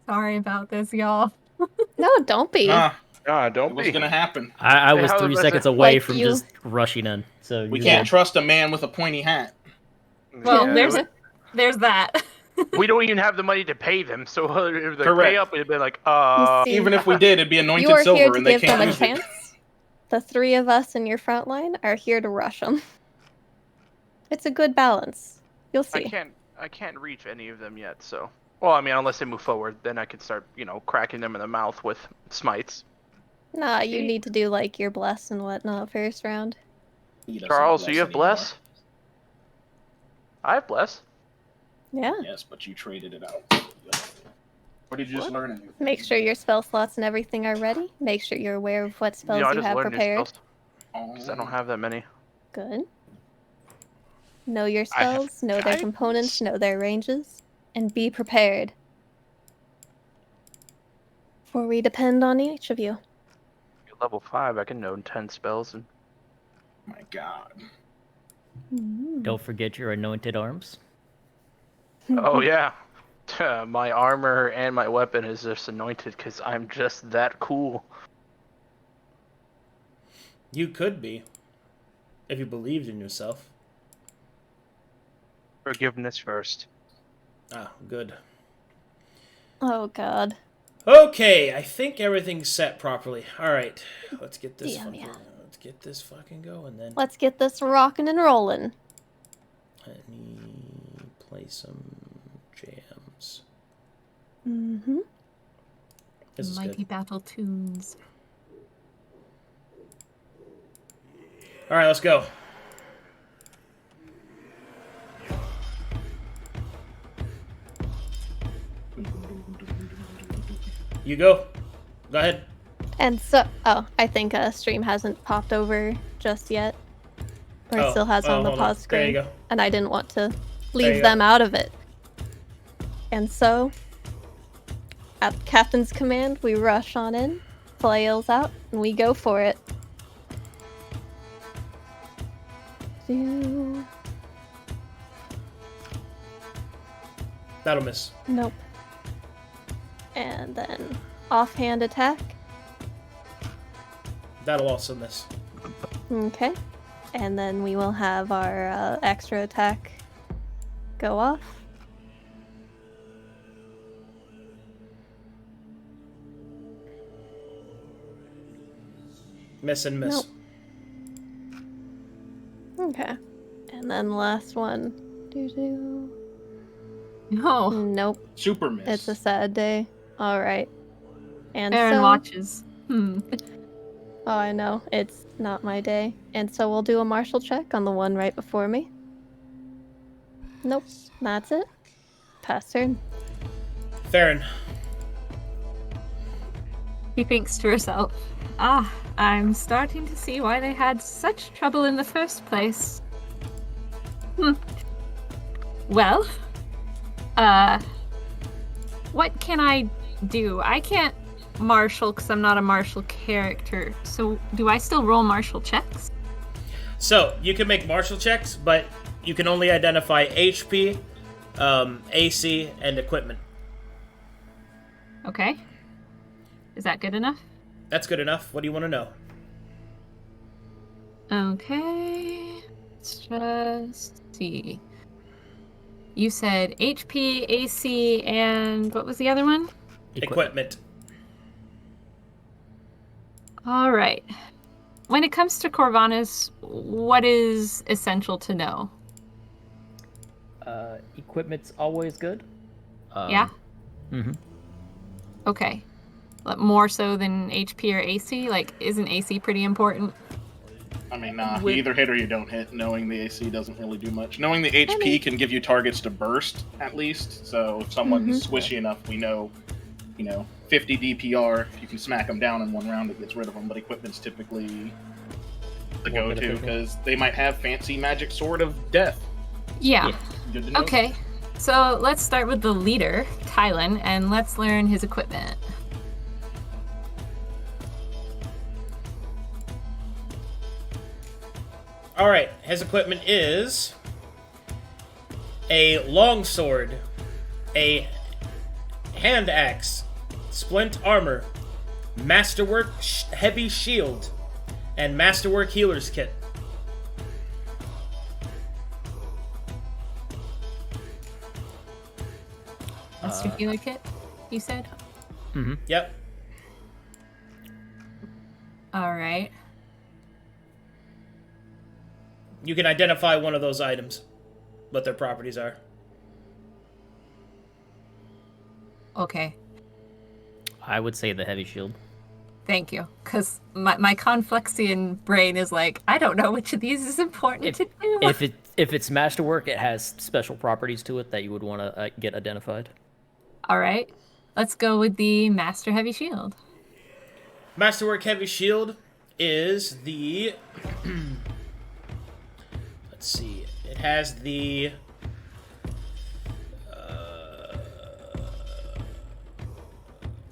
Sorry about this, y'all. No, don't be. Ah, Don't it was be. gonna happen. I was How 3 was seconds it? away Like from you. just rushing in. So We you're can't good. trust a man with a pointy hat. Well, Yeah, there's that. we don't even have the money to pay them, so if they Correct. pay up, it'd be like, You see, Even if we did, it'd be you anointed are here silver, to and they give can't them a use it. chance. The three of us in your front line are here to rush them. It's a good balance. You'll see. I can't reach any of them yet, so. Well, I mean, unless they move forward, then I can start, cracking them in the mouth with smites. Nah, you need to do like your bless and whatnot first round. He doesn't Charles, do you have anymore. bless? I have bless. Yeah. Yes, but you traded it out. Or did you just learn anything? Make sure your spell slots and everything are ready. Make sure you're aware of what spells I you just have learned new prepared. spells, 'cause I don't have that many. Good. Know your I have spells, know their components, know their ranges, and be prepared. For we depend on each of you. At level 5, I can know 10 spells. And My God. Don't forget your anointed arms. oh yeah, my armor and my weapon is just anointed because I'm just that cool. You could be. If you believed in yourself. Forgiveness first. Ah, good. Oh god. Okay, I think everything's set properly. All right, let's get this fucking going then. Let's get this rocking and rolling. Let me play some jams. Mm-hmm. This is Mighty good. battle tunes. All right, let's go. You go. Go ahead. And so, I think stream hasn't popped over just yet. Or it still has on the hold pause screen. There you go. And I didn't want to you leave go. them out of it. And so, at Captain's command, we rush on in, flails out, and we go for it. That'll miss. Nope. And then offhand attack. That'll also miss. Okay. And then we will have our extra attack go off. Miss and miss. Nope. Okay. And then the last one. No. Nope. Super miss. It's a sad day. Alright. And Farryn so... watches. Oh, I know. It's not my day. And so we'll do a martial check on the one right before me. Nope. That's it. Pass turn. Farryn. She thinks to herself, I'm starting to see why they had such trouble in the first place. Well, what can I do? I can't martial because I'm not a martial character. So do I still roll martial checks? So, you can make martial checks, but you can only identify HP, AC, and equipment. Okay. Is that good enough? That's good enough. What do you want to know? Okay. Let's just see. You said HP, AC, and what was the other one? Equipment. All right. When it comes to Corvanas, what is essential to know? Equipment's always good. Yeah? Mm-hmm. Okay. More so than HP or AC? Like, isn't AC pretty important? I mean, nah. You either hit or you don't hit. Knowing the AC doesn't really do much. Knowing the HP can give you targets to burst, at least. So if someone's squishy enough, we know, 50 DPR. If you can smack them down in one round, it gets rid of them. But equipment's typically the go-to, because they might have fancy magic sword of death. Yeah. Good to know. Okay. So let's start with the leader, Tylen, and let's learn his equipment. Alright, his equipment is a longsword, a hand axe, splint armor, masterwork heavy shield, and masterwork healer's kit. Master healer kit, you said? Mm-hmm. Yep. All right. You can identify one of those items, what their properties are. Okay. I would say the heavy shield. Thank you. Because my Conflexian brain is like, I don't know which of these is important to do. If it's masterwork, it has special properties to it that you would want to get identified. All right. Let's go with the Master Heavy Shield. Masterwork heavy shield is the... Let's see. It has the...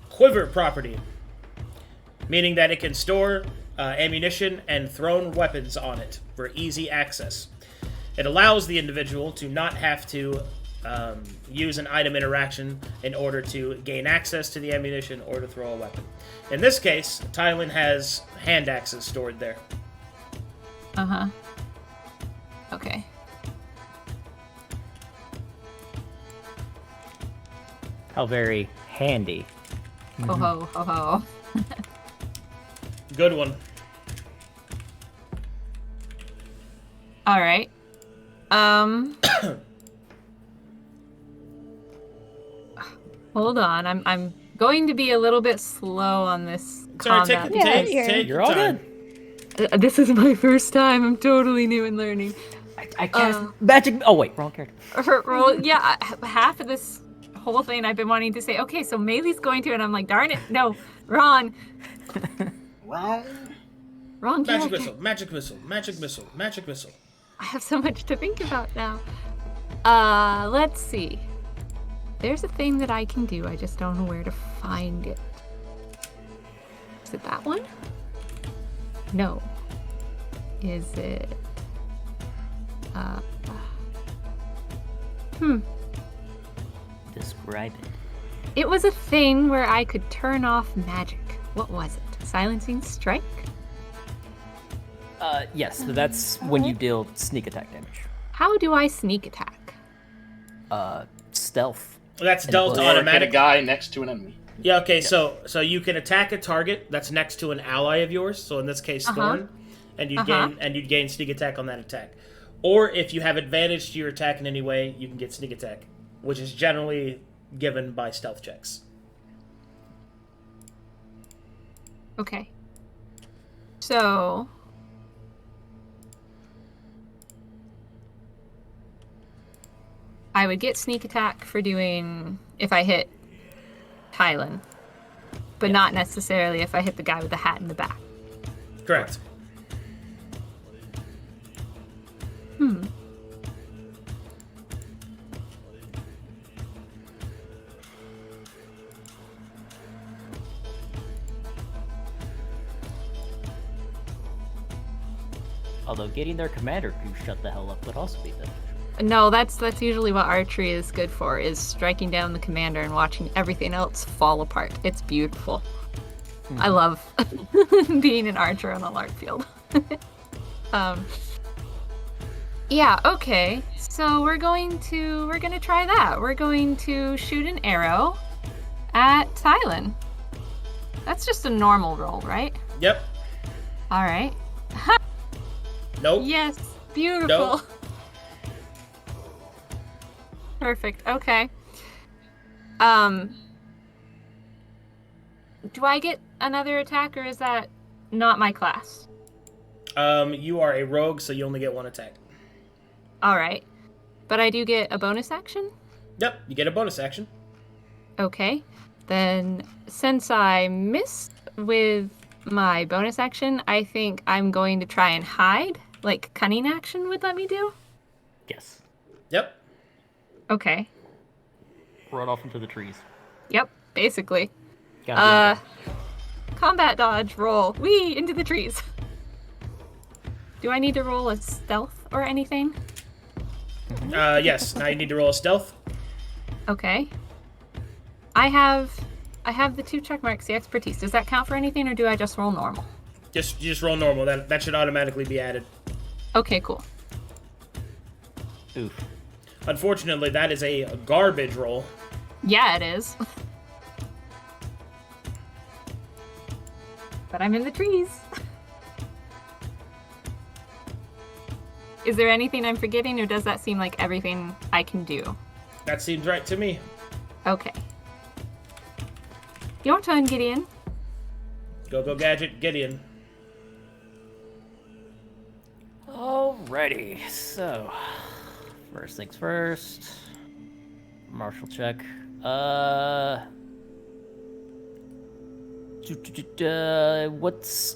quiver property, meaning that it can store ammunition and thrown weapons on it for easy access. It allows the individual to not have to use an item interaction in order to gain access to the ammunition or to throw a weapon. In this case, Tylen has hand axes stored there. Uh-huh. Okay. How very handy. Ho ho ho ho. Good one. All right. Hold on. I'm going to be a little bit slow on this Sorry, combat. take You're your all time. good. This is my first time. I'm totally new and learning. I cast magic. Oh wait, wrong character. Roll, yeah, half of this whole thing I've been wanting to say, okay, so Maylee's going to, and I'm like, darn it, no, wrong. Wrong. Wrong Magic character. missile, magic missile, magic missile, magic missile. I have so much to think about now. Let's see. There's a thing that I can do, I just don't know where to find it. Is it that one? No. Is it... Describe it. It was a thing where I could turn off magic. What was it? Silencing strike? Yes, so that's when you deal sneak attack damage. How do I sneak attack? Stealth. That's And dealt bush. Or hit a automatic. guy next to an enemy. Yeah, okay, so you can attack a target that's next to an ally of yours, so in this case Thorne, and you'd gain sneak attack on that attack. Or if you have advantage to your attack in any way, you can get sneak attack, which is generally given by stealth checks. Okay. So... I would get sneak attack for doing... if I hit Tylan. But not necessarily if I hit the guy with the hat in the back. Correct. Although getting their commander to shut the hell up would also be beneficial. No, that's usually what archery is good for, is striking down the commander and watching everything else fall apart. It's beautiful. I love being an archer on a large field. Yeah, okay. So we're gonna try that. We're going to shoot an arrow at Tylan. That's just a normal roll, right? Yep. All right. Nope. Yes, beautiful. Nope. Perfect. Okay. Do I get another attack, or is that not my class? You are a rogue, so you only get one attack. All right. But I do get a bonus action? Yep, you get a bonus action. Okay. Then, since I missed with my bonus action, I think I'm going to try and hide, like cunning action would let me do? Yes. Yep. Okay. Run off into the trees. Yep, basically. Gotta Combat dodge, roll. Whee! Into the trees. Do I need to roll a stealth or anything? Yes. Now you need to roll a stealth. Okay. I have the 2 check marks, the expertise. Does that count for anything, or do I just roll normal? You just roll normal. That should automatically be added. Okay, cool. Oof. Unfortunately, that is a garbage roll. Yeah, it is. But I'm in the trees. Is there anything I'm forgetting, or does that seem like everything I can do? That seems right to me. Okay. Your turn, Gideon. Go gadget, Gideon. Alrighty, so first things first. Martial check. What's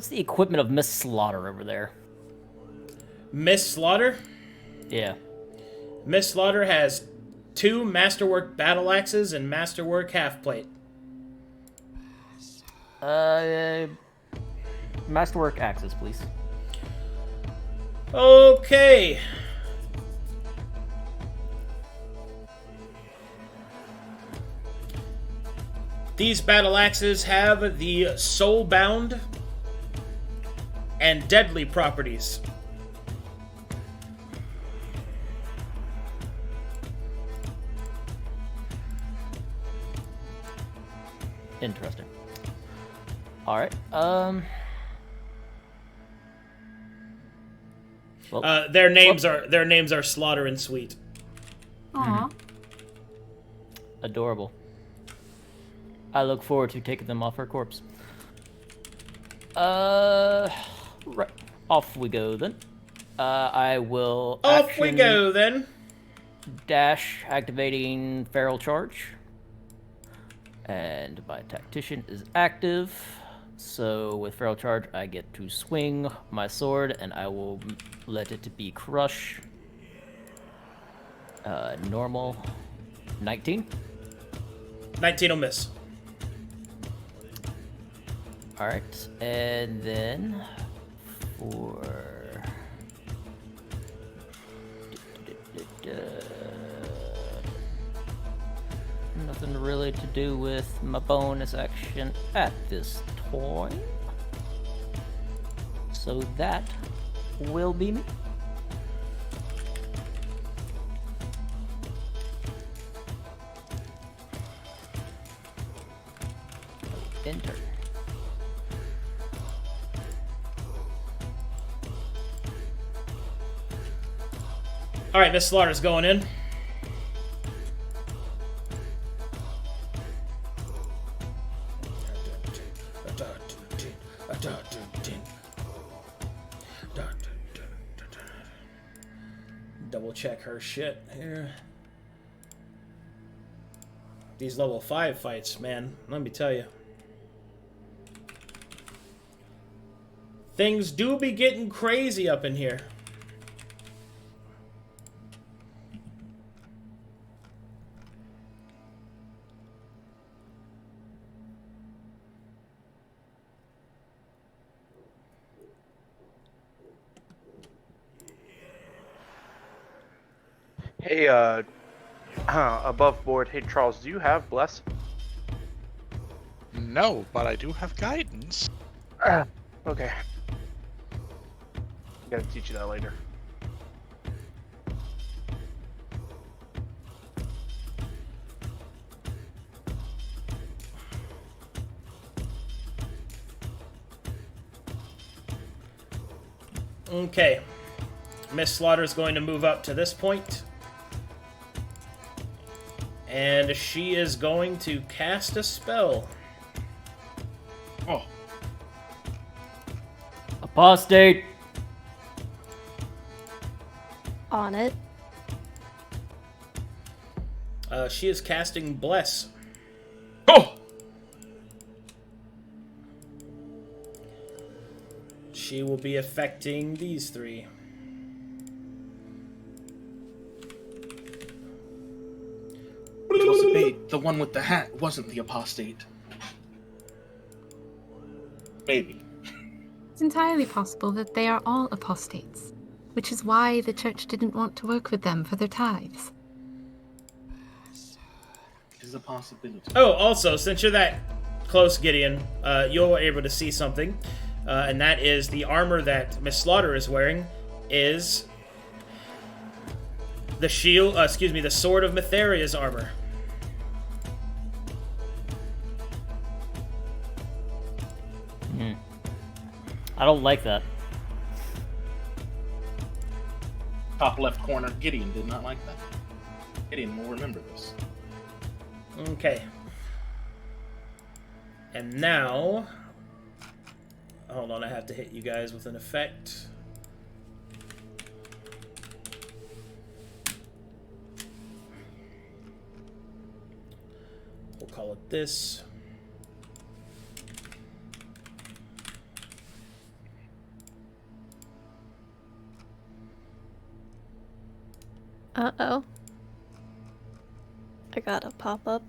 the equipment of Miss Slaughter over there? Miss Slaughter? Yeah. Miss Slaughter has 2 Masterwork battle axes and Masterwork half plate. Masterwork axes, please. Okay. These battle axes have the soulbound and deadly properties. Interesting. All right. Well, Their names are Slaughter and Sweet. Aw. adorable. I look forward to taking them off her corpse. Right. Off we go then. I will. Off we go then. Dash, activating Feral Charge. And my Tactician is active. So with Feral Charge, I get to swing my sword, and I will let it be Crush. Normal. 19. 19 will miss. Alright, and then for... Nothing really to do with my bonus action at this time. So that will be me. Enter. Alright, Miss Slaughter's going in. Double check her shit here. These level 5 fights, man, let me tell you. Things do be getting crazy up in here. Hey, above board. Hey, Charles, do you have Bless? No, but I do have guidance. Okay. I gotta teach you that later. Okay. Miss Slaughter is going to move up to this point. And she is going to cast a spell. Oh, Apostate! On it. She is casting Bless. oh! She will be affecting these three. Was it bait? The one with the hat wasn't the apostate. Maybe. It's entirely possible that they are all apostates, which is why the church didn't want to work with them for their tithes. It is a possibility. Oh, also, since you're that close, Gideon, you're able to see something, and that is the armor that Miss Slaughter is wearing is the shield, the sword of Mytharia's armor. I don't like that. Top left corner, Gideon did not like that. Gideon will remember this. Okay. And now... Hold on, I have to hit you guys with an effect. We'll call it this. Uh-oh. I got a pop-up.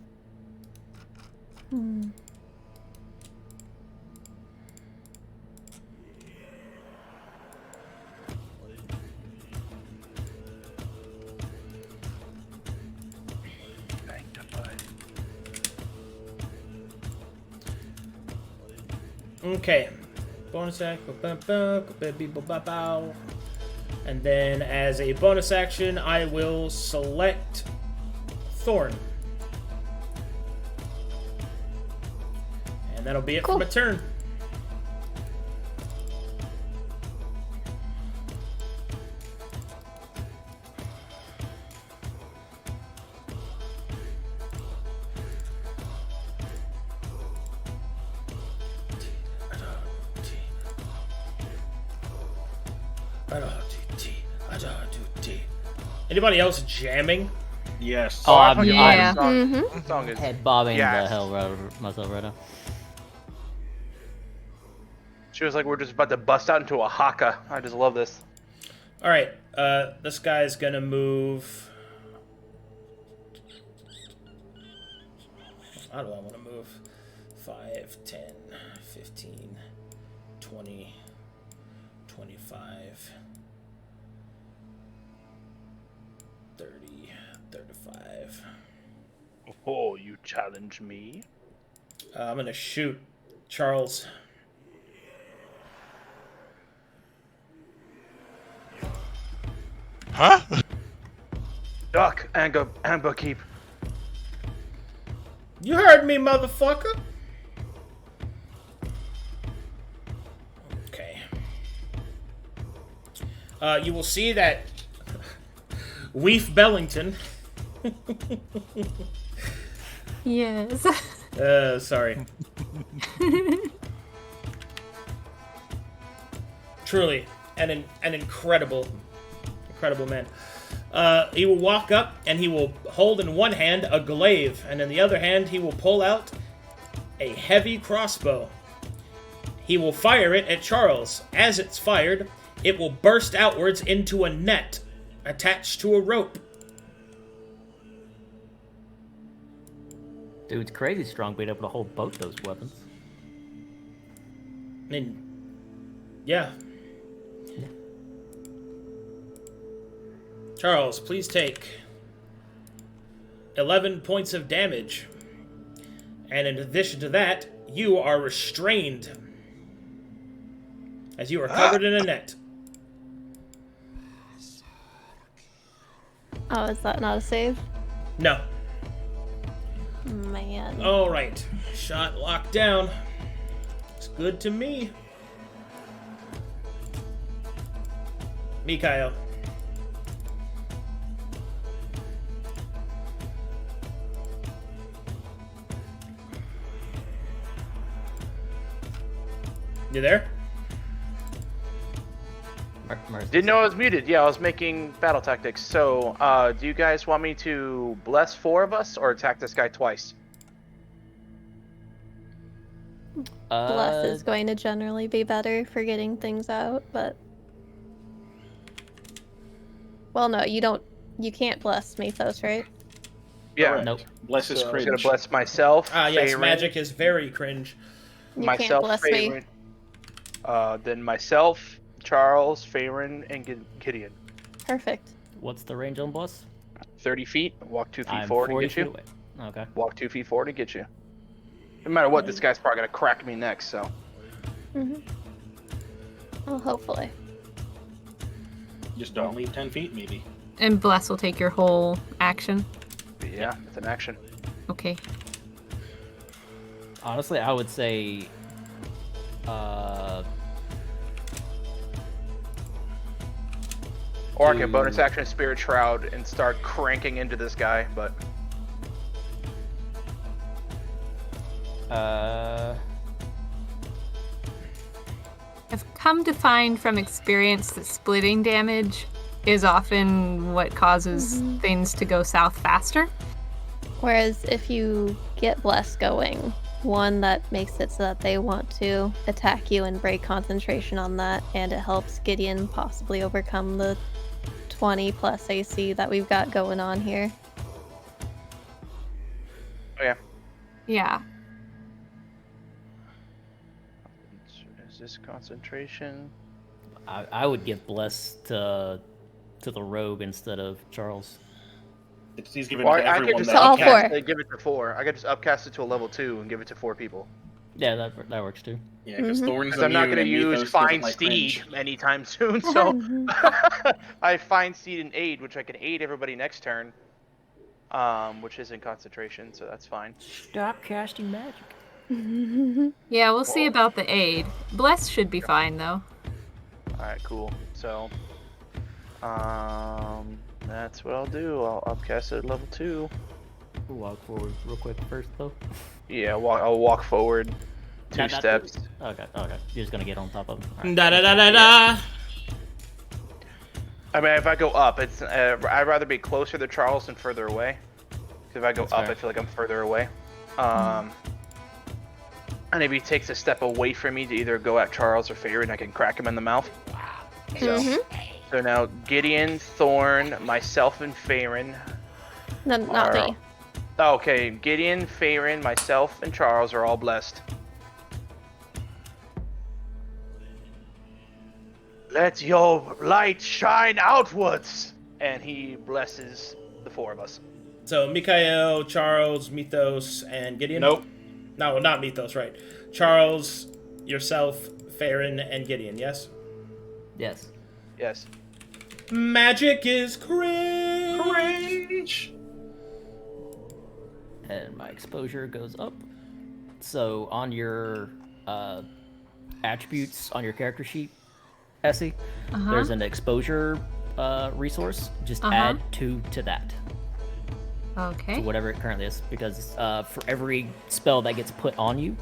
Okay. Bonus act. And then as a bonus action, I will select Thorne. And that'll be it Cool. for my turn. Anybody else jamming? Yes. Oh, I'm Yeah. Song, song is. head bobbing Yes. the hell out of myself right now. She was like, we're just about to bust out into a haka. I just love this. All right, this guy's gonna move. How do I want to move? 5, 10, 15, 20, 25, 30, 35. Oh, you challenge me? I'm gonna shoot Charles. Huh? Duck, Amberkeep. You heard me, motherfucker. Okay. You will see that Weef Bellington. Yes. Sorry. Truly, an incredible man. He will walk up and he will hold in one hand a glaive, and in the other hand he will pull out a heavy crossbow. He will fire it at Charles. As it's fired, it will burst outwards into a net attached to a rope. Dude's crazy strong being able to hold both those weapons. I mean, yeah. Charles, please take 11 points of damage. And in addition to that, you are restrained as you are covered in a net. Oh, is that not a save? No. Man. All right. Shot locked down. It's good to me. Micha'el. You there? Didn't know I was muted. Yeah, I was making battle tactics. So, do you guys want me to bless 4 of us or attack this guy twice? Bless is going to generally be better for getting things out, but... Well, no, you can't bless Mythos, right? Yeah. Correct. Nope. Bless his So I'm cringe. gonna bless myself. Yes, Farryn, magic is very cringe. You myself, can't bless me. Farryn, then myself, Charles, Farryn, and Gideon. Perfect. What's the range on bless? 30 feet. Walk 2 feet I'm forward to 40 get feet you. away. Okay. Walk 2 feet forward to get you. No matter what, this guy's probably gonna crack me next. So. Well, hopefully. Just don't leave 10 feet, maybe. And Bless will take your whole action. But yeah, it's an action. Okay. Honestly, I would say, Or I can bonus action Spirit Shroud and start cranking into this guy, but I've come to find from experience that splitting damage is often what causes things to go south faster. Whereas if you get Bless going, one that makes it so that they want to attack you and break concentration on that, and it helps Gideon possibly overcome the 20 plus AC that we've got going on here. oh yeah. Yeah. Is this concentration? I would give bless to the rogue instead of Charles. He's giving Well, it to I could everyone just To all that four. upcast it, give it to 4. I could just upcast it to a level 2 and give it to 4 people. Yeah, that works too. Yeah, because Thorne's Because I'm not going to use Find Steed anytime soon, so I Find Steed and Aid, which I can aid everybody next turn, which is in concentration, so that's fine. Stop casting magic. Yeah, we'll see Whoa. about the aid. Bless should be fine, though. Alright, cool. So, that's what I'll do. I'll upcast it at level 2. We'll walk forward real quick first, though. Yeah, I'll walk forward 2 steps. Okay. You're just gonna get on top of him. Right. Da da da da da. I mean, if I go up, it's I'd rather be closer to Charles than further away. Because if I go That's up, fair. I feel like I'm further away. And if he takes a step away from me to either go at Charles or Farryn, I can crack him in the mouth. So, so now Gideon, Thorne, myself, and Farryn. No, not me. Okay, Gideon, Farryn, myself, and Charles are all blessed. Let your light shine outwards! And he blesses the 4 of us. So Micha'el, Charles, Mythos, and Gideon? Nope. No, not Mythos, right. Charles, yourself, Farryn, and Gideon, yes? Yes. Yes. Magic is cringe! Cringe! And my exposure goes up. So on your attributes on your character sheet, Essy, there's an exposure resource. Just add 2 to that. Okay. To whatever it currently is, because for every spell that gets put on you,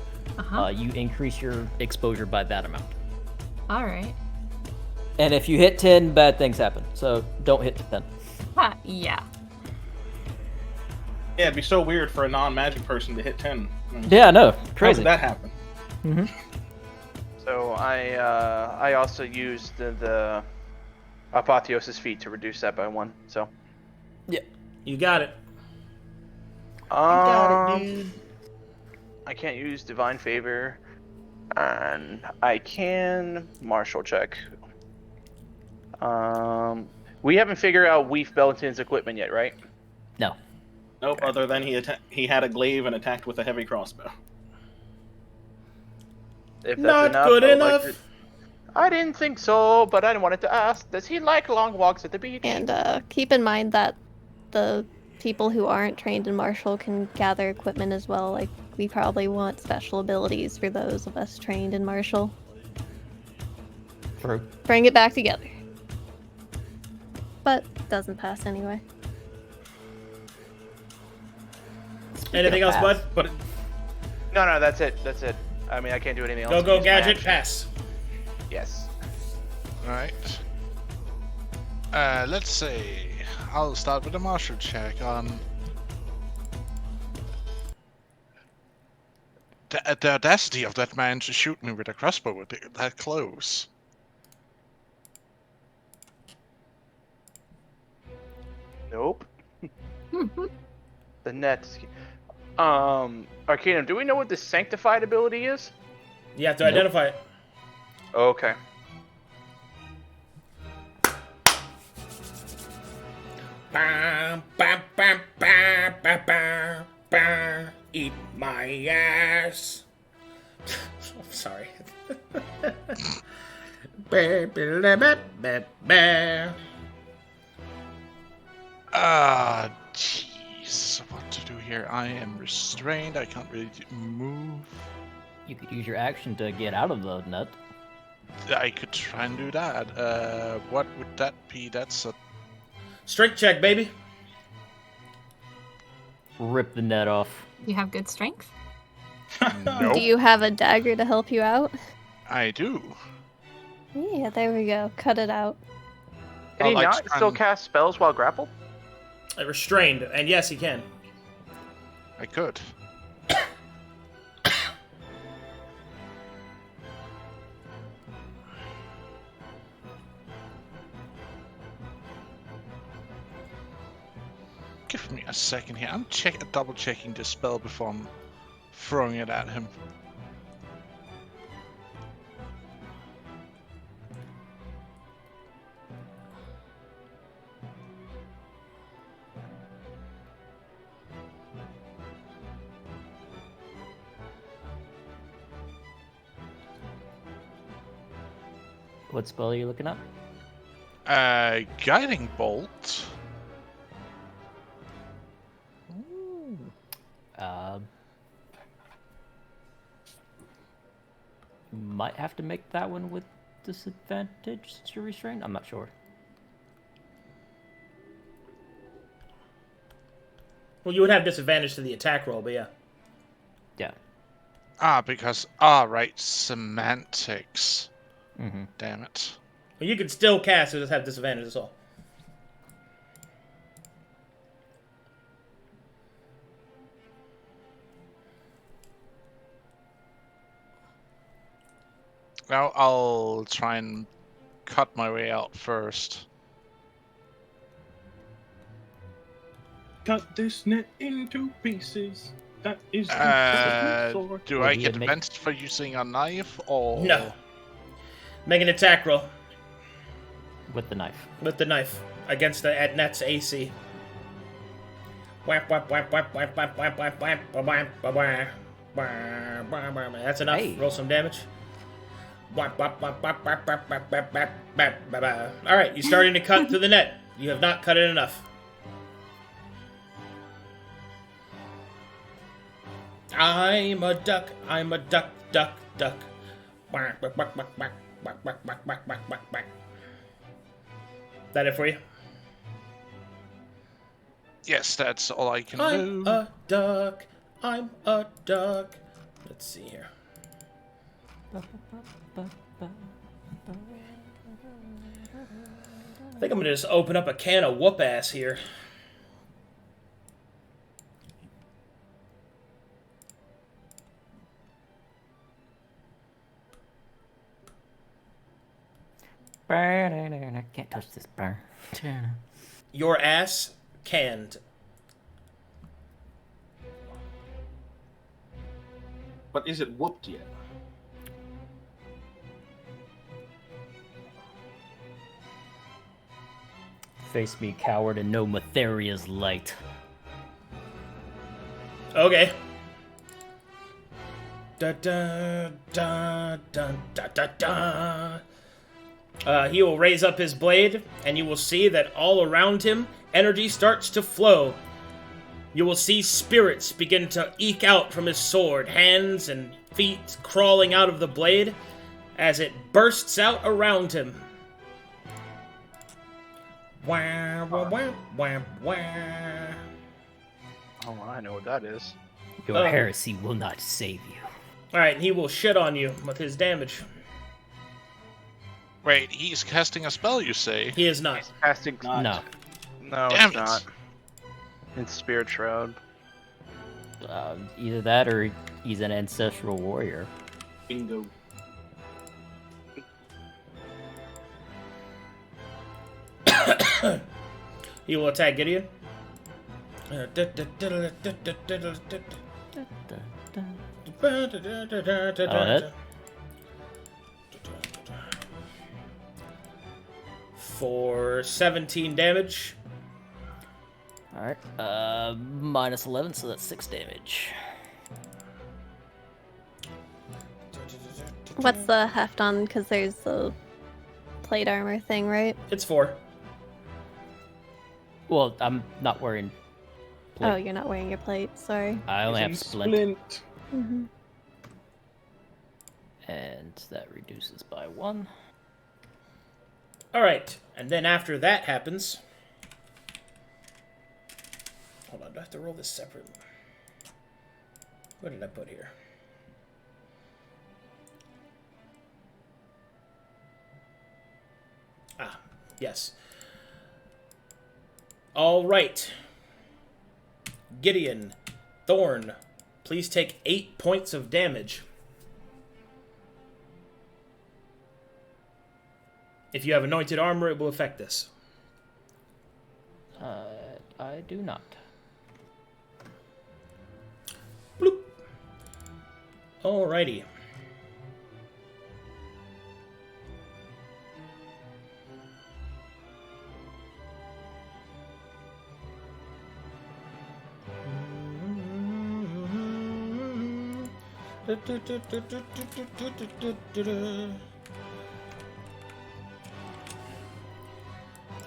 you increase your exposure by that amount. All right. And if you hit 10, bad things happen. So don't hit 10. Yeah. Yeah, it'd be so weird for a non-magic person to hit 10. Yeah, no, How crazy. did that happen? So I also used the Apotheosis feat to reduce that by 1. So. Yeah. You got it. Dude. I can't use Divine Favor, and I can Martial check. We haven't figured out Weef Belton's equipment yet, right? No. Nope, other than he had a glaive and attacked with a heavy crossbow. If that's Not enough, good I would like enough. to- I didn't think so, but I wanted to ask, does he like long walks at the beach? And keep in mind that the people who aren't trained in martial can gather equipment as well. Like, we probably want special abilities for those of us trained in martial. True. Bring it back together. But doesn't pass anyway. Anything else, bud? But No, that's it. That's it. I mean, I can't do anything else. Go, Use my gadget, action. pass. Yes. Alright. Let's see. I'll start with a martial check on... The audacity of that man to shoot me with a crossbow that close. Nope. The net. Arcadum, do we know what the sanctified ability is? You have to identify it. Okay. Bam, bam, bam, bam, bam, bam, bam. Eat my ass. I'm sorry. Ah, jeez. What to do here? I am restrained. I can't really move. You could use your action to get out of the net. I could try and do that. What would that be? That's a... Strength check, baby. Rip the net off. You have good strength? Nope. Do you have a dagger to help you out? I do. Yeah, there we go. Cut it out. Can he like not still stun. cast spells while grappled? Restrained, and yes, he can. I could. Give me a second here. I'm double checking this spell before I'm throwing it at him. What spell are you looking up? Guiding bolt. Uh, might have to make that one with disadvantage since you're restrained. I'm not sure. Well, you would have disadvantage to the attack roll, but yeah. Yeah. Because right, semantics. Mm-hmm. Damn it. Well, you could still cast it, just have disadvantage, that's all. Now I'll try and cut my way out first. Cut this net into pieces. That is Do Well, I he get had make- advantage for using a knife, or No. Make an attack roll With the knife. with the knife against the at net's AC. That's enough. Hey. Roll some damage. Alright, you're starting to cut through the net. You have not cut it enough. I'm a duck, duck. That it for you? yes, that's all I can I'm do. a duck. I'm a duck. Let's see here. I think I'm gonna just open up a can of whoop ass here. I can't touch this burn. Your ass canned. But is it whooped yet? Face me, coward, and know Matheria's light. Okay. Da da da da da da da. He will raise up his blade, and you will see that all around him, energy starts to flow. You will see spirits begin to eke out from his sword, hands and feet crawling out of the blade as it bursts out around him. Wah, wah, wah, wah, wah. Oh, I know what that is. Your Oh. heresy will not save you. Alright, and he will shit on you with his damage. Wait, he's casting a spell, you say? He is not. Casting. Not. No. No, Damn it's it. not. It's Spirit Shroud. Either that or he's an ancestral warrior. Bingo. He will attack Gideon. hit. For 17 damage. Alright. Minus 11, so that's 6 damage. What's the heft on? Because there's the plate armor thing, right? It's 4. Well, I'm not wearing plate. Oh, you're not wearing your plate. Sorry. I only have splint. Mm-hmm. And that reduces by 1. Alright, and then after that happens... Hold on, do I have to roll this separate? What did I put here? Ah, yes. Alright. Gideon, Thorne, please take 8 points of damage. If you have anointed armor, it will affect this. I do not. Bloop. Alrighty.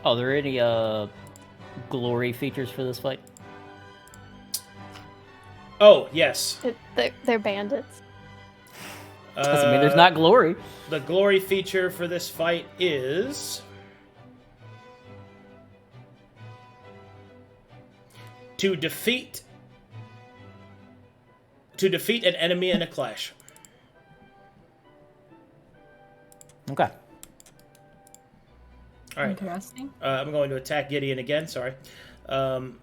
Are there any glory features for this fight? Oh, yes. They're bandits. Doesn't mean there's not glory. The glory feature for this fight is to defeat an enemy in a clash. Okay. All right. Interesting. I'm going to attack Gideon again. Sorry. I'm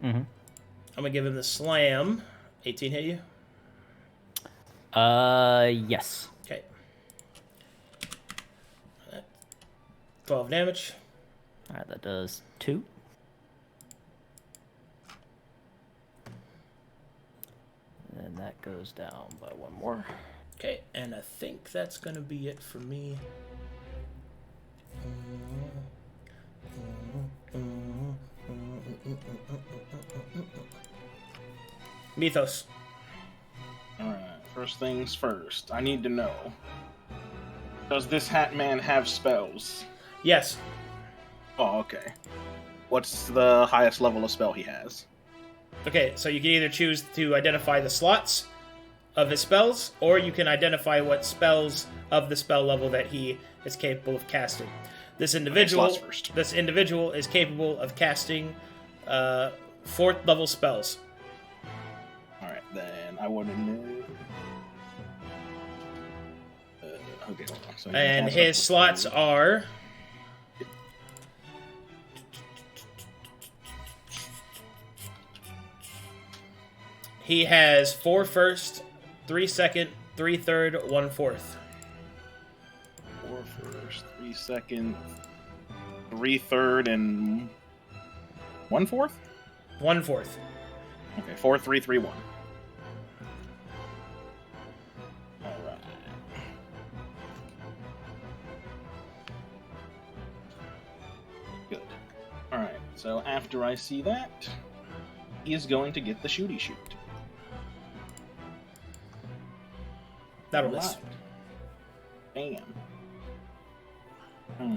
gonna give him the slam. 18 hit you? Yes. Okay. 12 damage. All right, that does 2. And that goes down by 1 more. Okay, and I think that's gonna be it for me. Mythos. Alright, first things first. I need to know. Does this Hat Man have spells? Yes. Oh, okay. What's the highest level of spell he has? Okay, so you can either choose to identify the slots of his spells, or you can identify what spells of the spell level that he is capable of casting. This individual is capable of casting 4th level spells. Alright, then I want to know. Okay, hold on. So And his slots are... He has 4 first, 3 second, 3 third, 1 fourth. 4 first, 3 second, 3 third, and 1 fourth? 1 fourth. Okay, 4, 3, 3, 1. Alright. Good. Alright, so after I see that, he is going to get the shooty shoot. That'll miss. Alright. Bam.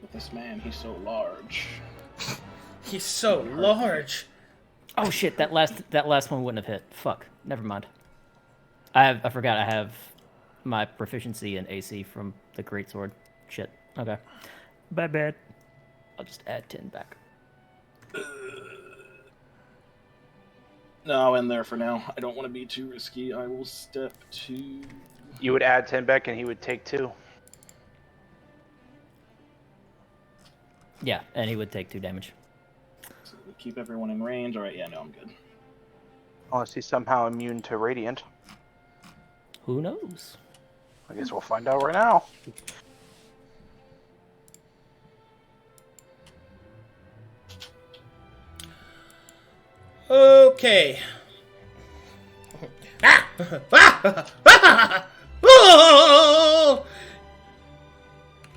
But this man, he's so large. He's so large. Oh shit! That last one wouldn't have hit. Fuck. Never mind. I forgot I have my proficiency in AC from the greatsword. Shit. Okay. Bad. I'll just add 10 back. No, I'll end there for now. I don't want to be too risky. I will step to... You would add 10 back and he would take 2. Yeah, and he would take 2 damage. So keep everyone in range. Alright, yeah, no, I'm good. Unless he's somehow immune to Radiant. Who knows? I guess we'll find out right now. Okay.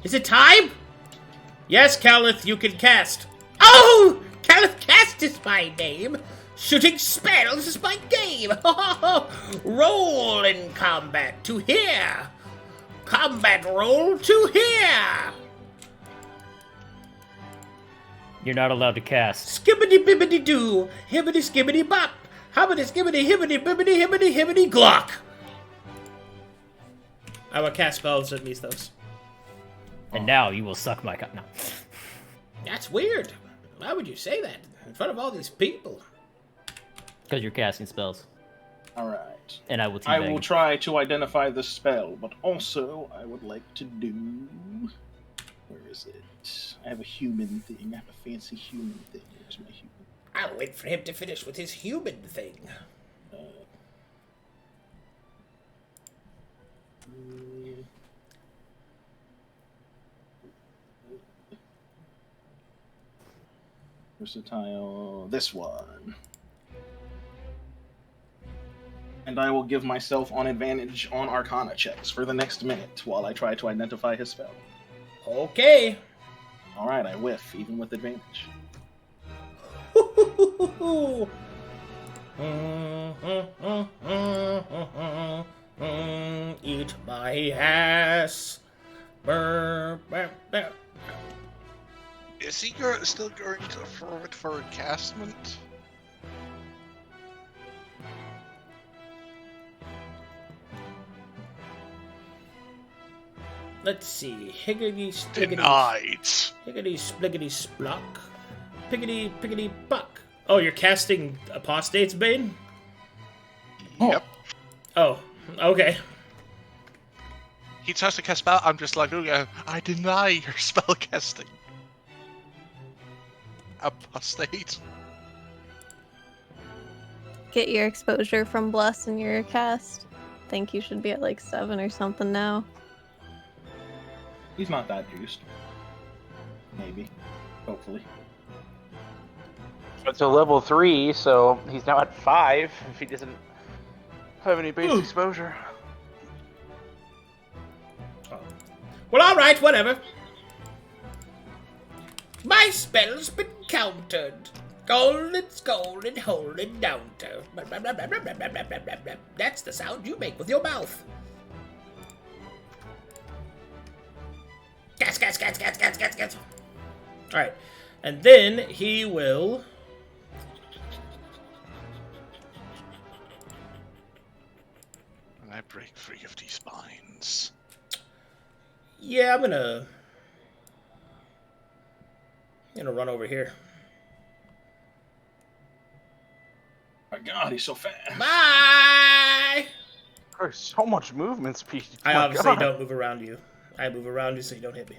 Is it time? Yes, Calith, you can cast. Oh! Calith Cast is my name. Shooting spells is my game. Roll in combat to hear. Combat roll to hear. You're not allowed to cast. Skibbity bibbity doo, hibbity skibbity bop, hobbity skibbity hibbity bibbity hibbity hibbity glock. I will cast spells at Mythos. And now you will suck my cock. No. That's weird. Why would you say that in front of all these people? Because you're casting spells. Alright. And I will I teabag will you. try to identify the spell, but also I would like to do... Where is it? I have a human thing. I have a fancy human thing. Where's my human? I'll wait for him to finish with his human thing. Versatile. This one. And I will give myself on advantage on Arcana checks for the next minute while I try to identify his spell. Okay. Alright, I whiff, even with advantage. Eat my ass. Burr, burr, burr. Is he still going to forward for a castment? Let's see. Higgity stiggity. Denied. Higgity spliggity splock. Piggity piggity puck. Oh, you're casting Apostate's Bane? Yep. Oh, okay. He tries to cast spell. I'm just like, oh, I deny your spell casting. Apostate. Get your exposure from Bless in your cast. I think you should be at like 7 or something now. He's not that juiced. Maybe. Hopefully. It's a level 3, so he's now at 5 if he doesn't have any base exposure. Well, alright, whatever. My spell's been countered. Golden, scolded, holding down to. That's the sound you make with your mouth. Gas. Alright. And then he will... And I break free of these binds. Yeah, I'm gonna run over here. My God, he's so fast. Bye! There's so much movement speed. I My obviously God. don't move around you. I move around you so you don't hit me.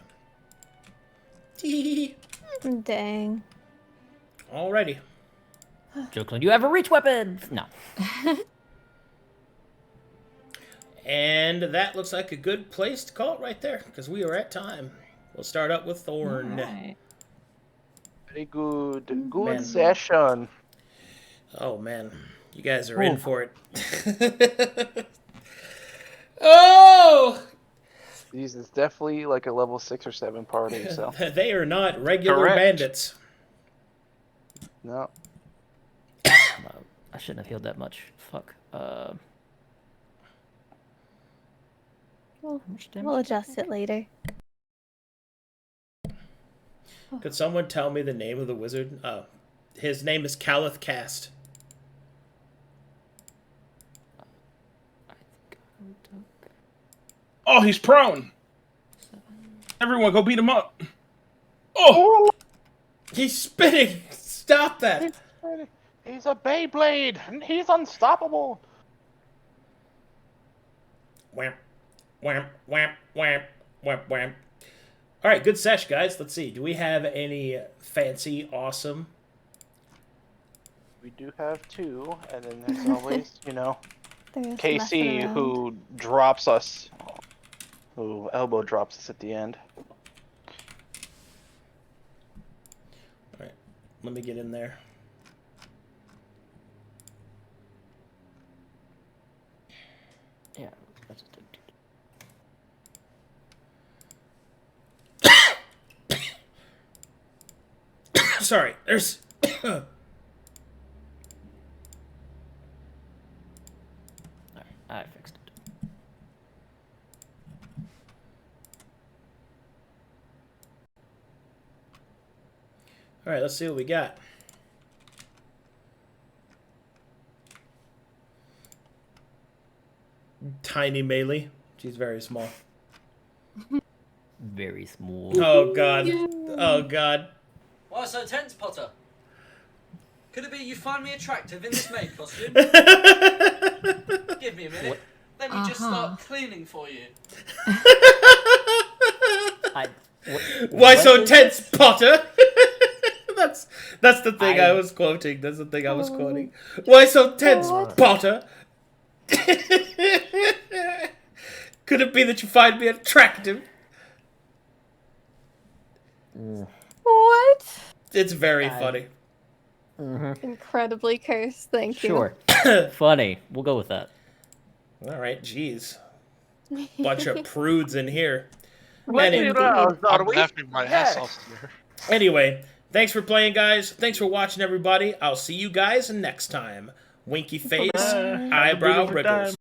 Tee. Dang. Alrighty. Jokes on you have a reach weapon! No. And that looks like a good place to call it right there, because we are at time. We'll start up with Thorne. Alright. Very good. Good Man. session. Oh, man. You guys are in for it. Oh! These is definitely like a level 6 or 7 party, so. They are not regular Correct. bandits. No. I shouldn't have healed that much. Fuck. We'll, much damage we'll did I adjust it later. Could someone tell me the name of the wizard? His name is Calith Cast. Oh, he's prone. Everyone, go beat him up. Oh, He's spinning! Stop that! He's a Beyblade, and he's unstoppable. Wham, wham, wham, wham, wham, wham. Alright, good sesh, guys. Let's see. Do we have any fancy, awesome? We do have 2, and then there's always, There's KC messing around. who drops us, who elbow drops us at the end. Alright, let me get in there. Yeah, that's a thing. Sorry, there's... Alright, I fixed it. Alright, let's see what we got. Tiny melee. She's very small. Very small. Oh, God. Oh, God. Why so tense, Potter? Could it be you find me attractive in this maid costume? Give me a minute. Let me just start cleaning for you. Why so tense, Potter? That's the thing I was quoting. That's the thing I was quoting. Why so tense, Potter? Could it be that you find me attractive? What? It's very funny. Incredibly cursed, thank you. Sure. Funny. We'll go with that. All right, jeez. Bunch of prudes in here. I'm we? laughing my ass off here. Anyway, thanks for playing, guys. Thanks for watching, everybody. I'll see you guys next time. Winky face, eyebrow Have a good wriggles. time.